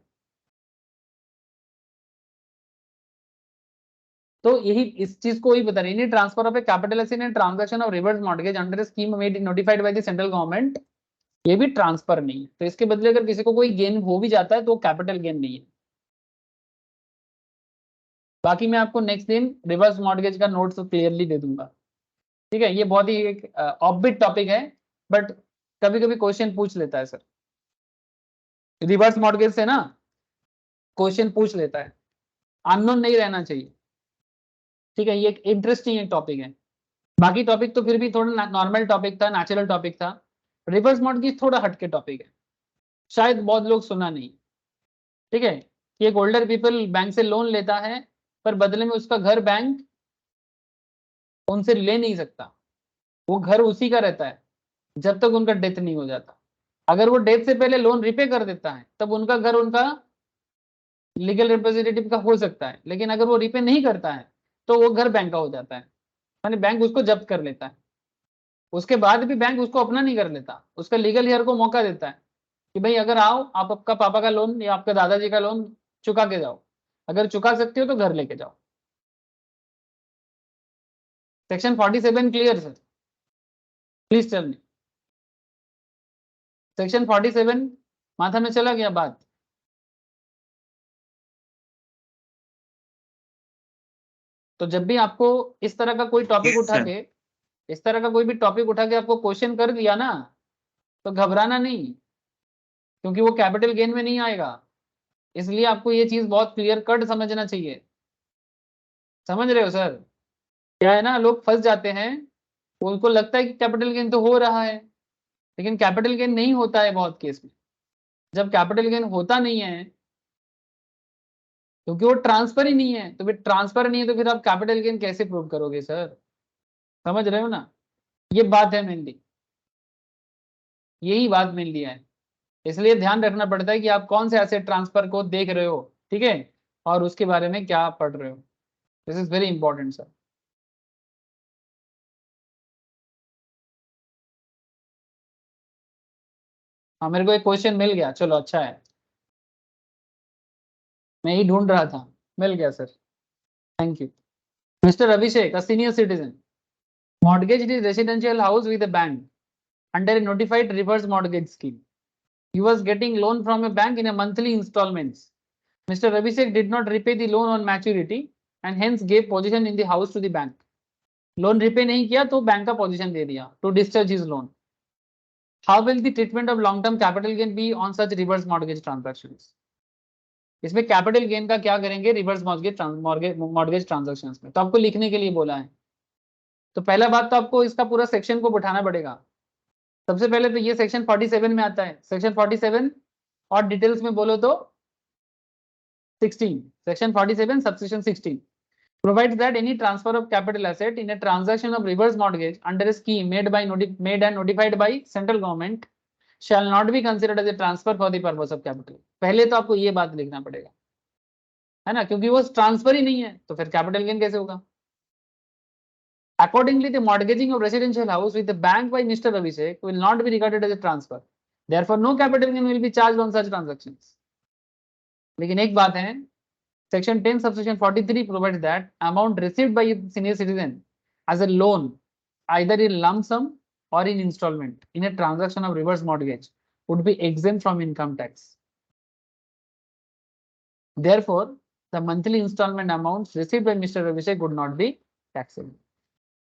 तो यही इस चीज को ही बता रही है, transfer of A capital asset and transaction of reverse mortgage under scheme made notified by the central government, ये भी ट्रांसफर नहीं है। तो इसके बदले अगर किसी को कोई गेन हो भी जाता है तो कैपिटल गेन नहीं है। बाकी मैं आपको नेक्स्ट दिन रिवर्स मॉर्टगेज का नोट्स क्लियरली दे दूंगा। ठीक है, ये बहुत ही एक ऑफबिट टॉपिक है, बट कभी कभी क्वेश्चन पूछ लेता है सर, रिवर्स मॉर्टगेज से ना क्वेश्चन पूछ लेता है, अननोन नहीं रहना चाहिए। ठीक है, ये एक इंटरेस्टिंग एक टॉपिक है। बाकी टॉपिक तो फिर भी थोड़ा नॉर्मल टॉपिक था, नेचुरल टॉपिक था। रिवर्स मॉर्टगेज थोड़ा हटके टॉपिक है, शायद बहुत लोग सुना नहीं। ठीक है, कि एक ओल्डर पीपल बैंक से लोन लेता है, पर बदले में उसका घर बैंक उनसे ले नहीं सकता, वो घर उसी का रहता है जब तक उनका डेथ नहीं हो जाता। अगर वो डेथ से पहले लोन रिपे कर देता है तब उनका घर उनका लीगल रिप्रेजेंटेटिव का हो सकता है, लेकिन अगर वो रिपे नहीं करता है तो वो घर बैंक का हो जाता है, माने बैंक उसको जब्त कर लेता है। उसके बाद भी बैंक उसको अपना नहीं कर लेता, उसका लीगल हेयर को मौका देता है कि भाई अगर आओ, आप आपका पापा का लोन या आपके दादाजी का लोन चुका के जाओ, अगर चुका सकते हो तो घर लेके जाओ। Section 47 clear sir? Please tell me. Section 47 माथा में चला गया बात? तो जब भी आपको इस तरह का कोई टॉपिक Yes, उठा sir. के इस तरह का कोई भी टॉपिक उठा के आपको क्वेश्चन कर दिया ना, तो घबराना नहीं, क्योंकि वो कैपिटल गेन में नहीं आएगा। इसलिए आपको ये चीज बहुत क्लियर कट समझना चाहिए। समझ रहे हो सर? क्या है ना, लोग फंस जाते हैं, उनको लगता है कि कैपिटल गेन तो हो रहा है, लेकिन कैपिटल गेन नहीं होता है बहुत केस में। जब कैपिटल गेन होता नहीं है, क्योंकि वो ट्रांसफर ही नहीं है, तो फिर ट्रांसफर नहीं है तो फिर आप कैपिटल गेन कैसे प्रूव करोगे सर? समझ रहे हो ना? ये बात है मेनली, यही बात मेनली है। इसलिए ध्यान रखना पड़ता है कि आप कौन से एसेट ट्रांसफर को देख रहे हो, ठीक है, और उसके बारे में क्या पढ़ रहे हो। This is very important sir. हाँ, मेरे को एक क्वेश्चन मिल गया, चलो अच्छा है, मैं ही ढूंढ रहा था, मिल गया sir, thank you. Mister Abhishek, a senior citizen, mortgaged his residential house with a bank under a notified reverse mortgage scheme. He was getting loan from a bank in a monthly installments. Mr. Abhishek did not repay the loan on maturity and hence gave possession in the house to the bank. Loan repay नहीं किया तो बैंक का पोजीशन दे दिया to discharge his loan. How will the treatment of long term capital gain be on such reverse mortgage transactions? इसमें कैपिटल गेन का क्या करेंगे रिवर्स मॉर्गेज ट्रांजैक्शंस में? तो आपको लिखने के लिए बोला है। तो पहला बात तो आपको इसका पूरा सेक्शन को बिठाना पड़ेगा। सबसे पहले तो ये सेक्शन 47 में आता है, सेक्शन 47, और डिटेल्स में बोलो तो 16, section 47 subsection 16 provides that any transfer of capital asset in a transaction of reverse mortgage under a scheme made and notified by central government shall not be considered as a transfer for the purpose of capital. पहले तो आपको ये बात लिखना पड़ेगा, है ना, क्योंकि वो ट्रांसफर ही नहीं है तो फिर कैपिटल गेन कैसे होगा? Accordingly, the mortgaging of residential house with the bank by Mr. Abhishek will not be regarded as a transfer. Therefore, no capital gain will be charged on such transactions. लेकिन एक बात है, Section 10 subsection 43 provides that amount received by a senior citizen as a loan, either in lump sum or in installment, in a transaction of reverse mortgage, would be exempt from income tax. Therefore, the monthly installment amounts received by Mr. Abhishek would not be taxable.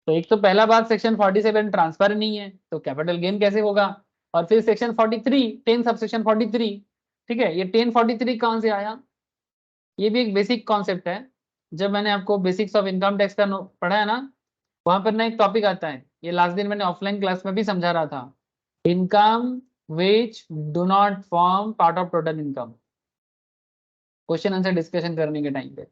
तो एक तो पहला बात सेक्शन 47 ट्रांसफर नहीं है तो कैपिटल गेन कैसे होगा? और फिर सेक्शन 43 10 सबसेक्शन 43, ठीक है, ये 1043 कहां से आया? ये भी एक बेसिक कॉन्सेप्ट है। जब मैंने आपको बेसिक्स ऑफ इनकम टैक्स का पढ़ा है ना, वहां पर ना एक टॉपिक आता है, ये लास्ट दिन मैंने ऑफलाइन क्लास में भी समझा रहा था, income which do not form part of total income, question answer discussion करने के टाइम पे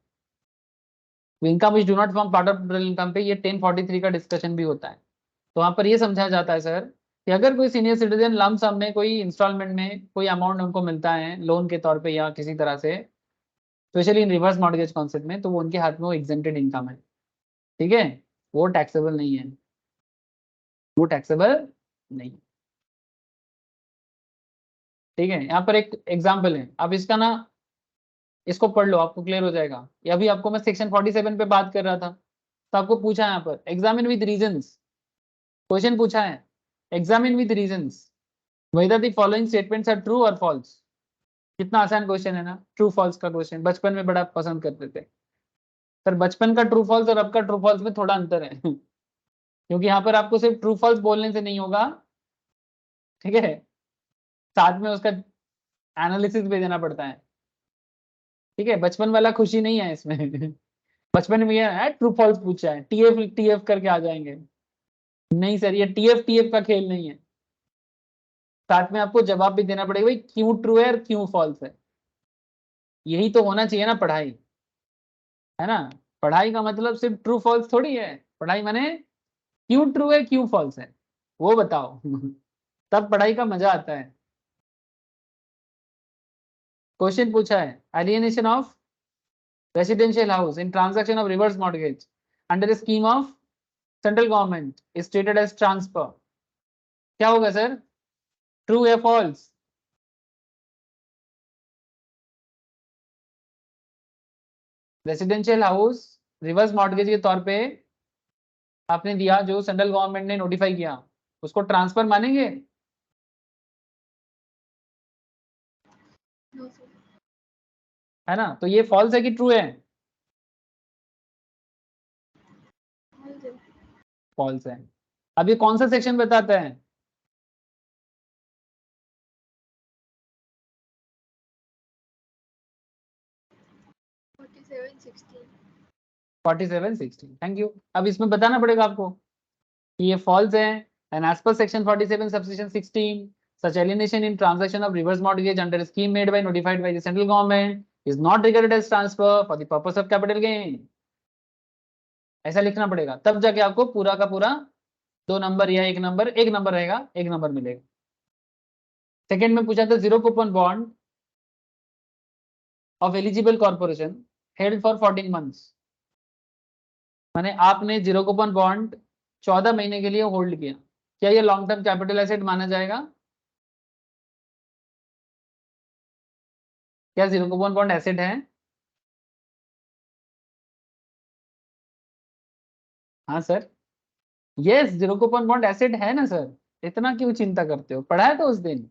income which do not form part of total income पे ये 1043 का डिस्कशन भी होता है। तो वहां पर ये समझाया जाता है सर कि अगर कोई सीनियर सिटीजन लम सम में कोई इंस्टॉलमेंट में कोई अमाउंट उनको मिलता है लोन के तौर पे या किसी तरह से, specially in reverse mortgage concept में, तो वो उनके हाथ में वो एग्जेम्प्टेड इनकम है, ठीक है, वो टैक्सेबल नहीं है, वो टैक्सेबल नहीं, ठीक है। यहाँ पर एक एग्जाम्पल है, अब इसका ना इसको पढ़ लो, आपको क्लियर हो जाएगा। ये अभी आपको मैं सेक्शन 47 पे बात कर रहा था, तो आपको पूछा है यहाँ पर एग्जामिन विद रीजंस, क्वेश्चन पूछा है examine with reasons whether the following statements are true or false। कितना आसान क्वेश्चन है ना, ट्रू फॉल्स का क्वेश्चन बचपन में बड़ा पसंद करते थे सर। बचपन का ट्रू फॉल्स और अब का ट्रू फॉल्स में थोड़ा अंतर है क्योंकि यहाँ पर आपको सिर्फ ट्रू फॉल्स बोलने से नहीं होगा, ठीक है, साथ में उसका एनालिसिस भी देना पड़ता है, ठीक है। बचपन वाला खुशी नहीं है इसमें बचपन में ये है ट्रू फॉल्स पूछा है टीएफ टीएफ करके आ जाएंगे, नहीं सर, ये टीएफ टीएफ का खेल नहीं है, साथ में आपको जवाब भी देना पड़ेगा भाई क्यों ट्रू है और क्यों फॉल्स है। यही तो होना चाहिए ना पढ़ाई, है ना। पढ़ाई का मतलब सिर्फ ट्रू फॉल्स थोड़ी है, पढ़ाई माने क्यों ट्रू है क्यों फॉल्स है वो बताओ तब पढ़ाई का मजा आता है। क्वेश्चन पूछा है alienation of residential house in transaction of reverse mortgage under a scheme of central government is treated as transfer. क्या होगा सर, ट्रू या false? Residential house reverse mortgage के तौर पे आपने दिया, जो सेंट्रल गवर्नमेंट ने नोटिफाई किया, उसको ट्रांसफर मानेंगे? No sir. है ना, तो ये फॉल्स है कि ट्रू है? फॉल्स है। अब ये कौन सा सेक्शन बताता है? Forty-seven, 16. 47, 16। Thank you. अब इसमें बताना पड़ेगा आपको कि ये फॉल्स है। And as per section 47 subsection 16 such alienation in transaction of reverse mortgage under a scheme made by notified by the central government is not regarded as transfer for the purpose of capital gain। ऐसा लिखना पड़ेगा, तब जाके आपको पूरा का पूरा 2 नंबर या 1 नंबर, 1 नंबर रहेगा, 1 नंबर मिलेगा। सेकंड में पूछा था zero coupon bond of eligible corporation held for 14 months. माने आपने जीरो कूपन बॉन्ड 14 महीने के लिए होल्ड किया, क्या ये लॉन्ग टर्म कैपिटल एसेट माना जाएगा? क्या जीरो कूपन बॉन्ड एसेट है? हाँ sir, yes, zero coupon bond asset है ना सर, इतना क्यों चिंता करते हो, पढ़ा है तो उस दिन।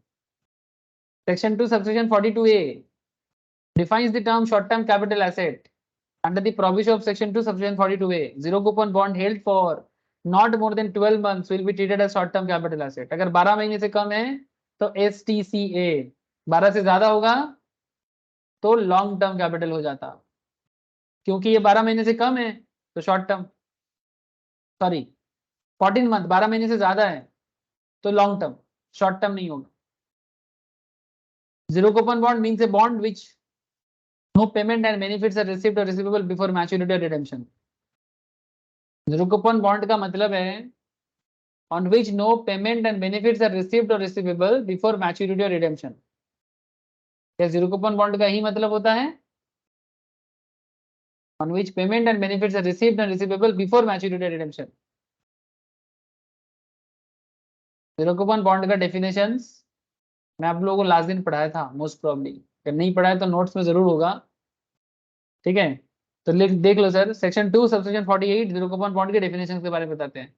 Section 2 subsection 42A defines the term short term capital asset under the provision of section 2 subsection 42A। zero coupon bond held for not more than 12 months will be treated as short term capital asset। अगर 12 महीने से कम है तो STCA, 12 से ज्यादा होगा तो लॉन्ग टर्म कैपिटल हो जाता। क्योंकि ये 12 महीने से कम है तो शॉर्ट टर्म, सॉरी 14 मंथ, 12 महीने से ज्यादा है तो लॉन्ग टर्म, शॉर्ट टर्म नहीं होगा। Zero coupon bond means a bond which no payment and benefits are received or receivable before maturity or redemption। zero coupon bond का मतलब है on which no payment and benefits are received or receivable before maturity or redemption। क्या zero coupon bond का ही मतलब होता है on which payment and benefits are received and receivable before maturity or redemption। zero coupon bond का definitions मैं आप लोगों को लास्ट दिन पढ़ाया था मोस्ट प्रॉब्ली, अगर नहीं पढ़ाया तो नोट्स में जरूर होगा, ठीक है। तो देख लो सर, section 2 subsection 48 zero coupon bond के डेफिनेशन के बारे में बताते हैं।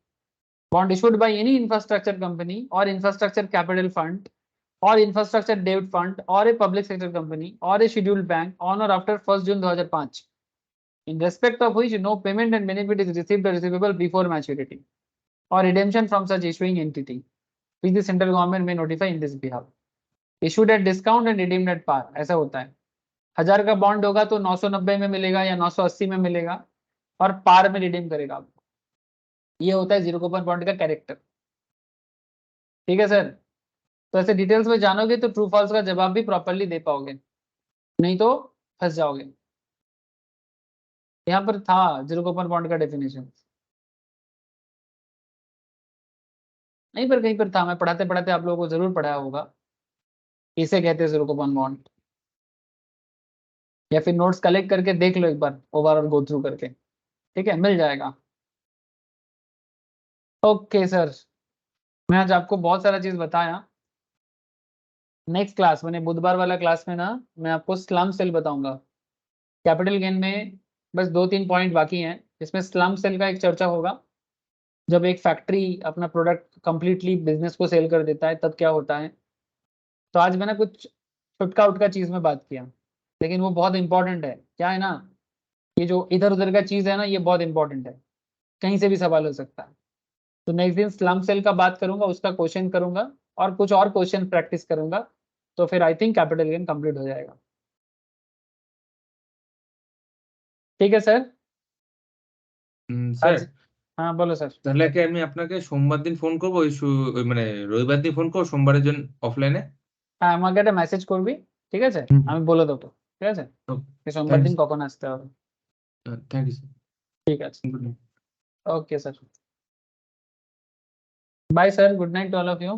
Bond issued by any infrastructure company or infrastructure capital fund or infrastructure डेब्ट fund or a public sector company or a scheduled bank on or after 1 June 2005 in respect of which no payment and benefit is received or receivable before maturity or redemption from such issuing entity which the central government may notify in this behalf। issued at discount and redeemed at par, ऐसा होता है। 1000 का बॉन्ड होगा तो 990 में मिलेगा या 980 में मिलेगा और पार में रिडीम करेगा आपको। ये होता है जीरो कूपन बॉन्ड का कैरेक्टर, ठीक है सर। तो ऐसे डिटेल्स में जानोगे तो ट्रू फॉल्स का जवाब भी प्रॉपरली दे पाओगे, नहीं तो फंस जाओगे। यहाँ पर था जीरो कूपन बॉन्ड का डेफिनेशन, नहीं पर कहीं पर था, मैं पढ़ाते पढ़ाते आप लोगों को जरूर पढ़ाया होगा। इसे कहते हैं जीरो कूपन बॉन्ड, या फिर नोट्स कलेक्ट करके देख लो एक बार ओवरऑल गो थ्रू करके, ठीक है, मिल जाएगा। ओके सर, मैं आज आपको बहुत सारा चीज बताया। नेक्स्ट क्लास मैंने बुधवार वाला क्लास में ना मैं आपको स्लम सेल बताऊंगा। कैपिटल गेन में बस 2-3 पॉइंट बाकी हैं, इसमें स्लम सेल का एक चर्चा होगा। जब एक फैक्ट्री अपना प्रोडक्ट कंप्लीटली बिजनेस को सेल कर देता है तब क्या होता है। तो आज मैंने कुछ छुटका उटका चीज में बात किया, लेकिन वो बहुत इंपॉर्टेंट है। क्या है ना, ये जो इधर उधर का चीज है ना, ये बहुत इंपॉर्टेंट है, कहीं से भी सवाल हो सकता है। तो नेक्स्ट दिन स्लम सेल का बात करूंगा, उसका क्वेश्चन करूंगा और कुछ और क्वेश्चन प्रैक्टिस करूंगा, तो फिर I think capital gain complete हो जाएगा। ठीक है सर। স্যার हाँ बोलो सर। তাহলে কি আমি আপনাকে সোমবার দিন ফোন করবো ওই মানে রবিবার দিন ফোন করবো সোমবারের জন্য অফলাইনে? হ্যাঁ আমাকে একটা মেসেজ করবি, ঠিক আছে, আমি বলে দেবো, ঠিক আছে, সোমবার দিন কখন আসতে হবে। থ্যাংক ইউ স্যার, ঠিক আছে, good night. Okay sir, bye sir, good night to all of you.